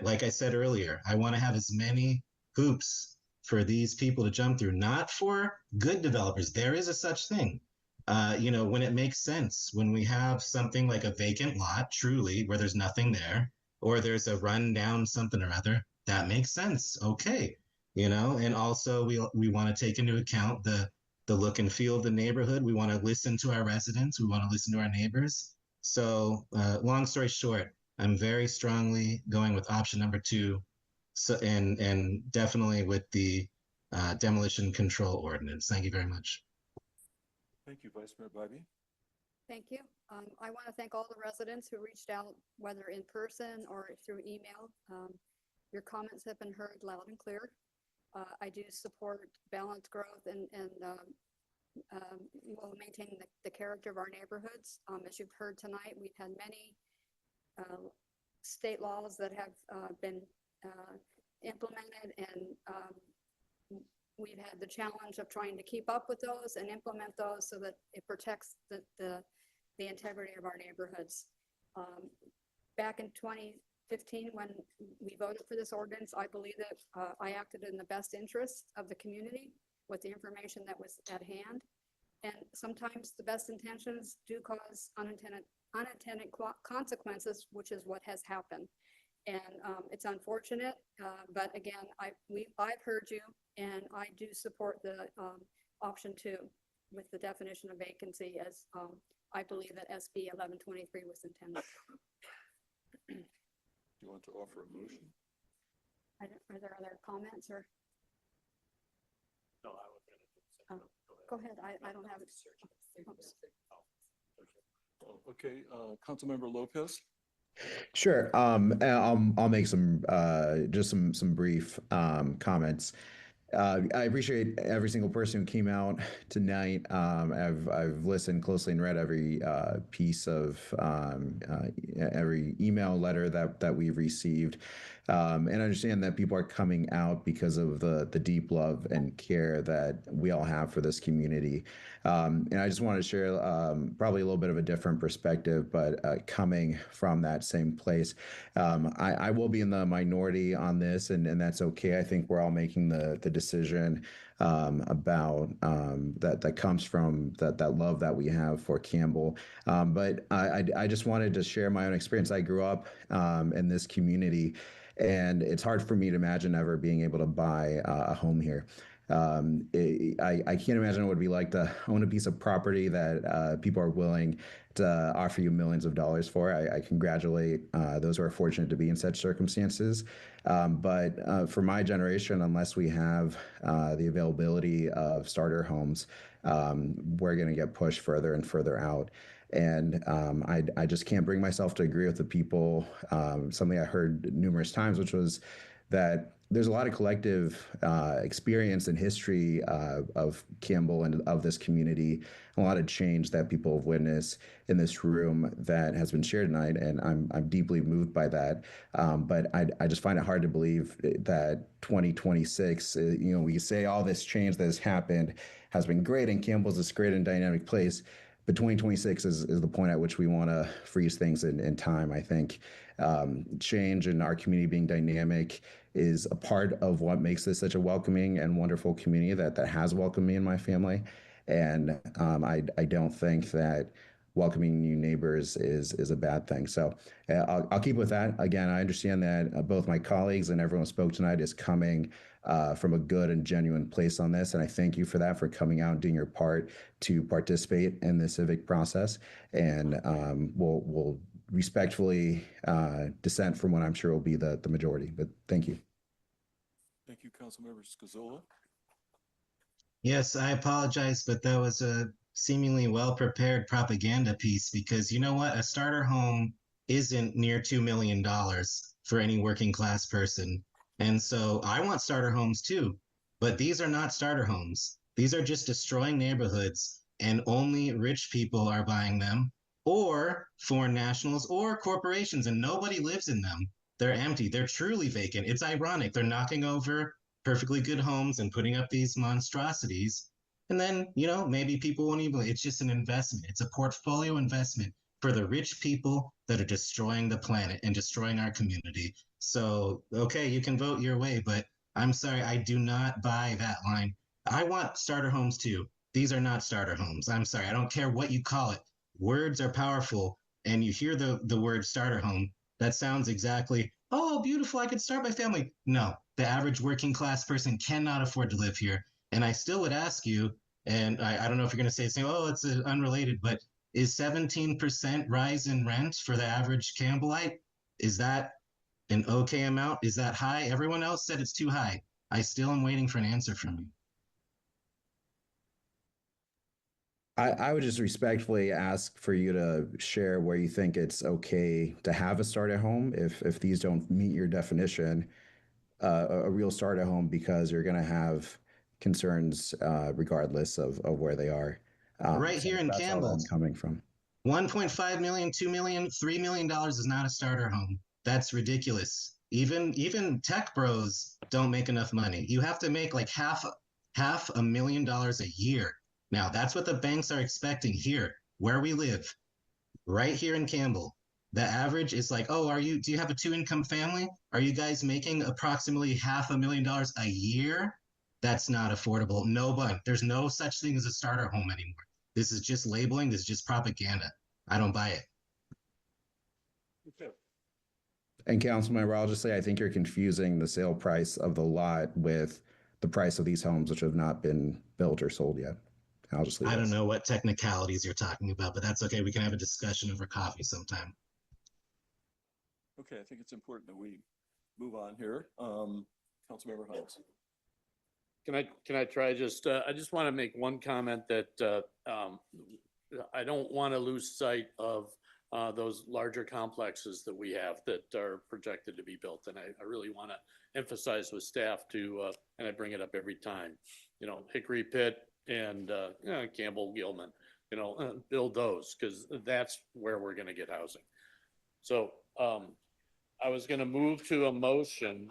Like I said earlier, I want to have as many hoops for these people to jump through, not for good developers. There is a such thing. When it makes sense, when we have something like a vacant lot, truly, where there's nothing there, or there's a rundown something or other, that makes sense. Okay. And also we want to take into account the look and feel of the neighborhood. We want to listen to our residents. We want to listen to our neighbors. So long story short, I'm very strongly going with option number 2. So, and definitely with the demolition control ordinance. Thank you very much. Thank you, Vice Mayor Bybee. Thank you. I want to thank all the residents who reached out, whether in person or through email. Your comments have been heard loud and clear. I do support balanced growth and will maintain the character of our neighborhoods. As you've heard tonight, we've had many state laws that have been implemented, and we've had the challenge of trying to keep up with those and implement those so that it protects the integrity of our neighborhoods. Back in 2015, when we voted for this ordinance, I believe that I acted in the best interest of the community with the information that was at hand. And sometimes the best intentions do cause unintended consequences, which is what has happened. And it's unfortunate, but again, I've heard you, and I do support the option 2 with the definition of vacancy, as I believe that SB 1123 was intended. Do you want to offer a motion? Are there other comments or? No, I was going to. Go ahead. I don't have it. Okay, Councilmember Lopez. Sure. I'll make some just some brief comments. I appreciate every single person who came out tonight. I've listened closely and read every piece of every email letter that we've received, and I understand that people are coming out because of the deep love and care that we all have for this community. And I just want to share probably a little bit of a different perspective, but coming from that same place, I will be in the minority on this, and that's okay. I think we're all making the decision about that comes from that love that we have for Campbell. But I just wanted to share my own experience. I grew up in this community, and it's hard for me to imagine ever being able to buy a home here. I can't imagine what it would be like to own a piece of property that people are willing to offer you millions of dollars for. I congratulate those who are fortunate to be in such circumstances. But for my generation, unless we have the availability of starter homes, we're going to get pushed further and further out. And I just can't bring myself to agree with the people. Something I heard numerous times, which was that there's a lot of collective experience and history of Campbell and of this community, a lot of change that people have witnessed in this room that has been shared tonight, and I'm deeply moved by that. But I just find it hard to believe that 2026, we say all this change that has happened has been great, and Campbell's this great and dynamic place. But 2026 is the point at which we want to freeze things in time, I think. Change in our community being dynamic is a part of what makes this such a welcoming and wonderful community that has welcomed me and my family. And I don't think that welcoming new neighbors is a bad thing. So I'll keep with that. Again, I understand that both my colleagues and everyone who spoke tonight is coming from a good and genuine place on this. And I thank you for that, for coming out and doing your part to participate in the civic process. And we'll respectfully dissent from what I'm sure will be the majority. But thank you. Thank you, Councilmember Scazola. Yes, I apologize, but that was a seemingly well-prepared propaganda piece, because you know what? A starter home isn't near $2 million for any working class person. And so I want starter homes too, but these are not starter homes. These are just destroying neighborhoods, and only rich people are buying them, or foreign nationals or corporations, and nobody lives in them. They're empty. They're truly vacant. It's ironic. They're knocking over perfectly good homes and putting up these monstrosities. And then, you know, maybe people won't even, it's just an investment. It's a portfolio investment for the rich people that are destroying the planet and destroying our community. So, okay, you can vote your way, but I'm sorry, I do not buy that line. I want starter homes too. These are not starter homes. I'm sorry. I don't care what you call it. Words are powerful. And you hear the word starter home, that sounds exactly, oh, beautiful, I could start my family. No, the average working class person cannot afford to live here. And I still would ask you, and I don't know if you're going to say something, oh, it's unrelated, but is 17% rise in rent for the average Campbellite? Is that an okay amount? Is that high? Everyone else said it's too high. I still am waiting for an answer from you. I would just respectfully ask for you to share where you think it's okay to have a starter home if these don't meet your definition, a real starter home, because you're going to have concerns regardless of where they are. Right So here in that's all Campbell, I'm coming from. 1.5 million, 2 million, $3 million is not a starter home. That's ridiculous. Even tech bros don't make enough money. You have to make like half $1 million a year. Now that's what the banks are expecting here, where we live, right here in Campbell. The average is like, oh, do you have a 2-income family? Are you guys making approximately $500,000 a year? That's not affordable. No, but there's no such thing as a starter home anymore. This is just labeling. This is just propaganda. I don't buy it. Okay. And Councilmember, I'll just say I think you're confusing the sale price of the lot with the price of these homes, which have not been built or sold yet. I'll just leave I it. don't know what technicalities you're talking about, but that's okay. We can have a discussion over coffee sometime. Okay, I think it's important that we move on here. Councilmember Hines. Can I try just, I just want to make one comment that I don't want to lose sight of those larger complexes that we have that are projected to be built. And I really want to emphasize with staff to, and I bring it up every time, you know, Hickory Pit and Campbell Gilman, you know, build those, because that's where we're going to get housing. So I was going to move to a motion,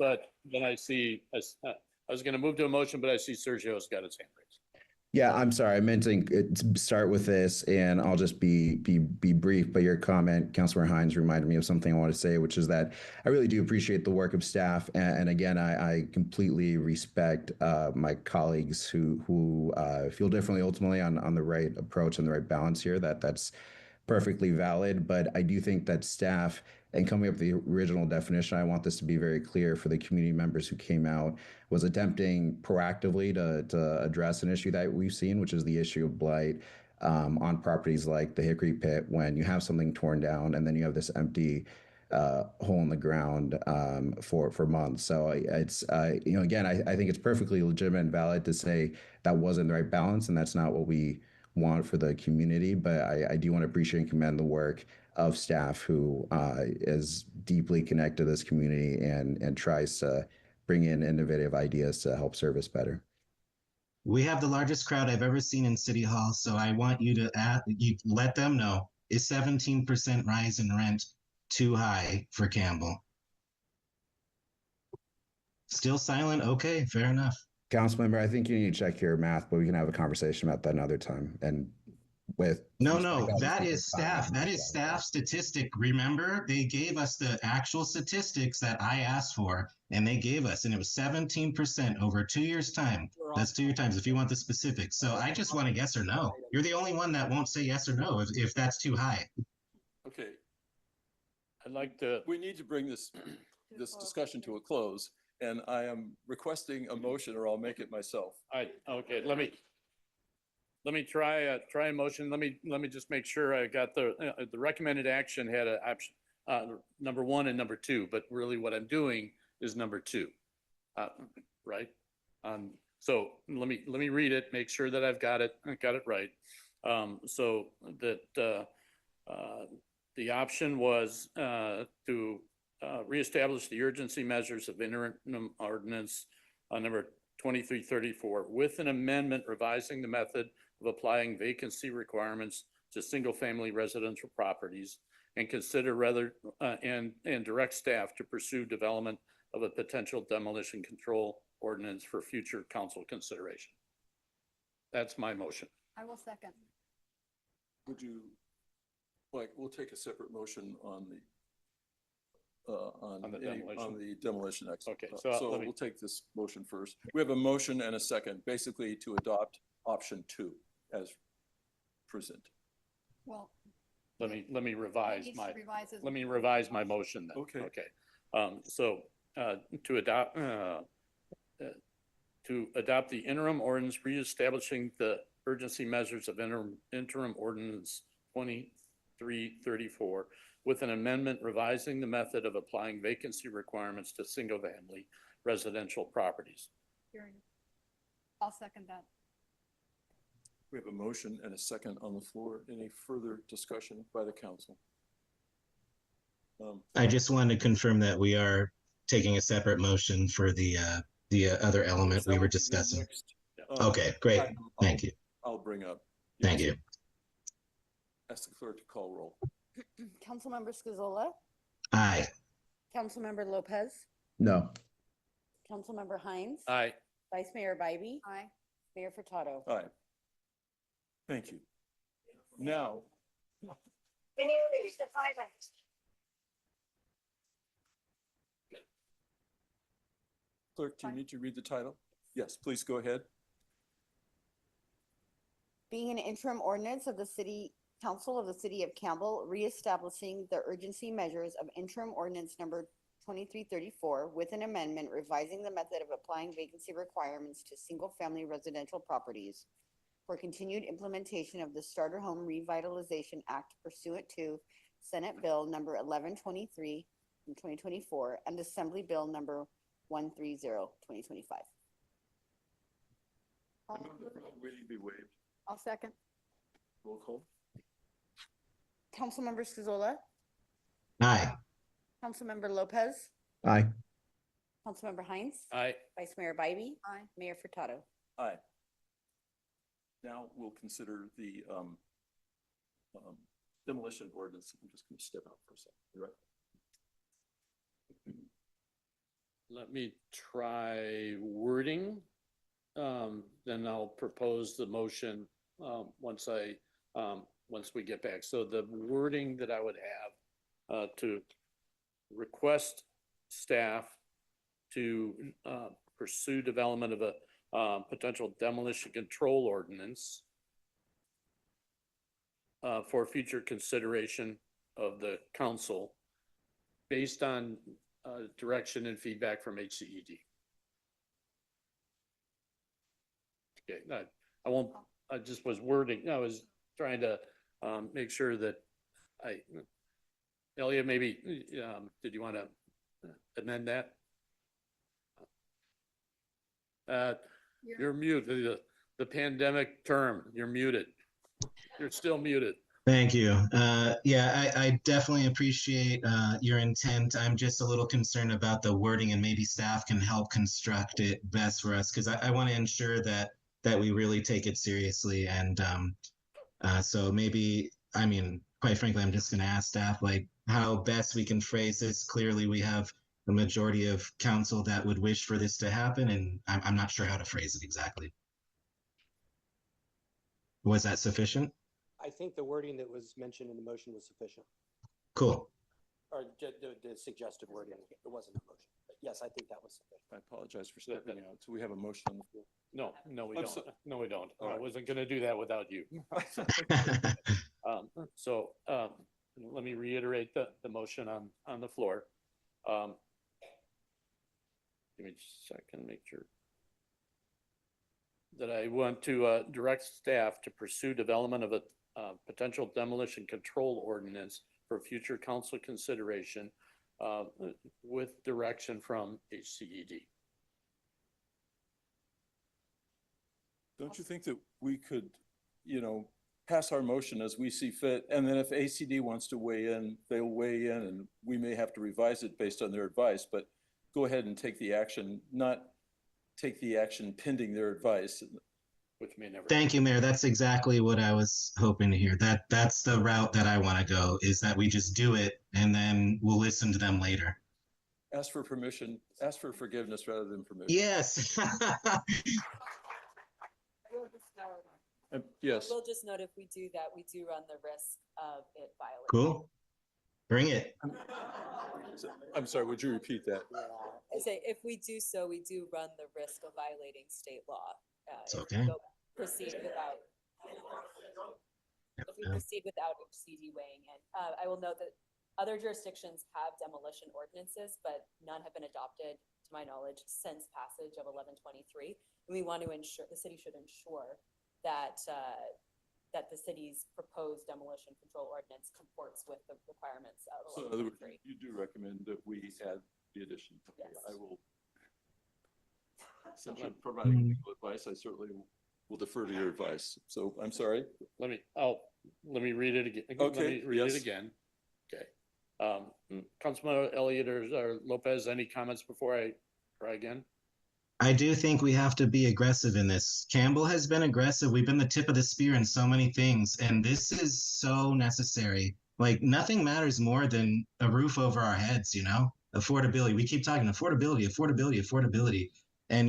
but then I see, I was going to move to a motion, but I see Sergio's got his hand raised. Yeah, I'm sorry. I meant to start with this, and I'll just be brief. But your comment, Councilor Hines, reminded me of something I want to say, which is that I really do appreciate the work of staff, and again, I completely respect my colleagues who feel differently ultimately on the right approach and the right balance here. That's perfectly valid, but I do think that staff, and coming up with the original definition, I want this to be very clear for the community members who came out, was attempting proactively to address an issue that we've seen, which is the issue of blight on properties like the Hickory Pit, when you have something torn down and then you have this empty hole in the ground for months. So it's, you know, again, I think it's perfectly legitimate and valid to say that wasn't the right balance, and that's not what we want for the community. But I do want to appreciate and commend the work of staff who is deeply connected to this community and tries to bring in innovative ideas to help service better. We have the largest crowd I've ever seen in City Hall, so I want you to let them know, is 17% rise in rent too high for Campbell? Still silent? Okay, fair enough. Councilmember, I think you need to check your math, but we can have a conversation about that another time. And with No, that is staff. That is staff statistic. Remember, they gave us the actual statistics that I asked for, and they gave us, and it was 17% over 2 years' time. That's 2 year times if you want the specifics. So I just want a yes or no. You're the only one that won't say yes or no if that's too high. Okay, I'd like to. we need to bring this discussion to a close, and I am requesting a motion, or I'll make it myself. Okay, let me try a motion. Let me just make sure I got the recommended action had a option, number 1 and number 2, but really what I'm doing is number 2, right? So let me read it, make sure that I've got it right. So that the option was to reestablish the urgency measures of interim ordinance number 2334 with an amendment revising the method of applying vacancy requirements to single-family residential properties, and consider and direct staff to pursue development of a potential demolition control ordinance for future council consideration. That's my motion. I will second. Would you, like, we'll take a separate motion on the On the demolition? On the demolition next. Okay, So so let me- we'll take this motion first. We have a motion and a second, basically to adopt option 2 as presented. Well, Let me revise needs my, to revise his- let me revise my motion then. Okay. Okay. So, to adopt the interim ordinance reestablishing the urgency measures of interim ordinance 2334 with an amendment revising the method of applying vacancy requirements to single-family residential properties. I'll second that. We have a motion and a second on the floor. Any further discussion by the council? I just wanted to confirm that we are taking a separate motion for the other element we were discussing. Okay, great. Thank you. I'll bring up. Thank you. Ask the clerk to call roll. Councilmember Scazola, Aye. Councilmember Lopez, No. Councilmember Hines. Aye. Vice Mayor Bybee, Aye. Mayor Furtado. Aye. Thank you. Now, clerk, do you need to read the title? Yes, please go ahead. Being an interim ordinance of the City Council of the City of Campbell, reestablishing the urgency measures of interim ordinance number 2334 with an amendment revising the method of applying vacancy requirements to single-family residential properties for continued implementation of the Starter Home Revitalization Act pursuant to Senate Bill number 1123 from 2024 and Assembly Bill number 130, 2025. Reading be waived. I'll second. Roll call. Councilmember Scazola, Aye. Councilmember Lopez, Aye. Councilmember Hines. Aye. Vice Mayor Bybee. Aye. Mayor Furtado. Aye. Now we'll consider the demolition ordinance. I'm just going to step out for a second. You right? Let me try wording. Then I'll propose the motion once we get back. So the wording that I would have to request staff to pursue development of a potential demolition control ordinance for future consideration of the council based on direction and feedback from HCED. Okay, I won't, I just was wording, I was trying to make sure that Elliot, maybe, did you want to amend that? You're muted, the pandemic term, you're muted. You're still muted. Thank you. Yeah, I definitely appreciate your intent. I'm just a little concerned about the wording and maybe staff can help construct it best for us because I want to ensure that we really take it seriously. And so maybe, I mean, quite frankly, I'm just going to ask staff like how best we can phrase this. Clearly, we have a majority of council that would wish for this to happen, and I'm not sure how to phrase it exactly. Was that sufficient? I think the wording that was mentioned in the motion was sufficient, Cool. or the suggested wording. It wasn't a motion, but yes, I think that was sufficient. I apologize for stepping out. So we have a motion on the floor. No, we I'm don't. so- No, we don't. All I right. wasn't going to do that without you. So let me reiterate the motion on the floor. Give me just a second, make sure that I want to direct staff to pursue development of a potential demolition control ordinance for future council consideration with direction from HCED. Don't you think that we could, pass our motion as we see fit? And then if ACD wants to weigh in, they'll weigh in and we may have to revise it based on their advice, but go ahead and take the action, not take the action pending their advice. Which may never. Thank you, Mayor. That's exactly what I was hoping to hear. That's the route that I want to go, is that we just do it and then we'll listen to them later. Ask for permission, ask for forgiveness rather than permission. Yes. Yes. We'll just note if we do that, we do run the risk of it violating. Cool. Bring it. I'm sorry, would you repeat that? I say, if we do so, we do run the risk of violating state law. It's If okay. we proceed without, if we proceed without HCD weighing in. I will note that other jurisdictions have demolition ordinances, but none have been adopted, to my knowledge, since passage of 1123. And we want to ensure, the city should ensure that that the city's proposed demolition control ordinance comports with the requirements of So in other words, 1123. you do recommend that we add the addition. Yes. I will, since you're providing legal advice, I certainly will defer to your advice. So I'm sorry. Let me read it again. Okay, Let me read yes. it again. Okay. Councilman Elliott or Lopez, any comments before I try again? I do think we have to be aggressive in this. Campbell has been aggressive. We've been the tip of the spear in so many things, and this is so necessary. Like, nothing matters more than a roof over our heads, you know? Affordability. We keep talking affordability, affordability, affordability. And,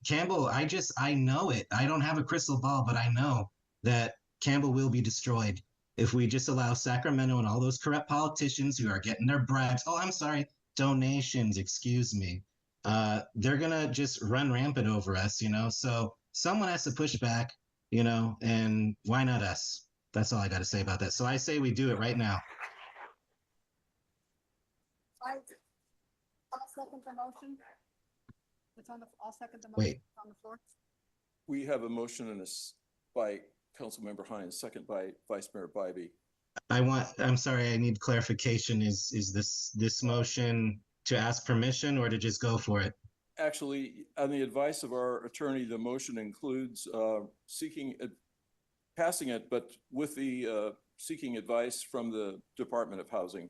Campbell, I know it. I don't have a crystal ball, but I know that Campbell will be destroyed if we just allow Sacramento and all those corrupt politicians who are getting their bribes. Oh, I'm sorry, donations, excuse me. They're gonna just run rampant over us, so someone has to push back, and why not us? That's all I got to say about that. So I say we do it right now. I'll second the motion. I'll second the Wait. on the floor. We have a motion by Councilmember Hines, second by Vice Mayor Bybee. I'm sorry, I need clarification. Is this motion to ask permission or to just go for it? Actually, on the advice of our attorney, the motion includes passing it, but with the seeking advice from the Department of Housing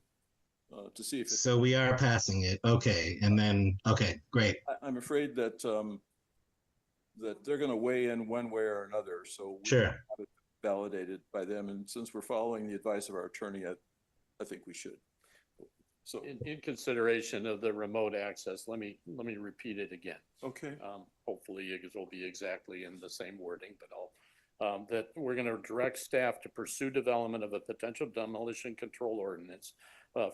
to see if. So we are passing it. Okay. And then, okay, great. I'm afraid that that they're going to weigh in one way or another. So we Sure. have it validated by them. And since we're following the advice of our attorney, I think we should. So In consideration of the remote access, let me repeat it again. Okay. Hopefully it will be exactly in the same wording, but that we're going to direct staff to pursue development of a potential demolition control ordinance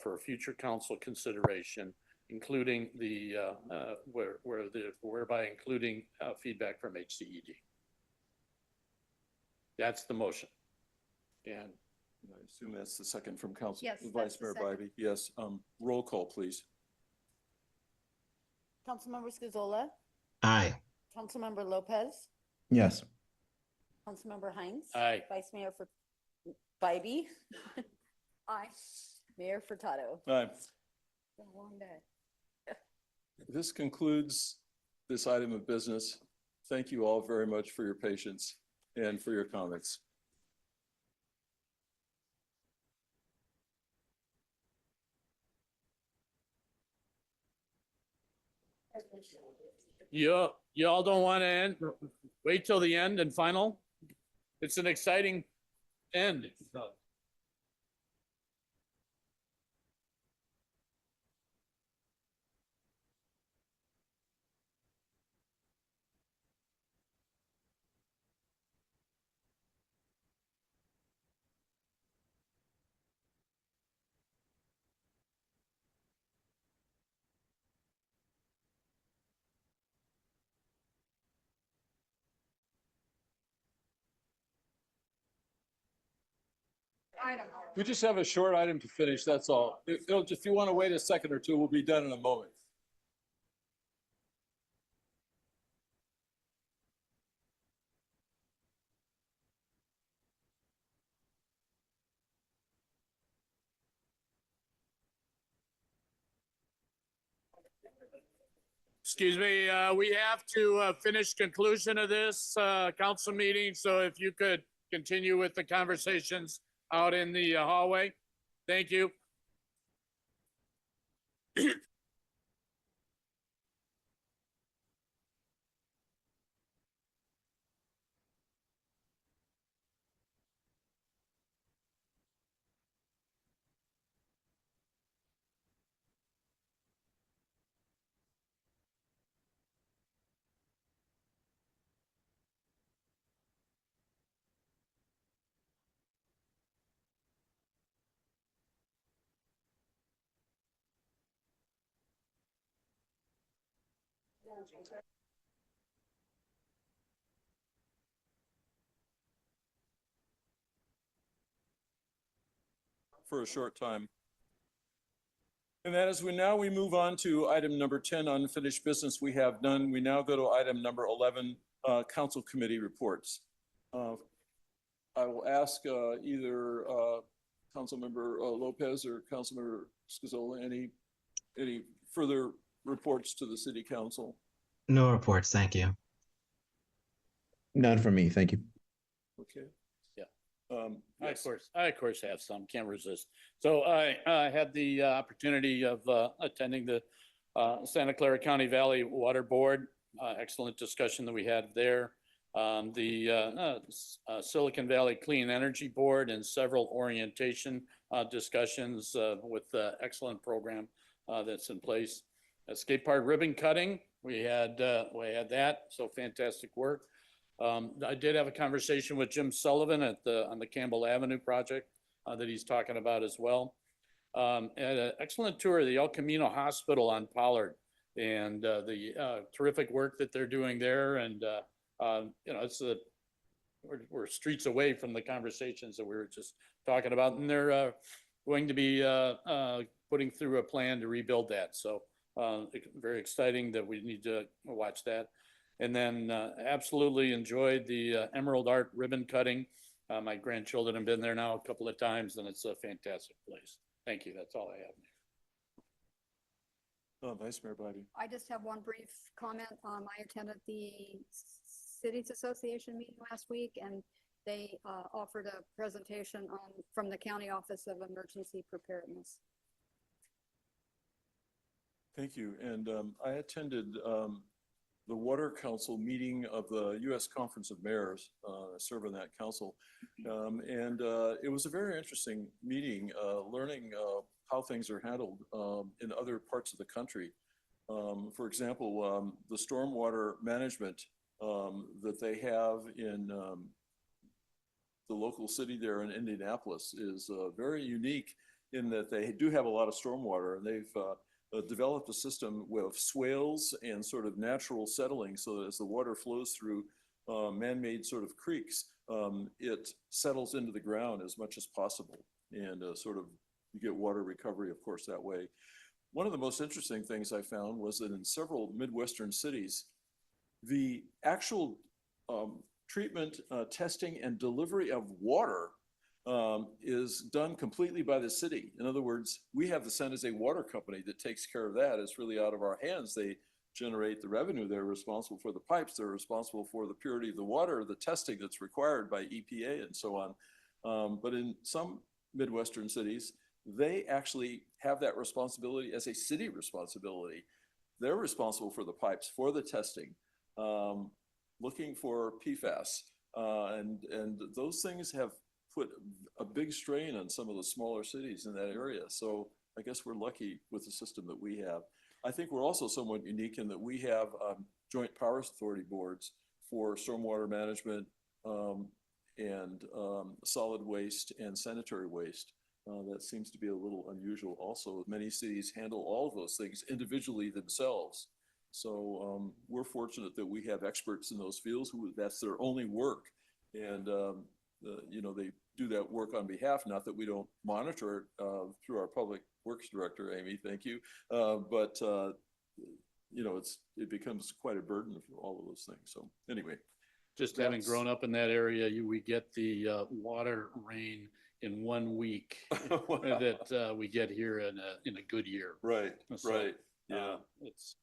for a future council consideration, including whereby including feedback from HCED. That's the motion. And I assume that's the second from Council Yes, Vice that's the Mayor second. Bybee. Yes. Roll call, please. Councilmember Scazola, Aye. Councilmember Lopez, Yes. Councilmember Hines. Aye. Vice Mayor Bybee, Aye. Mayor Furtado. Aye. Been a long day. This concludes this item of business. Thank you all very much for your patience and for your comments. Y'all don't want to end, wait till the end and final? It's an exciting end. We just have a short item to finish, that's all. If you want to wait a second or two, we'll be done in a moment. Excuse me, we have to finish conclusion of this council meeting. So if you could continue with the conversations out in the hallway. Thank you. For a short time. And that is we move on to item number 10, unfinished business. We have none. We now go to item number 11, council committee reports. I will ask either Councilmember Lopez or Councilmember Scazola any further reports to the city council. No reports, thank you. None from me, thank you. Okay. Yeah. Yes. I of course have some, can't resist. So I had the opportunity of attending the Santa Clara County Valley Water Board. Excellent discussion that we had there. The Silicon Valley Clean Energy Board and several orientation discussions with the excellent program that's in place. Skate park ribbon cutting, we had that, so fantastic work. I did have a conversation with Jim Sullivan on the Campbell Avenue project that he's talking about as well. And an excellent tour of the El Camino Hospital on Pollard and the terrific work that they're doing there. And you know, we're streets away from the conversations that we were just talking about, and they're going to be putting through a plan to rebuild that. So very exciting that we need to watch that. And then absolutely enjoyed the Emerald Art ribbon cutting. My grandchildren have been there now a couple of times, and it's a fantastic place. Thank you. That's all I have. Oh, Vice Mayor Biden. I just have one brief comment. I attended the Cities Association meeting last week, and they offered a presentation from the County Office of Emergency Preparedness. Thank you. And I attended the Water Council meeting of the U.S. Conference of Mayors. I serve on that council. And it was a very interesting meeting, learning how things are handled in other parts of the country. For example, the stormwater management that they have in the local city there in Indianapolis is very unique in that they do have a lot of stormwater, and they've developed a system with swales and sort of natural settling, so that as the water flows through man-made sort of creeks, it settles into the ground as much as possible, and sort of you get water recovery, of course, that way. One of the most interesting things I found was that in several Midwestern cities, the actual treatment, testing, and delivery of water is done completely by the city. In other words, we have the San Jose Water Company that takes care of that. It's really out of our hands. They generate the revenue. They're responsible for the pipes. They're responsible for the purity of the water, the testing that's required by EPA and so on. But in some Midwestern cities, they actually have that responsibility as a city responsibility. They're responsible for the pipes, for the testing, looking for PFAS. And those things have put a big strain on some of the smaller cities in that area. So I guess we're lucky with the system that we have. I think we're also somewhat unique in that we have joint powers authority boards for stormwater management and solid waste and sanitary waste. That seems to be a little unusual also. Many cities handle all of those things individually themselves. So we're fortunate that we have experts in those fields who that's their only work. And you know, they do that work on behalf, not that we don't monitor it through our public works director, Amy, thank you. But you know, it becomes quite a burden for all of those things. So anyway. Just having grown up in that area, we get the water rain in 1 week that we get here in a good year. Right, So, right, yeah. It's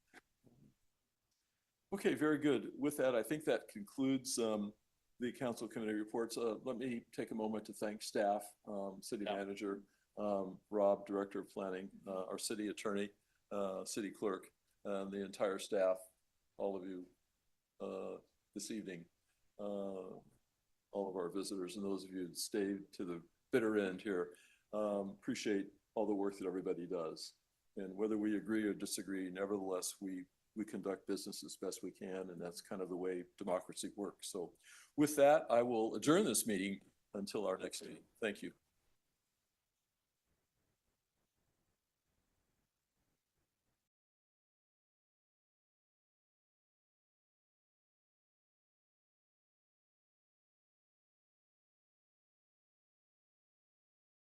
okay, very good. With that, I think that concludes the council committee reports. Let me take a moment to thank staff, city manager, Rob, director of planning, our city attorney, city clerk, the entire staff, all of you this evening, all of our visitors, and those of you that stayed to the bitter end here. Appreciate all the work that everybody does. And whether we agree or disagree, nevertheless, we conduct business as best we can, and that's kind of the way democracy works. So with that, I will adjourn this meeting until our next meeting. Thank you.